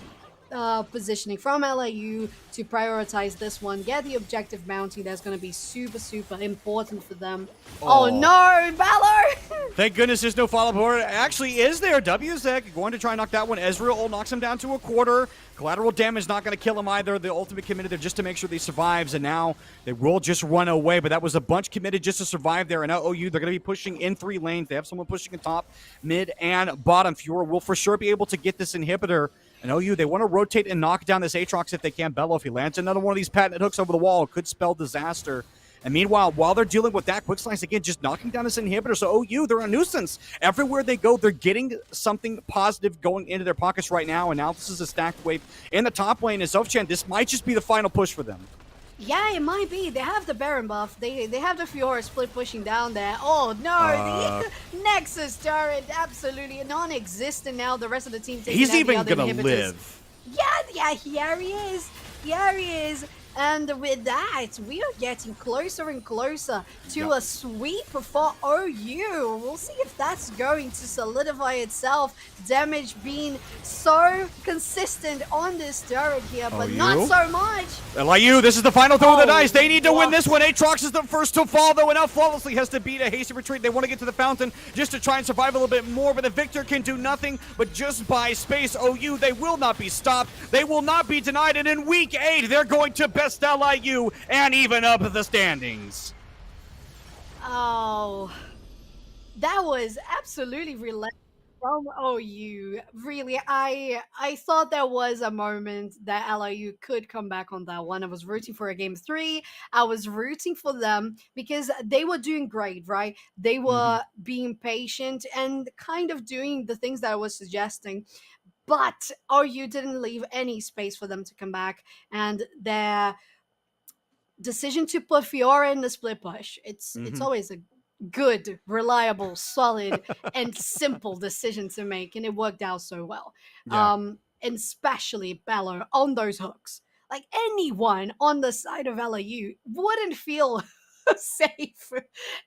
positioning from LIU to prioritize this one, get the objective bounty. That's going to be super, super important for them. Oh, no, Valor! Thank goodness there's no follow-up order. Actually, is there? WZEC going to try and knock that one. Ezreal knocks him down to a quarter. Collateral damage not going to kill him either. The ultimate committed there just to make sure he survives, and now they will just run away. But that was a bunch committed just to survive there. And now OU, they're going to be pushing in 3 lanes. They have someone pushing in top, mid, and bottom. Fiora will for sure be able to get this inhibitor. And OU, they want to rotate and knock down this Aatrox if they can. Bello, if he lands another one of these patented hooks over the wall, could spell disaster. And meanwhile, while they're dealing with that quick slice, again, just knocking down this inhibitor. So OU, they're a nuisance. Everywhere they go, they're getting something positive going into their pockets right now. And now this is a stacked wave in the top lane. And Zofchan, this might just be the final push for them. Yeah, it might be. They have the Baron buff. They have the Fiora split pushing down there. Oh, no. The Nexus turret, absolutely non-existent now. The rest of the team taking He's out even the other going to inhibitors. live. Yeah, here he is. Here he is. And with that, we are getting closer and closer to a sweep for OU. We'll see if that's going to solidify itself. Damage being so consistent on this turret here, but not so much. LIU, this is the final throw of the dice. They need to win this one. Aatrox is the first to fall, though, and now flawlessly has to beat a hasty retreat. They want to get to the fountain just to try and survive a little bit more, but the victor can do nothing but just buy space. OU, they will not be stopped. They will not be denied, and in week 8, they're going to best LIU and even up the standings. Oh, that was absolutely relentless from OU. Really, I thought there was a moment that LIU could come back on that one. I was rooting for a game 3. I was rooting for them because they were doing great, right? They were being patient and kind of doing the things that I was suggesting. But OU didn't leave any space for them to come back, and their decision to put Fiora in the split push. It's always a good, reliable, solid, and simple decision to make, and it worked out so well. Yeah. And especially Bello on those hooks. Like anyone on the side of LAU wouldn't feel safe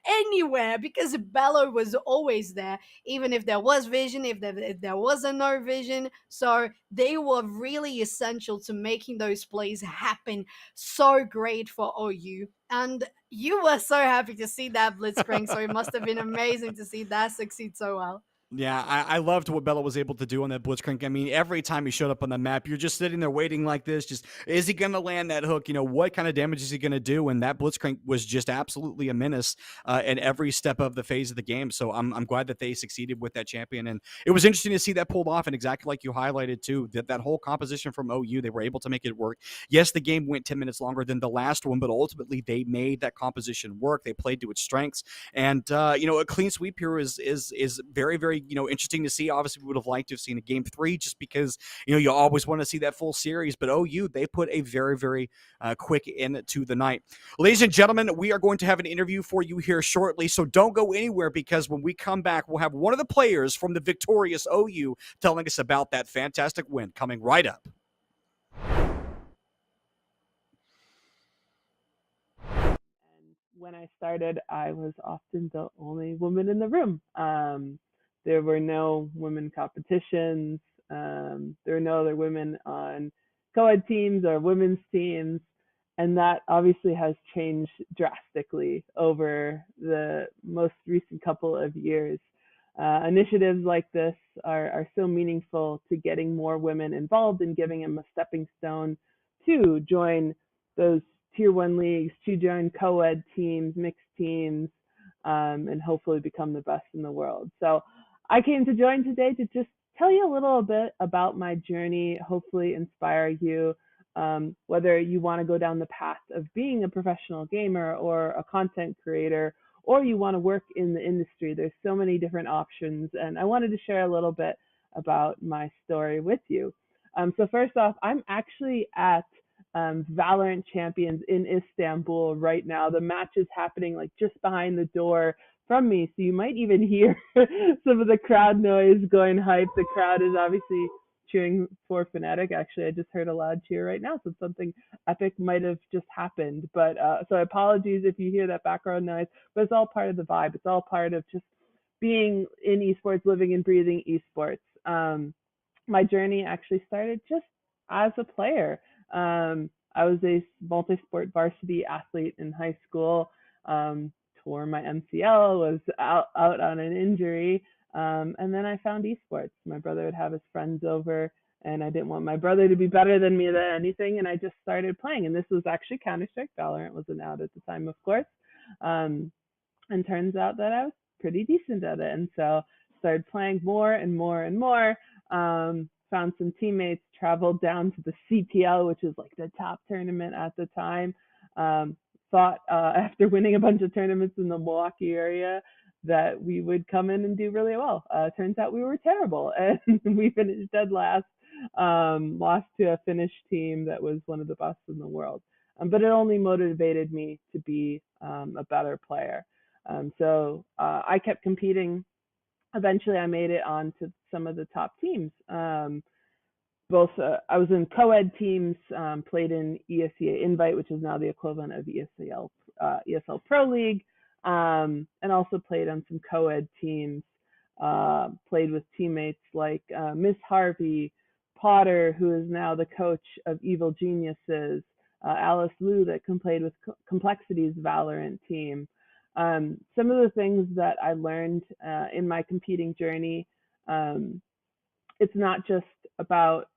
anywhere because Bello was always there, even if there was vision, if there wasn't no vision. So they were really essential to making those plays happen. So great for OU. And you were so happy to see that blitzcrank, so it must have been amazing to see that succeed so well. Yeah, I loved what Bello was able to do on that blitzcrank. I mean, every time he showed up on the map, you're just sitting there waiting like this. Just, is he going to land that hook? You know, what kind of damage is he going to do? And that blitzcrank was just absolutely a menace in every step of the phase of the game. So I'm glad that they succeeded with that champion. And it was interesting to see that pulled off. And exactly like you highlighted, too, that whole composition from OU, they were able to make it work. Yes, the game went 10 minutes longer than the last one, but ultimately they made that composition work. They played to its strengths. And, you know, a clean sweep here is very, very, you know, interesting to see. Obviously, we would have liked to have seen a game 3 just because, you know, you always want to see that full series. But OU, they put a very, very quick end to the night. Ladies and gentlemen, we are going to have an interview for you here shortly. So don't go anywhere because when we come back, we'll have one of the players from the victorious OU telling us about that fantastic win coming right up. When I started, I was often the only woman in the room. There were no women competitions. There were no other women on co-ed teams or women's teams. And that obviously has changed drastically over the most recent couple of years. Initiatives like this are so meaningful to getting more women involved and giving them a stepping stone to join those tier 1 leagues, to join co-ed teams, mixed teams, and hopefully become the best in the world. So I came to join today to just tell you a little bit about my journey, hopefully inspire you, whether you want to go down the path of being a professional gamer or a content creator, or you want to work in the industry. There's so many different options, and I wanted to share a little bit about my story with you. So first off, I'm actually at Valorant champions in Istanbul right now. The match is happening like just behind the door from me, so you might even hear some of the crowd noise going hype. The crowd is obviously cheering for Fnatic. Actually, I just heard a loud cheer right now, so something epic might have just happened. But so apologies if you hear that background noise, but it's all part of the vibe. It's all part of just being in esports, living and breathing esports. My journey actually started just as a player. I was a multi-sport varsity athlete in high school. Tore my MCL, was out on an injury, and then I found esports. My brother would have his friends over, and I didn't want my brother to be better than me at anything, and I just started playing. And this was actually Counter-Strike. Valorant wasn't out at the time, of course. And turns out that I was pretty decent at it, and so started playing more and more and more. Found some teammates, traveled down to the CPL, which is like the top tournament at the time. Thought after winning a bunch of tournaments in the Milwaukee area that we would come in and do really well. Turns out we were terrible, and we finished dead last. Lost to a Finnish team that was one of the best in the world. But it only motivated me to be a better player. So I kept competing. Eventually, I made it on to some of the top teams. Both I was in co-ed teams, played in ESEA Invite, which is now the equivalent of ESL Pro League, and also played on some co-ed teams. Played with teammates like Miss Harvey, Potter, who is now the coach of Evil Geniuses, Alice Liu, that played with Complexity's Valorant team. Some of the things that I learned in my competing journey, it's not just about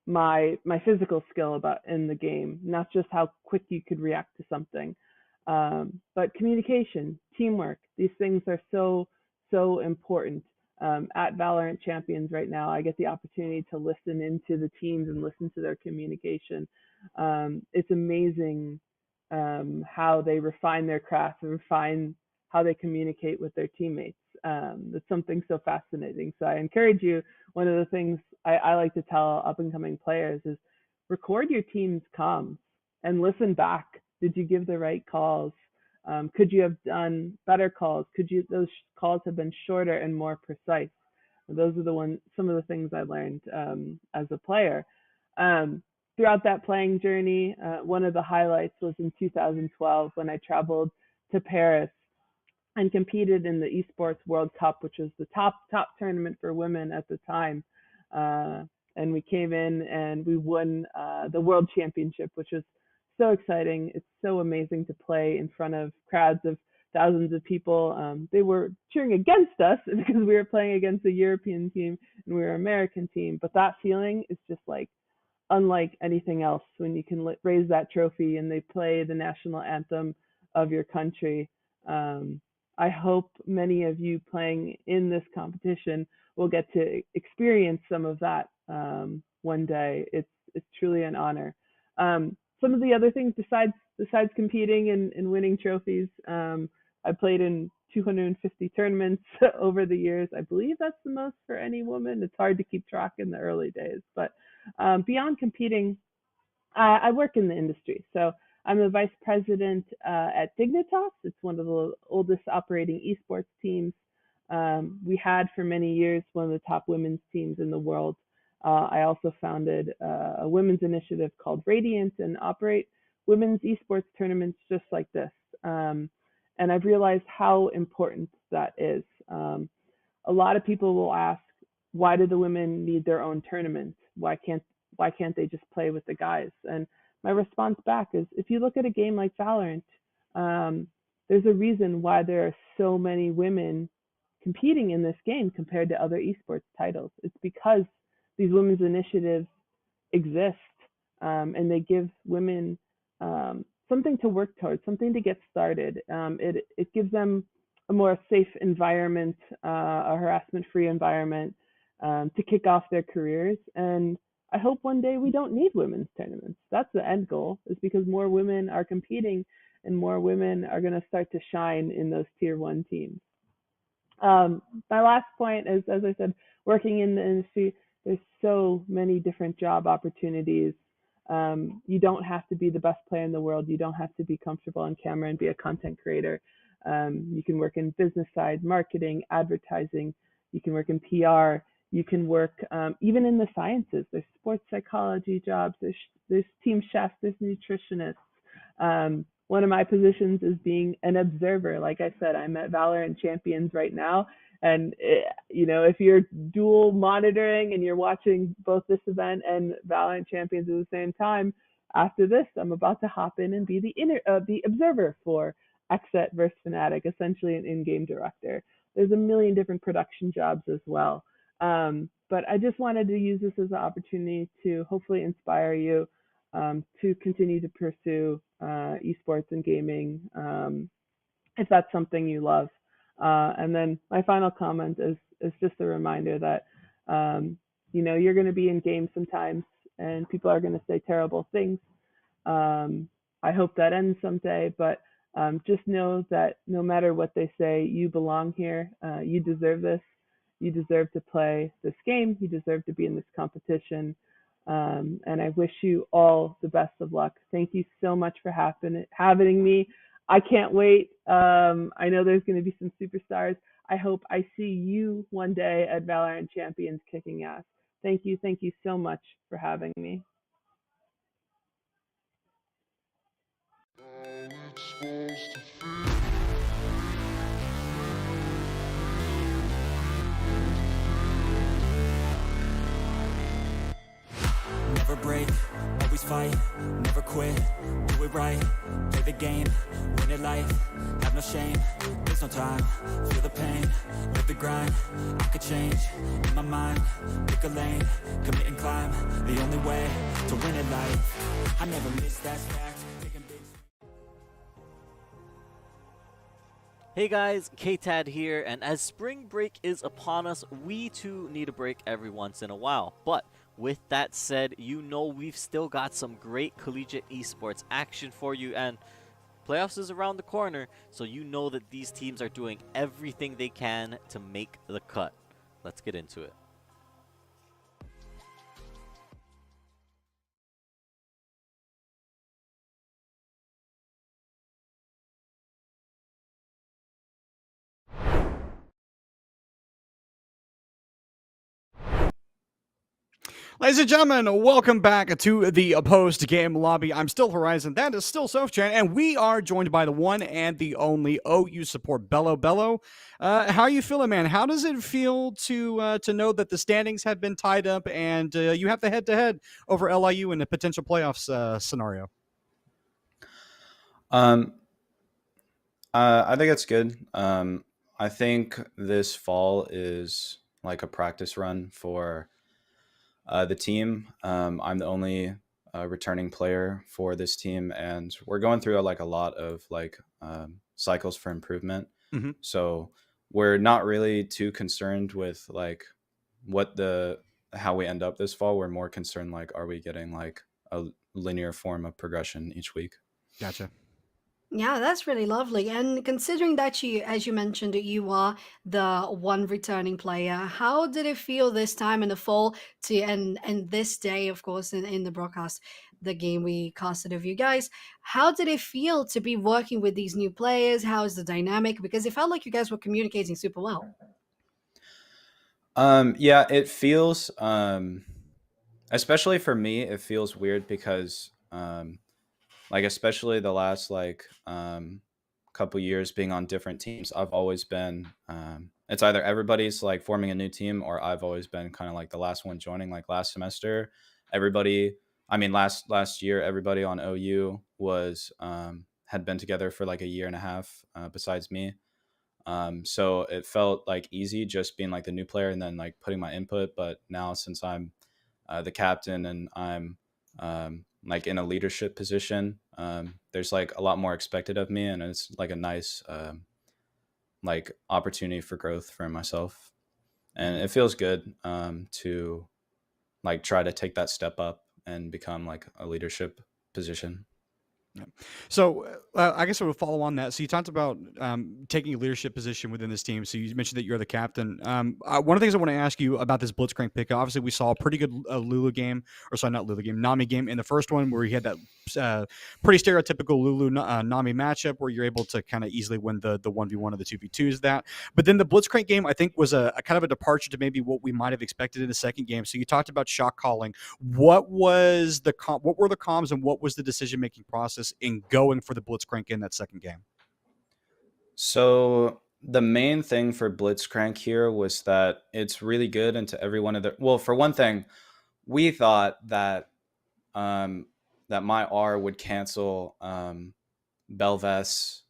my physical skill in the game, not just how quick you could react to something, but communication, teamwork. These things are so important. At Valorant Champions right now, I get the opportunity to listen into the teams and listen to their communication. It's amazing how they refine their craft and refine how they communicate with their teammates. It's something so fascinating. So I encourage you, one of the things I like to tell up and coming players is record your team's comms and listen back. Did you give the right calls? Could you have done better calls? Those calls have been shorter and more precise? Those are some of the things I learned as a player. Throughout that playing journey, one of the highlights was in 2012 when I traveled to Paris and competed in the Esports World Cup, which was the top tournament for women at the time. And we came in and we won the World Championship, which was so exciting. It's so amazing to play in front of crowds of thousands of people. They were cheering against us because we were playing against a European team and we were an American team. But that feeling is just like unlike anything else when you can raise that trophy and they play the national anthem of your country. I hope many of you playing in this competition will get to experience some of that one day. It's truly an honor. Some of the other things besides competing and winning trophies, I played in 250 tournaments over the years. I believe that's the most for any woman. It's hard to keep track in the early days, but beyond competing, I work in the industry. So I'm the vice president at Dignitas. It's one of the oldest operating esports teams. We had for many years one of the top women's teams in the world. I also founded a women's initiative called Radiant and operate women's esports tournaments just like this. And I've realized how important that is. A lot of people will ask, why do the women need their own tournament? Why can't they just play with the guys? And my response back is, if you look at a game like Valorant, there's a reason why there are so many women competing in this game compared to other esports titles. It's because these women's initiatives exist, and they give women something to work towards, something to get started. It gives them a more safe environment, a harassment-free environment to kick off their careers. And I hope one day we don't need women's tournaments. That's the end goal, is because more women are competing and more women are going to start to shine in those tier 1 teams. My last point is, as I said, working in the industry, there's so many different job opportunities. You don't have to be the best player in the world. You don't have to be comfortable on camera and be a content creator. You can work in business side, marketing, advertising. You can work in PR. You can work even in the sciences. There's sports psychology jobs. There's team chefs. There's nutritionists. One of my positions is being an observer. Like I said, I'm at Valorant Champions right now. And, if you're dual monitoring and you're watching both this event and Valorant Champions at the same time, after this, I'm about to hop in and be the observer for XSET versus Fnatic, essentially an in-game director. There's a million different production jobs as well. But I just wanted to use this as an opportunity to hopefully inspire you to continue to pursue esports and gaming if that's something you love. And then my final comment is just a reminder that you're going to be in games sometimes and people are going to say terrible things. I hope that ends someday, but just know that no matter what they say, you belong here. You deserve this. You deserve to play this game. You deserve to be in this competition. And I wish you all the best of luck. Thank you so much for having me. I can't wait. I know there's going to be some superstars. I hope I see you one day at Valorant Champions kicking ass. Thank you so much for having me. Never break, always fight, never quit, do it right, play the game, win it life, have no shame, there's no time, feel the pain, live the grind, I could change, in my mind, pick a lane, commit and climb, the only way to win it life, I never miss, that's fact, taking big. Hey guys, K-Tad here, and as spring break is upon us, we too need a break every once in a while, but with that said, we've still got some great collegiate esports action for you, and playoffs is around the corner, so that these teams are doing everything they can to make the cut. Let's get into it. Ladies and gentlemen, welcome back to the post-game lobby. I'm still Horizon, that is still Sofchan, and we are joined by the one and the only OU support, Bello. Bello, how are you feeling, man? How does it feel to know that the standings have been tied up and you have the head-to-head over LIU in a potential playoffs scenario? I think it's good. I think this fall is like a practice run for the team. I'm the only returning player for this team, and we're going through a lot of cycles for improvement. Mm-hmm. So we're not really too concerned with how we end up this fall. We're more concerned are we getting a linear form of progression each week. Gotcha. Yeah, that's really lovely. And considering that as you mentioned, that you are the one returning player, how did it feel this time in the fall and this day, of course, in the broadcast, the game we casted of you guys? How did it feel to be working with these new players? How is the dynamic? Because it felt like you guys were communicating super well. Yeah, it feels, especially for me, it feels weird because, especially the last couple years being on different teams, I've always been it's either everybody's forming a new team, or I've always been kind of the last one joining. Last semester, last year, everybody on OU was had been together for a year and a half besides me. So it felt easy just being the new player and then putting my input. But now, since I'm the captain and I'm in a leadership position, there's a lot more expected of me, and it's a nice opportunity for growth for myself, and it feels good to try to take that step up and become a leadership position. So I guess I would follow on that. So you talked about taking a leadership position within this team. So you mentioned that you're the captain. One of the things I want to ask you about this Blitzcrank pick, obviously we saw a pretty good Lulu game, or sorry, not Lulu game, Nami game in the first one where you had that pretty stereotypical Lulu Nami matchup where you're able to kind of easily win the 1v1 or the 2v2s that. But then the Blitzcrank game, I think, was a kind of a departure to maybe what we might have expected in the second game. So you talked about shot calling. What were the comms and what was the decision making process in going for the Blitzcrank in that second game? So the main thing for Blitzcrank here was that it's really good into every one of the. Well, for one thing, we thought that that my R would cancel Belveth's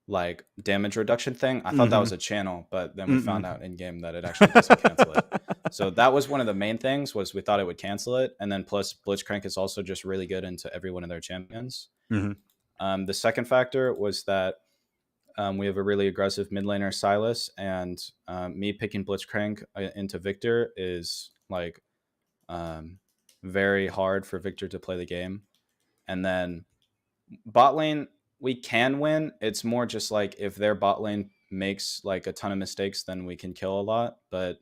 like damage reduction thing. I thought that was a channel, but then we found out in game that it actually doesn't cancel it. So that was one of the main things, was we thought it would cancel it, and then plus Blitzcrank is also just really good into every one of their champions. The second factor was that we have a really aggressive mid laner, Silas, and me picking Blitzcrank into Victor is like very hard for Victor to play the game. And then bot lane, we can win. It's more just like if their bot lane makes like a ton of mistakes, then we can kill a lot. But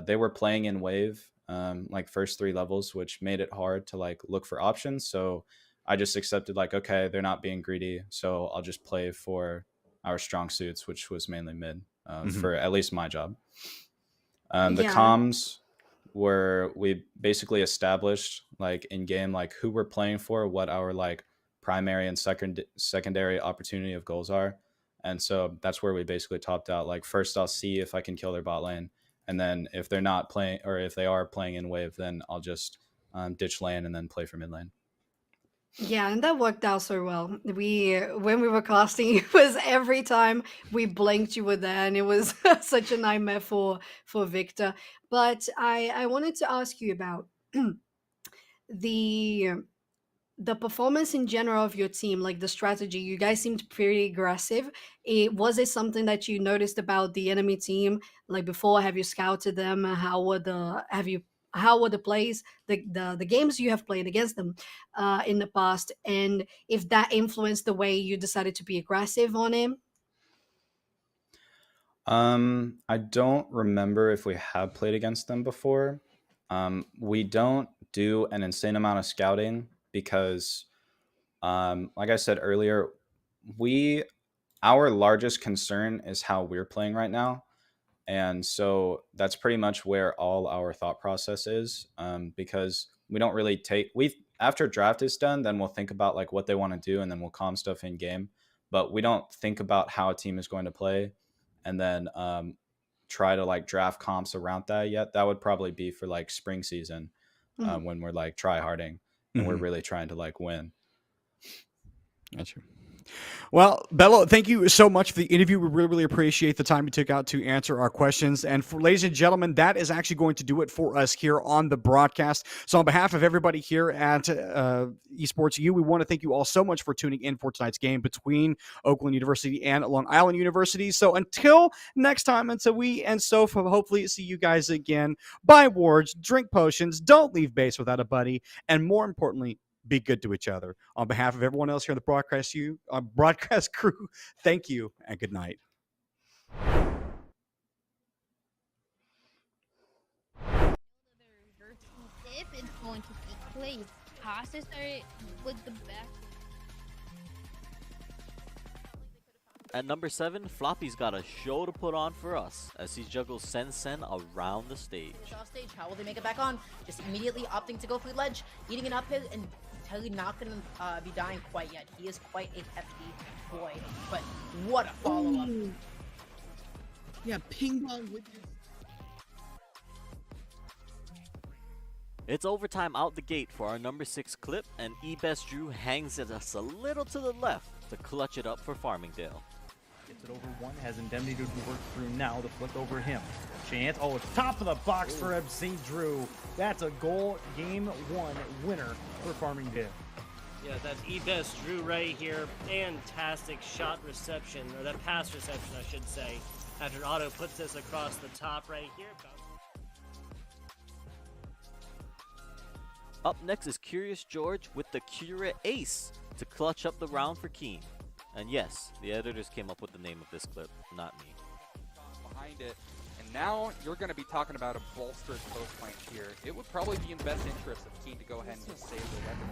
they were playing in wave, like first 3 levels, which made it hard to like look for options. So I just accepted like, okay, they're not being greedy, so I'll just play for our strong suits, which was mainly mid, for at least my job. The comms were, we basically established like in game, like who we're playing for, what our like primary and secondary opportunity of goals are. And so that's where we basically topped out. Like first I'll see if I can kill their bot lane. And then if they're not playing, or if they are playing in wave, then I'll just ditch lane and then play for mid lane. Yeah, and that worked out so well. When we were casting, it was every time we blinked, you were there, and it was such a nightmare for Victor. But I wanted to ask you about the performance in general of your team, like the strategy. You guys seemed pretty aggressive. Was it something that you noticed about the enemy team? Like before, have you scouted them? How were the plays, the games you have played against them in the past, and if that influenced the way you decided to be aggressive on him? I don't remember if we have played against them before. We don't do an insane amount of scouting because, like I said earlier, our largest concern is how we're playing right now. And so that's pretty much where all our thought process is, because we don't really after draft is done, then we'll think about like what they want to do, and then we'll calm stuff in game. But we don't think about how a team is going to play and then try to like draft comps around that yet. That would probably be for like spring season, when we're like try harding and we're really trying to like win. Gotcha. Well, Bello, thank you so much for the interview. We really, really appreciate the time you took out to answer our questions. And for ladies and gentlemen, that is actually going to do it for us here on the broadcast. So on behalf of everybody here at Esports U, we want to thank you all so much for tuning in for tonight's game between Oakland University and Long Island University. So until next time, until we and Soph hopefully see you guys again, buy wards, drink potions, don't leave base without a buddy, and more importantly, be good to each other. On behalf of everyone else here on the broadcast crew, thank you and good night. If it's going to take place, passes are with the back. At number 7, Floppy's got a show to put on for us as he juggles Sen around the stage. Off stage, how will they make it back on? Just immediately opting to go for the ledge, eating an up hit, and Telly not going to be dying quite yet. He is quite a hefty boy, but what a follow-up. Yeah, ping pong with his... It's overtime out the gate for our number 6 clip, and eBest Drew hangs it us a little to the left to clutch it up for Farmingdale. Gets it over one, has Indemnity to work through now to flick over him. Chance, oh, it's top of the box for MC Drew. That's a goal, game 1 winner for Farmingdale. Yeah, that's eBest Drew right here. Fantastic shot reception, or that pass reception, I should say. After Otto puts this across the top right here. Up next is Curious George with the Cura Ace to clutch up the round for Keen. And yes, the editors came up with the name of this clip, not me. Behind it, and now you're going to be talking about a bolstered close flank here. It would probably be in the best interest of Keen to go ahead and just save their weapon.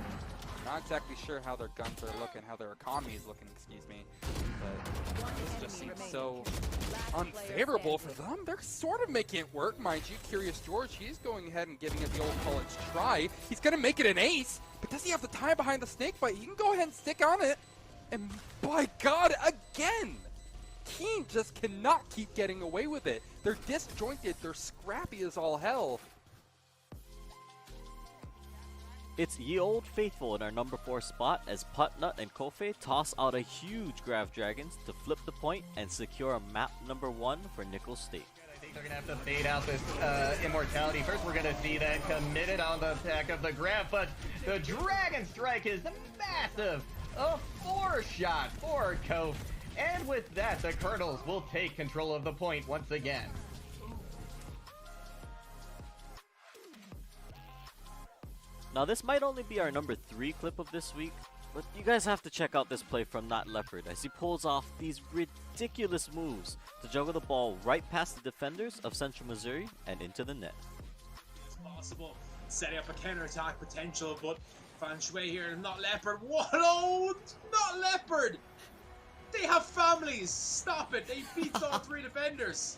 Not exactly sure how their guns are looking, how their economy is looking, excuse me. But this just seems so unfavorable for them. They're sort of making it work, mind you. Curious George, he's going ahead and giving it the old college try. He's going to make it an ace, but does he have the time behind the snake bite? He can go ahead and stick on it. And by God, again! Keen just cannot keep getting away with it. They're disjointed, they're scrappy as all hell. It's Ye Old Faithful in our number 4 spot as Putnut and Kofe toss out a huge Grav Dragons to flip the point and secure a map number 1 for Nickel State. I think they're going to have to fade out this immortality. First, we're going to see that committed on the back of the Grav, but the Dragon Strike is massive. A 4-shot for Kofe. And with that, the Colonels will take control of the point once again. Now this might only be our number 3 clip of this week, but you guys have to check out this play from Not Leopard as he pulls off these ridiculous moves to juggle the ball right past the defenders of Central Missouri and into the net. It's possible, setting up a counter-attack potential, but Fan Shui here and Not Leopard. What? Oh, Not Leopard! They have families! Stop it! They beat all 3 defenders!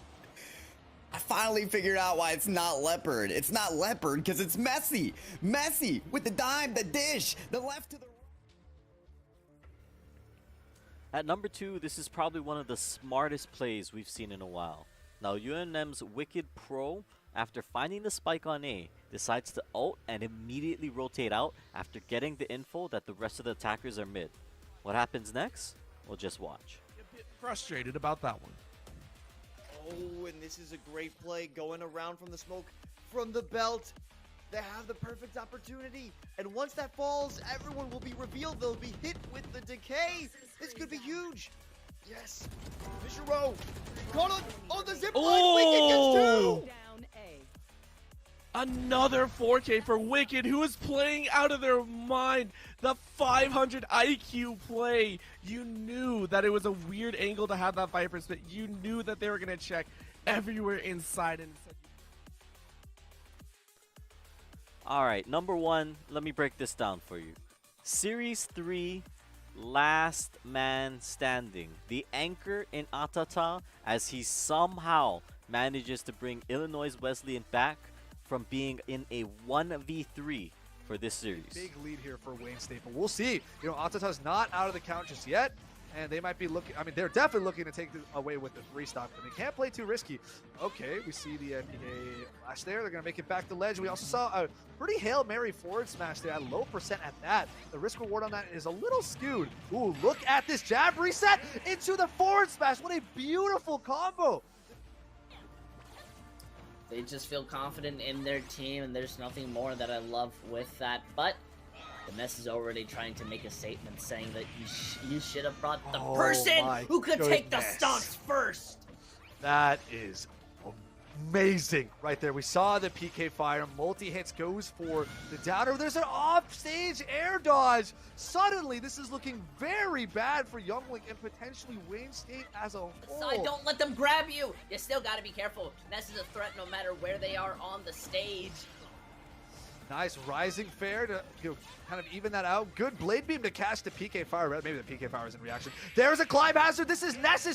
I finally figured out why it's not Leopard. It's not Leopard because it's Messi. Messi with the dime, the dish, the left to the right. At number 2, this is probably one of the smartest plays we've seen in a while. Now UNM's Wicked Pro, after finding the spike on A, decides to ult and immediately rotate out after getting the info that the rest of the attackers are mid. What happens next? We'll just watch. A bit frustrated about that one. Oh, and this is a great play going around from the smoke from the belt. They have the perfect opportunity. And once that falls, everyone will be revealed. They'll be hit with the decay. This could be huge. Yes. Fisher Row. Caught on the zip line. Oh! Wicked gets 2. Another 4K for Wicked, who is playing out of their mind. The 500 IQ play. You knew that it was a weird angle to have that Viper spit. You knew that they were going to check everywhere inside. And Alright, number 1, let me break this down for you. Series 3, last man standing. The anchor in Atata as he somehow manages to bring Illinois Wesleyan back from being in a 1v3 for this series. Big lead here for Wayne State, but we'll see. You know, Atata's not out of the count just yet, and they might be looking, I mean, they're definitely looking to take away with the 3-stock, but they can't play too risky. Okay, we see the PK flash there. They're going to make it back to ledge. We also saw a pretty Hail Mary forward smash there at low percent at that. The risk reward on that is a little skewed. Ooh, look at this jab reset into the forward smash. What a beautiful combo. They just feel confident in their team, and there's nothing more that I love with that. But the mess is already trying to make a statement saying that you should have brought the person who could take the stocks first. That is amazing right there. We saw the PK fire, multi-hits goes for the downer. There's an off-stage air dodge. Suddenly, this is looking very bad for Younglink and potentially Wayne State as a whole. Side, don't let them grab you. You still got to be careful. Ness is a threat no matter where they are on the stage. Nice rising fair to kind of even that out. Good blade beam to catch the PK fire. Maybe the PK fire is in reaction. There's a climb hazard. This is Ness's